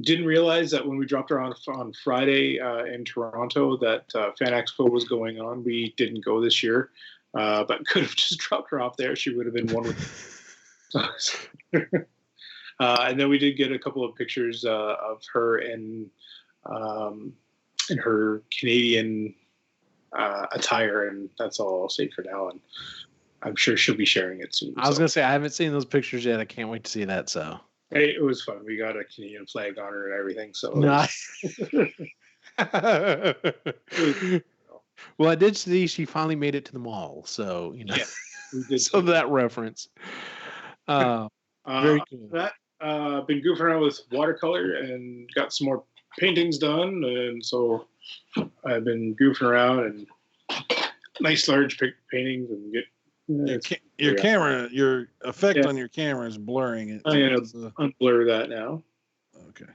C: Didn't realize that when we dropped her on Friday in Toronto that Fan Expo was going on. We didn't go this year, but could have just dropped her off there. She would have been one with. And then we did get a couple of pictures of her in her Canadian attire, and that's all I'll say for now. And I'm sure she'll be sharing it soon.
E: I was gonna say I haven't seen those pictures yet. I can't wait to see that. So.
C: Hey, it was fun. We got a Canadian flag on her and everything. So
E: nice. Well, I did see she finally made it to the mall. So
C: yeah, we did.
E: So that reference. Very cool.
C: That been goofing around with watercolor and got some more paintings done, and so I've been goofing around and nice large paintings and get.
B: Your camera, your effect on your camera is blurring it.
C: I'm going to unblur that now.
B: Okay.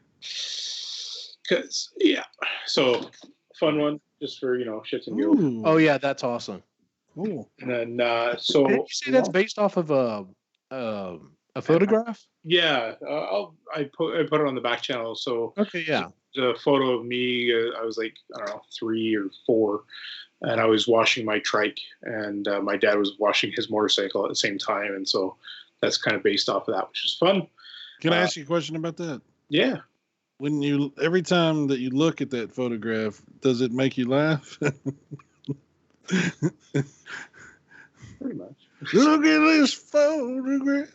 C: Because, so fun one just for, shits and giggles.
E: Oh, yeah, that's awesome.
B: Cool.
C: And then, so.
E: Did you say that's based off of a photograph?
C: Yeah. I put it on the back channel. So.
E: Okay, yeah.
C: A photo of me, I was like, I don't know, 3 or 4. And I was washing my trike, and my dad was washing his motorcycle at the same time, and so that's kind of based off of that, which is fun.
B: Can I ask you a question about that?
C: Yeah.
B: Every time that you look at that photograph, does it make you laugh?
C: Pretty much.
B: Look at this photograph.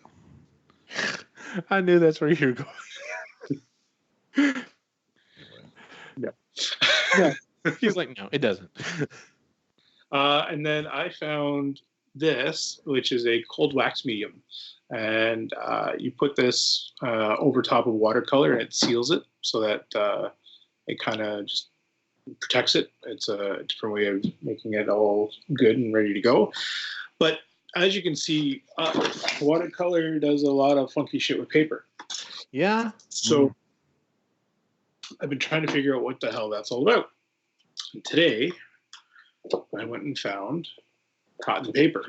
E: I knew that's where you were going.
C: Yeah.
E: He's like, no, it doesn't.
C: And then I found this, which is a cold wax medium. And you put this over top of watercolor and it seals it so that it kind of just protects it. It's a different way of making it all good and ready to go. But as you can see, watercolor does a lot of funky shit with paper.
E: Yeah.
C: So I've been trying to figure out what the hell that's all about. And today, I went and found cotton paper.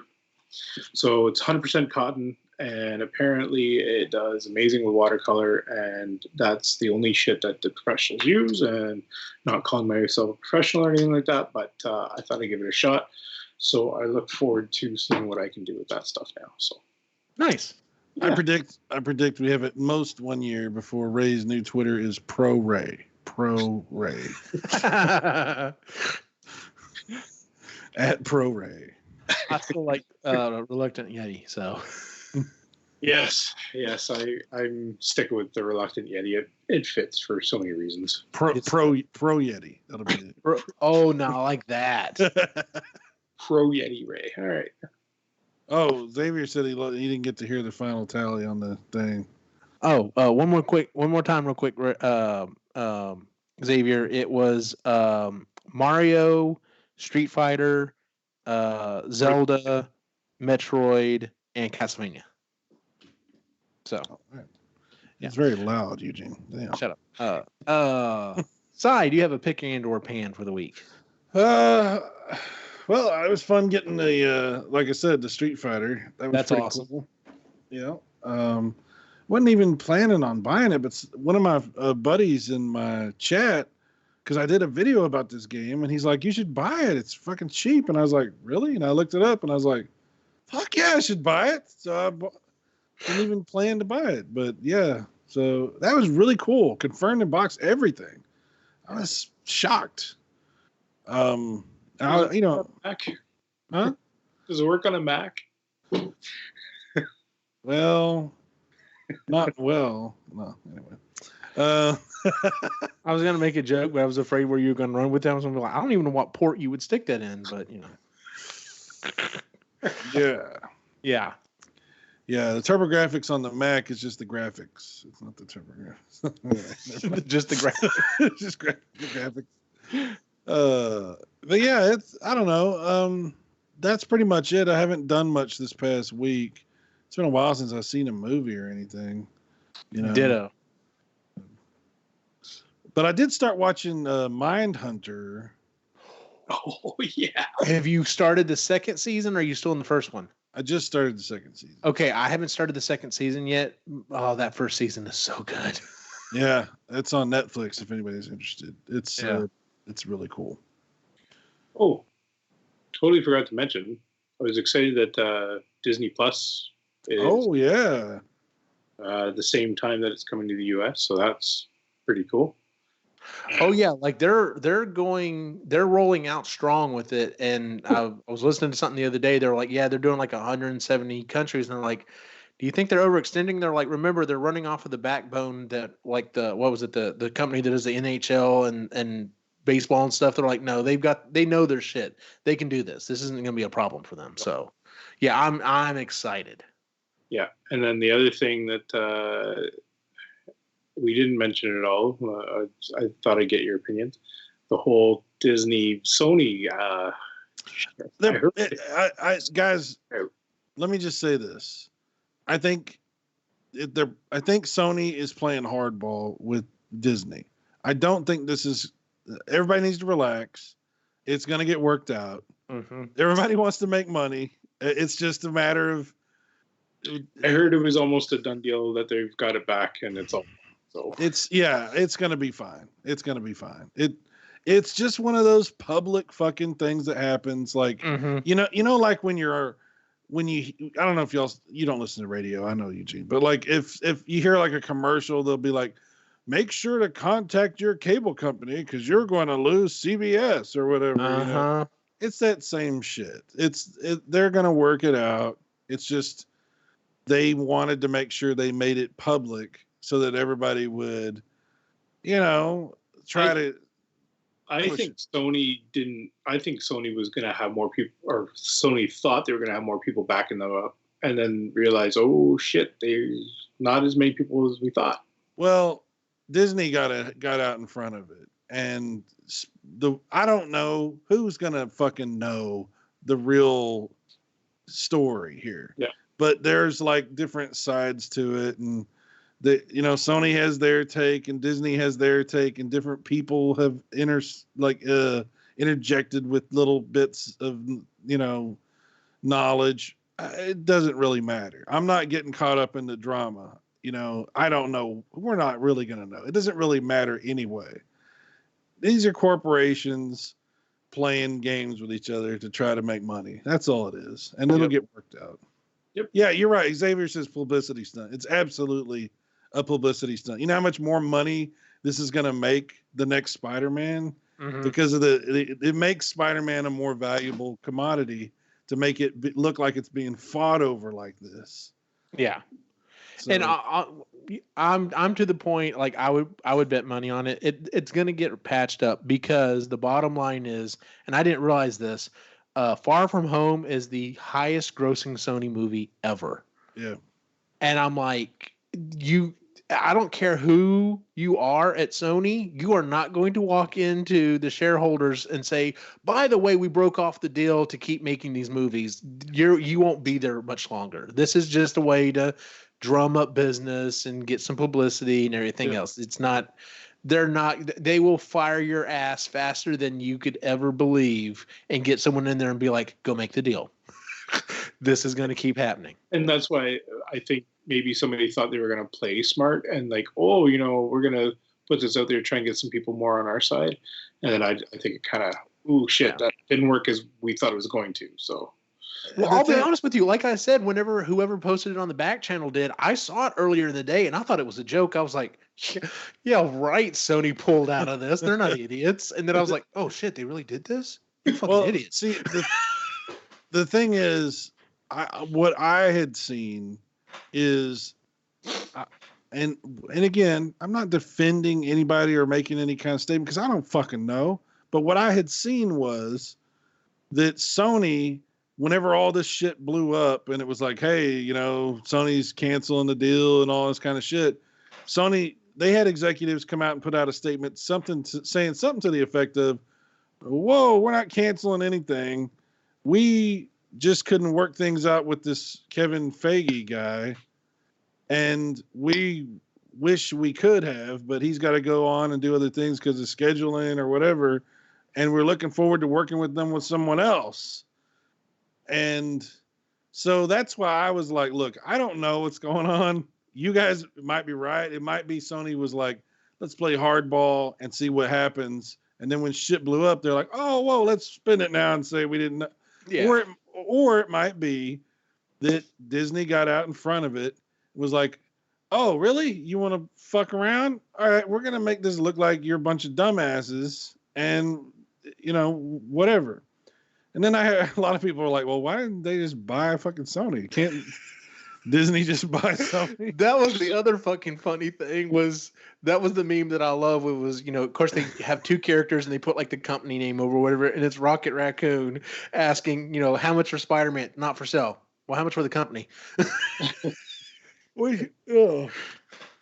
C: So it's 100% cotton, and apparently it does amazing with watercolor, and that's the only shit that the professionals use, and not calling myself a professional or anything like that, but I thought I'd give it a shot. So I look forward to seeing what I can do with that stuff now. So
E: nice.
B: Yeah. I predict we have at most 1 year before Ray's new Twitter is Pro Ray. Pro Ray. At Pro Ray.
E: I feel like Reluctant Yeti, so.
C: Yes, I'm sticking with the Reluctant Yeti. It fits for so many reasons.
B: Pro Yeti. That'll be it.
E: Oh, no, I like that.
C: Pro Yeti Ray. All right.
B: Oh, Xavier said he didn't get to hear the final tally on the thing.
E: Oh, one more time, real quick. Xavier, it was Mario, Street Fighter, Zelda, Metroid, and Castlevania. So,
B: it's very loud, Eugene. Damn.
E: Shut up. Cy, do you have a pick and or pan for the week?
B: Well, it was fun getting the like I said, the Street Fighter.
E: That's awesome.
B: Cool. wasn't even planning on buying it, but one of my buddies in my chat, because I did a video about this game, and he's like, "You should buy it. It's fucking cheap." And I was like, "Really?" And I looked it up, and I was like, "Fuck yeah, I should buy it." So I didn't even plan to buy it, but yeah. So that was really cool. Confirmed in box everything. I was shocked. You know,
C: Mac?
B: huh?
C: Does it work on a Mac?
B: Well, not well. No, anyway.
E: I was gonna make a joke, but I was afraid where you were gonna run with that. I was gonna be like, I don't even know what port you would stick that in, but you know.
B: Yeah. Yeah, the TurboGrafx on the Mac is just the graphics. It's not the TurboGrafx.
E: Just the graphics.
B: Just the graphics. But yeah, I don't know. That's pretty much it. I haven't done much this past week. It's been a while since I've seen a movie or anything. You know.
E: Ditto.
B: But I did start watching Mindhunter.
C: Oh yeah.
E: Have you started the second season, or are you still in the first one?
B: I just started the second season.
E: Okay, I haven't started the second season yet. Oh, that first season is so good.
B: Yeah, it's on Netflix if anybody's interested. It's really cool.
C: Oh, totally forgot to mention. I was excited that Disney Plus is
B: Yeah.
C: the same time that it's coming to the US, so that's pretty cool.
E: Oh yeah, like they're rolling out strong with it. And I was listening to something the other day. They're like, yeah, they're doing like 170 countries, and they're like, do you think they're overextending? They're like, remember, they're running off of the backbone that like the company that does the NHL and baseball and stuff. They're like, no, they know their shit. They can do this. This isn't going to be a problem for them. So, yeah, I'm excited.
C: Yeah, and then the other thing that we didn't mention it at all. I thought I'd get your opinion. The whole Disney Sony.
B: Guys, let me just say this. I think Sony is playing hardball with Disney. I don't think this is. Everybody needs to relax. It's going to get worked out.
E: Mm-hmm.
B: Everybody wants to make money. It's just a matter of.
C: I heard it was almost a done deal that they've got it back, and it's all. So
B: it's going to be fine. It's going to be fine. It's just one of those public fucking things that happens. Like, you know, like when you, I don't know if you don't listen to radio. I know, Eugene, but like if you hear like a commercial, they'll be like, make sure to contact your cable company because you're going to lose CBS or whatever. You know? It's that same shit. They're going to work it out. It's just, they wanted to make sure they made it public so that everybody would, you know, try to.
C: I think Sony didn't. I think Sony was going to have more people, or Sony thought they were going to have more people backing them up, and then realized, oh shit, there's not as many people as we thought.
B: Well, Disney got out in front of it, and I don't know who's going to fucking know the real story here.
C: Yeah,
B: but there's like different sides to it, and Sony has their take and Disney has their take, and different people have interjected with little bits of, knowledge. It doesn't really matter. I'm not getting caught up in the drama. I don't know. We're not really going to know. It doesn't really matter anyway. These are corporations playing games with each other to try to make money. That's all it is. And it'll get worked out.
C: Yep.
B: Yeah, you're right. Xavier says publicity stunt. It's absolutely a publicity stunt. You know how much more money this is going to make the next Spider-Man? Because of it makes Spider-Man a more valuable commodity to make it look like it's being fought over like this.
E: Yeah.
B: So,
E: and I'm to the point, like I would bet money on it. It's going to get patched up, because the bottom line is, and I didn't realize this, Far From Home is the highest grossing Sony movie ever.
B: Yeah.
E: And I'm like, I don't care who you are at Sony, you are not going to walk into the shareholders and say, by the way, we broke off the deal to keep making these movies. You won't be there much longer. This is just a way to drum up business and get some publicity and everything else. They will fire your ass faster than you could ever believe and get someone in there and be like, go make the deal. this is going to keep happening.
C: And that's why I think maybe somebody thought they were going to play smart and like, oh, we're going to put this out there, try and get some people more on our side. And then I think it kind of, that didn't work as we thought it was going to. So,
E: well, I'll be honest with you. Like I said, whenever whoever posted it on the back channel did, I saw it earlier in the day and I thought it was a joke. I was like, yeah, right. Sony pulled out of this. They're not idiots. And then I was like, oh shit, they really did this? You fucking idiots.
B: See, the thing is, what I had seen is, and again, I'm not defending anybody or making any kind of statement because I don't fucking know. But what I had seen was that Sony, whenever all this shit blew up and it was like, hey, Sony's canceling the deal and all this kind of shit, Sony, they had executives come out and put out a statement, saying something to the effect of, whoa, we're not canceling anything. We just couldn't work things out with this Kevin Feige guy. And we wish we could have, but he's got to go on and do other things because of scheduling or whatever. And we're looking forward to working with them with someone else. And so that's why I was like, look, I don't know what's going on. You guys might be right. It might be Sony was like, let's play hardball and see what happens. And then when shit blew up, they're like, oh, whoa, let's spin it now and say we didn't know. Yeah. Or it might be that Disney got out in front of it, was like, oh, really? You want to fuck around? All right, we're going to make this look like you're a bunch of dumbasses and, whatever. And then I had a lot of people were like, well, why didn't they just buy fucking Sony? Can't Disney just buy Sony?
E: That was the other fucking funny thing that was the meme that I love. It was, of course they have two characters and they put like the company name over whatever. And it's Rocket Raccoon asking, how much for Spider-Man? Not for sale. Well, how much for the company?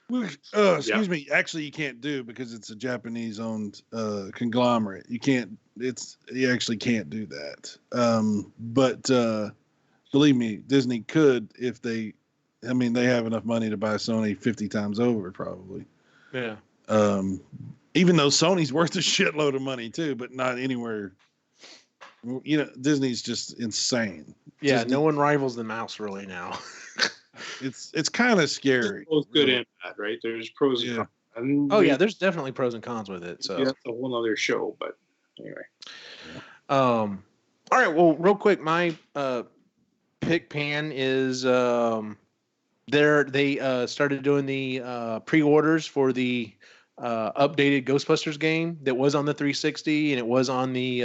B: Excuse me. Actually, you can't do because it's a Japanese-owned conglomerate. You actually can't do that. But believe me, Disney could if they have enough money to buy Sony 50 times over, probably.
E: Yeah.
B: Even though Sony's worth a shitload of money too, but not anywhere. Disney's just insane.
E: Yeah,
B: Disney,
E: no one rivals the mouse really now.
B: It's kind of scary.
C: Both good and bad, right? There's pros and cons. And
E: there's definitely pros and cons with it. So
C: that's a whole other show, but anyway.
E: All right. Well, real quick, my pick pan is they started doing the pre-orders for the updated Ghostbusters game that was on the 360 and it was on the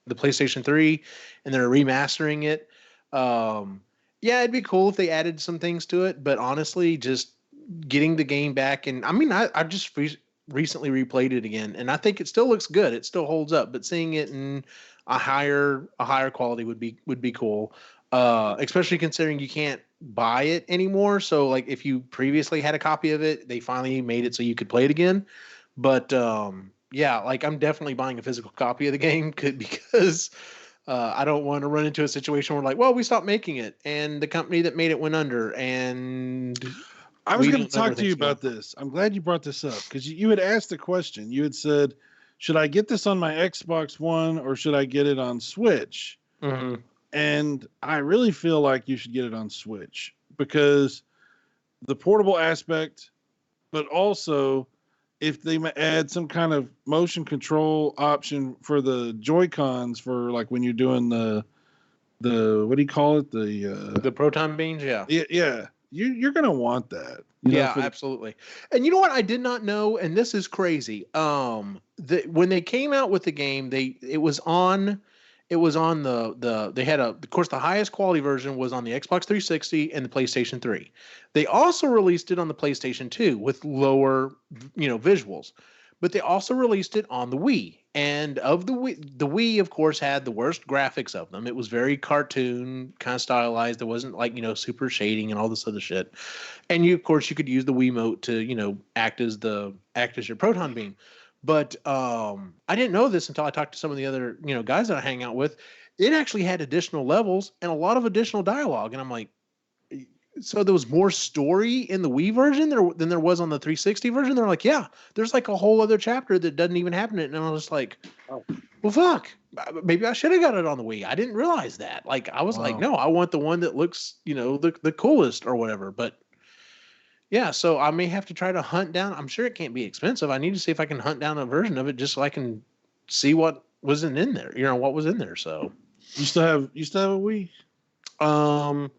E: PlayStation 3, and they're remastering it. Yeah, it'd be cool if they added some things to it, but honestly, just getting the game back, and I just recently replayed it again, and I think it still looks good. It still holds up, but seeing it in a higher quality would be cool. Especially considering you can't buy it anymore. So like if you previously had a copy of it, they finally made it so you could play it again. But yeah, like I'm definitely buying a physical copy of the game because I don't want to run into a situation where like, well, we stopped making it and the company that made it went under. And
B: I was going to talk to you about this. I'm glad you brought this up because you had asked the question. You had said, should I get this on my Xbox One or should I get it on Switch?
E: Mm-hmm.
B: And I really feel like you should get it on Switch because the portable aspect, but also if they add some kind of motion control option for the Joy-Cons for like when you're doing the what do you call it?
E: The proton beams. Yeah.
B: Yeah. You're going to want that.
E: Absolutely. And you know what? I did not know, and this is crazy. When they came out with the game, it was on they had of course the highest quality version was on the Xbox 360 and the PlayStation 3. They also released it on the PlayStation 2 with lower, visuals, but they also released it on the Wii. And of the Wii, of course, had the worst graphics of them. It was very cartoon kind of stylized. There wasn't like, super shading and all this other shit. And you could use the Wiimote to, act as your proton beam. But I didn't know this until I talked to some of the other, guys that I hang out with. It actually had additional levels and a lot of additional dialogue. And I'm like, so there was more story in the Wii version than there was on the 360 version? They're like, yeah, there's like a whole other chapter that doesn't even happen. And I was like, oh, well, fuck. maybe I should have got it on the Wii. I didn't realize that. Like I was like,
B: Wow.
E: no, I want the one that looks, the coolest or whatever. But yeah, so I may have to try to hunt down. I'm sure it can't be expensive. I need to see if I can hunt down a version of it just so I can see what wasn't in there. What was in there. So
B: You still have a Wii?
E: um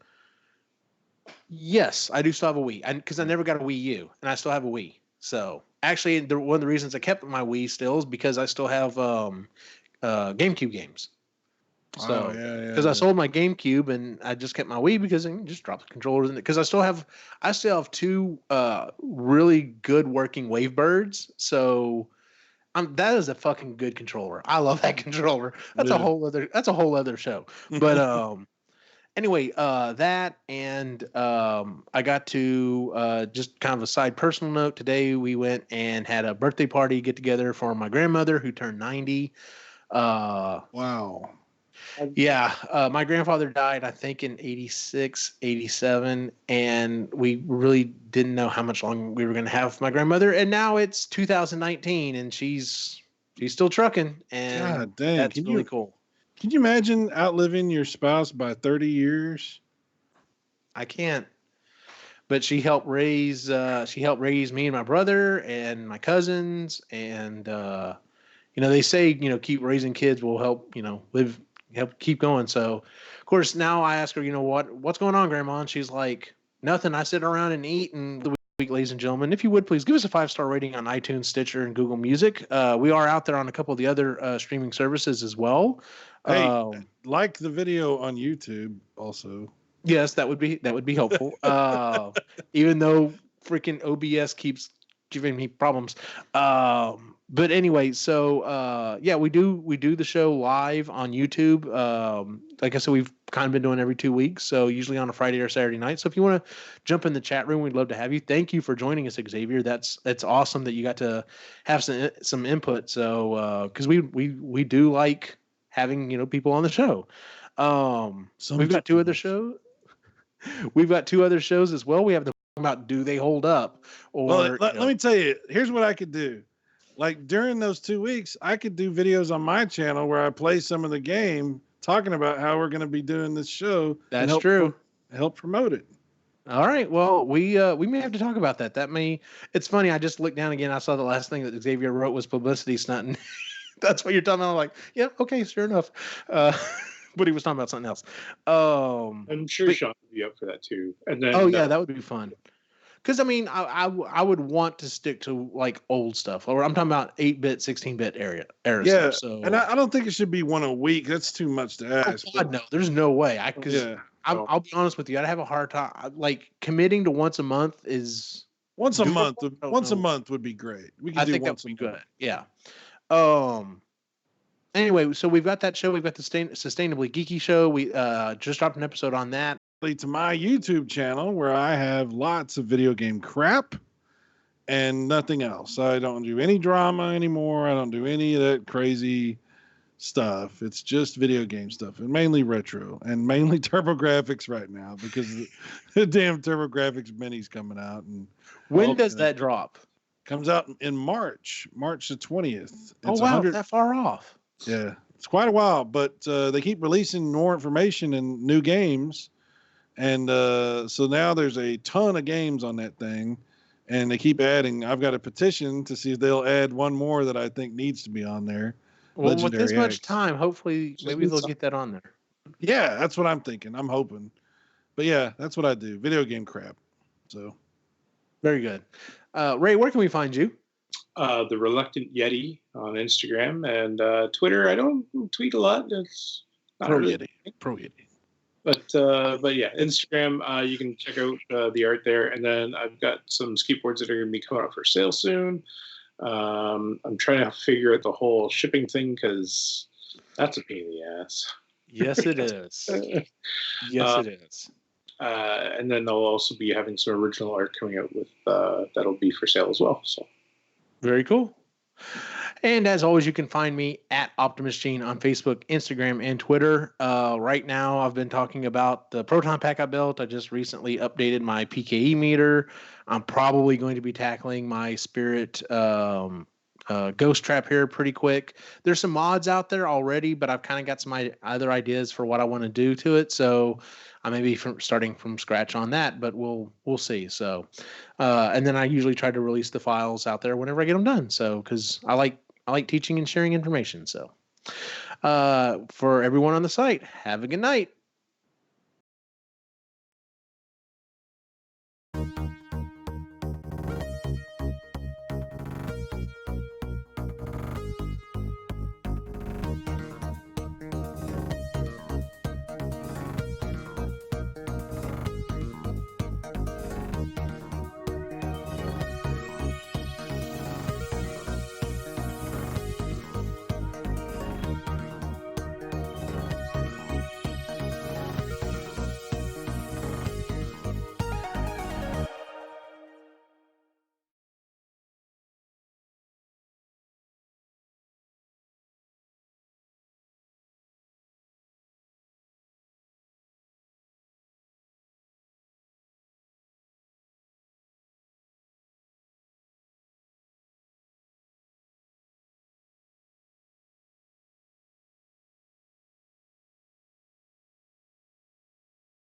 E: yes, I do still have a Wii. Because I never got a Wii U and I still have a Wii. So actually one of the reasons I kept my Wii still is because I still have GameCube games. So,
B: Oh, yeah,
E: because I sold my GameCube and I just kept my Wii because I can just drop the controllers in it. Because I still have two really good working Wavebirds. So that is a fucking good controller. I love that controller. That's
B: Yeah.
E: a whole other show. But anyway, that and I got to just kind of a side personal note. Today we went and had a birthday party get together for my grandmother who turned 90.
B: Wow.
E: Yeah, my grandfather died, I think, in 86, 87, and we really didn't know how much longer we were going to have with my grandmother. And now it's 2019, and she's still trucking, and
B: God dang.
E: that's really cool.
B: Can you imagine outliving your spouse by 30 years?
E: I can't. But she helped raise me and my brother and my cousins, and they say keep raising kids will help help keep going. So of course now I ask her, what's going on, Grandma? And she's like, nothing. I sit around and eat. And the week, ladies and gentlemen, if you would please give us a 5-star rating on iTunes, Stitcher, and Google Music. We are out there on a couple of the other streaming services as well.
B: Hey, like the video on YouTube also.
E: Yes, that would be helpful. Even though freaking OBS keeps giving me problems. But anyway, so yeah, we do the show live on YouTube. Like I said, we've kind of been doing every 2 weeks, so usually on a Friday or Saturday night. So if you want to jump in the chat room, we'd love to have you. Thank you for joining us, Xavier. That's awesome that you got to have some input. So because we do like having people on the show. We've got 2 other shows. We've got 2 other shows as well. We have the about do they hold up? Or
B: Well, let me tell you, here's what I could do. Like during those 2 weeks, I could do videos on my channel where I play some of the game, talking about how we're going to be doing this show.
E: That's true.
B: Help promote it.
E: All right. Well, we may have to talk about that. It's funny. I just looked down again. I saw the last thing that Xavier wrote was publicity stunt. That's what you're talking about. I'm like, yeah, okay, sure enough. But he was talking about something else.
C: I'm sure Sean would be up for that too. And then,
E: yeah, that would be fun. Because I mean, I would want to stick to like old stuff, or I'm talking about 8-bit, 16-bit era
B: Yeah,
E: stuff. So,
B: and I don't think it should be one a week. That's too much to ask.
E: God, no, there's no way. I'll be honest with you. I'd have a hard time. Like committing to once a month is
B: once a month.
E: doable.
B: Once a month would be great. We can
E: I
B: do
E: think that
B: once
E: would
B: a
E: be
B: month.
E: good. Yeah. Anyway, so we've got that show. We've got the Sustainably Geeky show. We just dropped an episode on that.
B: To my YouTube channel where I have lots of video game crap and nothing else. I don't do any drama anymore. I don't do any of that crazy stuff. It's just video game stuff and mainly retro and mainly TurboGrafx right now because the damn TurboGrafx Mini's coming out. And
E: when does that drop?
B: Comes out in March the 20th.
E: It's wow, that far off.
B: Yeah, it's quite a while, but they keep releasing more information and new games. And so now there's a ton of games on that thing, and they keep adding. I've got a petition to see if they'll add one more that I think needs to be on there.
E: Well, Legendary with this much time, hopefully, maybe they'll get that on there.
B: Yeah, that's what I'm thinking. I'm hoping. But yeah, that's what I do. Video game crap. So
E: very good. Ray, where can we find you?
C: The Reluctant Yeti on Instagram and Twitter. I don't tweet a lot. It's not
B: Pro
C: really
B: Yeti. Pro Yeti.
C: But yeah, Instagram, you can check out the art there. And then I've got some skateboards that are going to be coming out for sale soon. I'm trying to figure out the whole shipping thing because that's a pain in the ass.
E: Yes, it is. Yes, it is.
C: And then they'll also be having some original art coming out with that'll be for sale as well. So
E: very cool. And as always, you can find me at Optimus Gene on Facebook, Instagram, and Twitter. Right now, I've been talking about the Proton Pack I built. I just recently updated my PKE meter. I'm probably going to be tackling my Spirit Ghost Trap here pretty quick. There's some mods out there already, but I've kind of got some other ideas for what I want to do to it. So I may be starting from scratch on that, but we'll see. So, and then I usually try to release the files out there whenever I get them done. So, because I like teaching and sharing information. So, for everyone on the site, have a good night.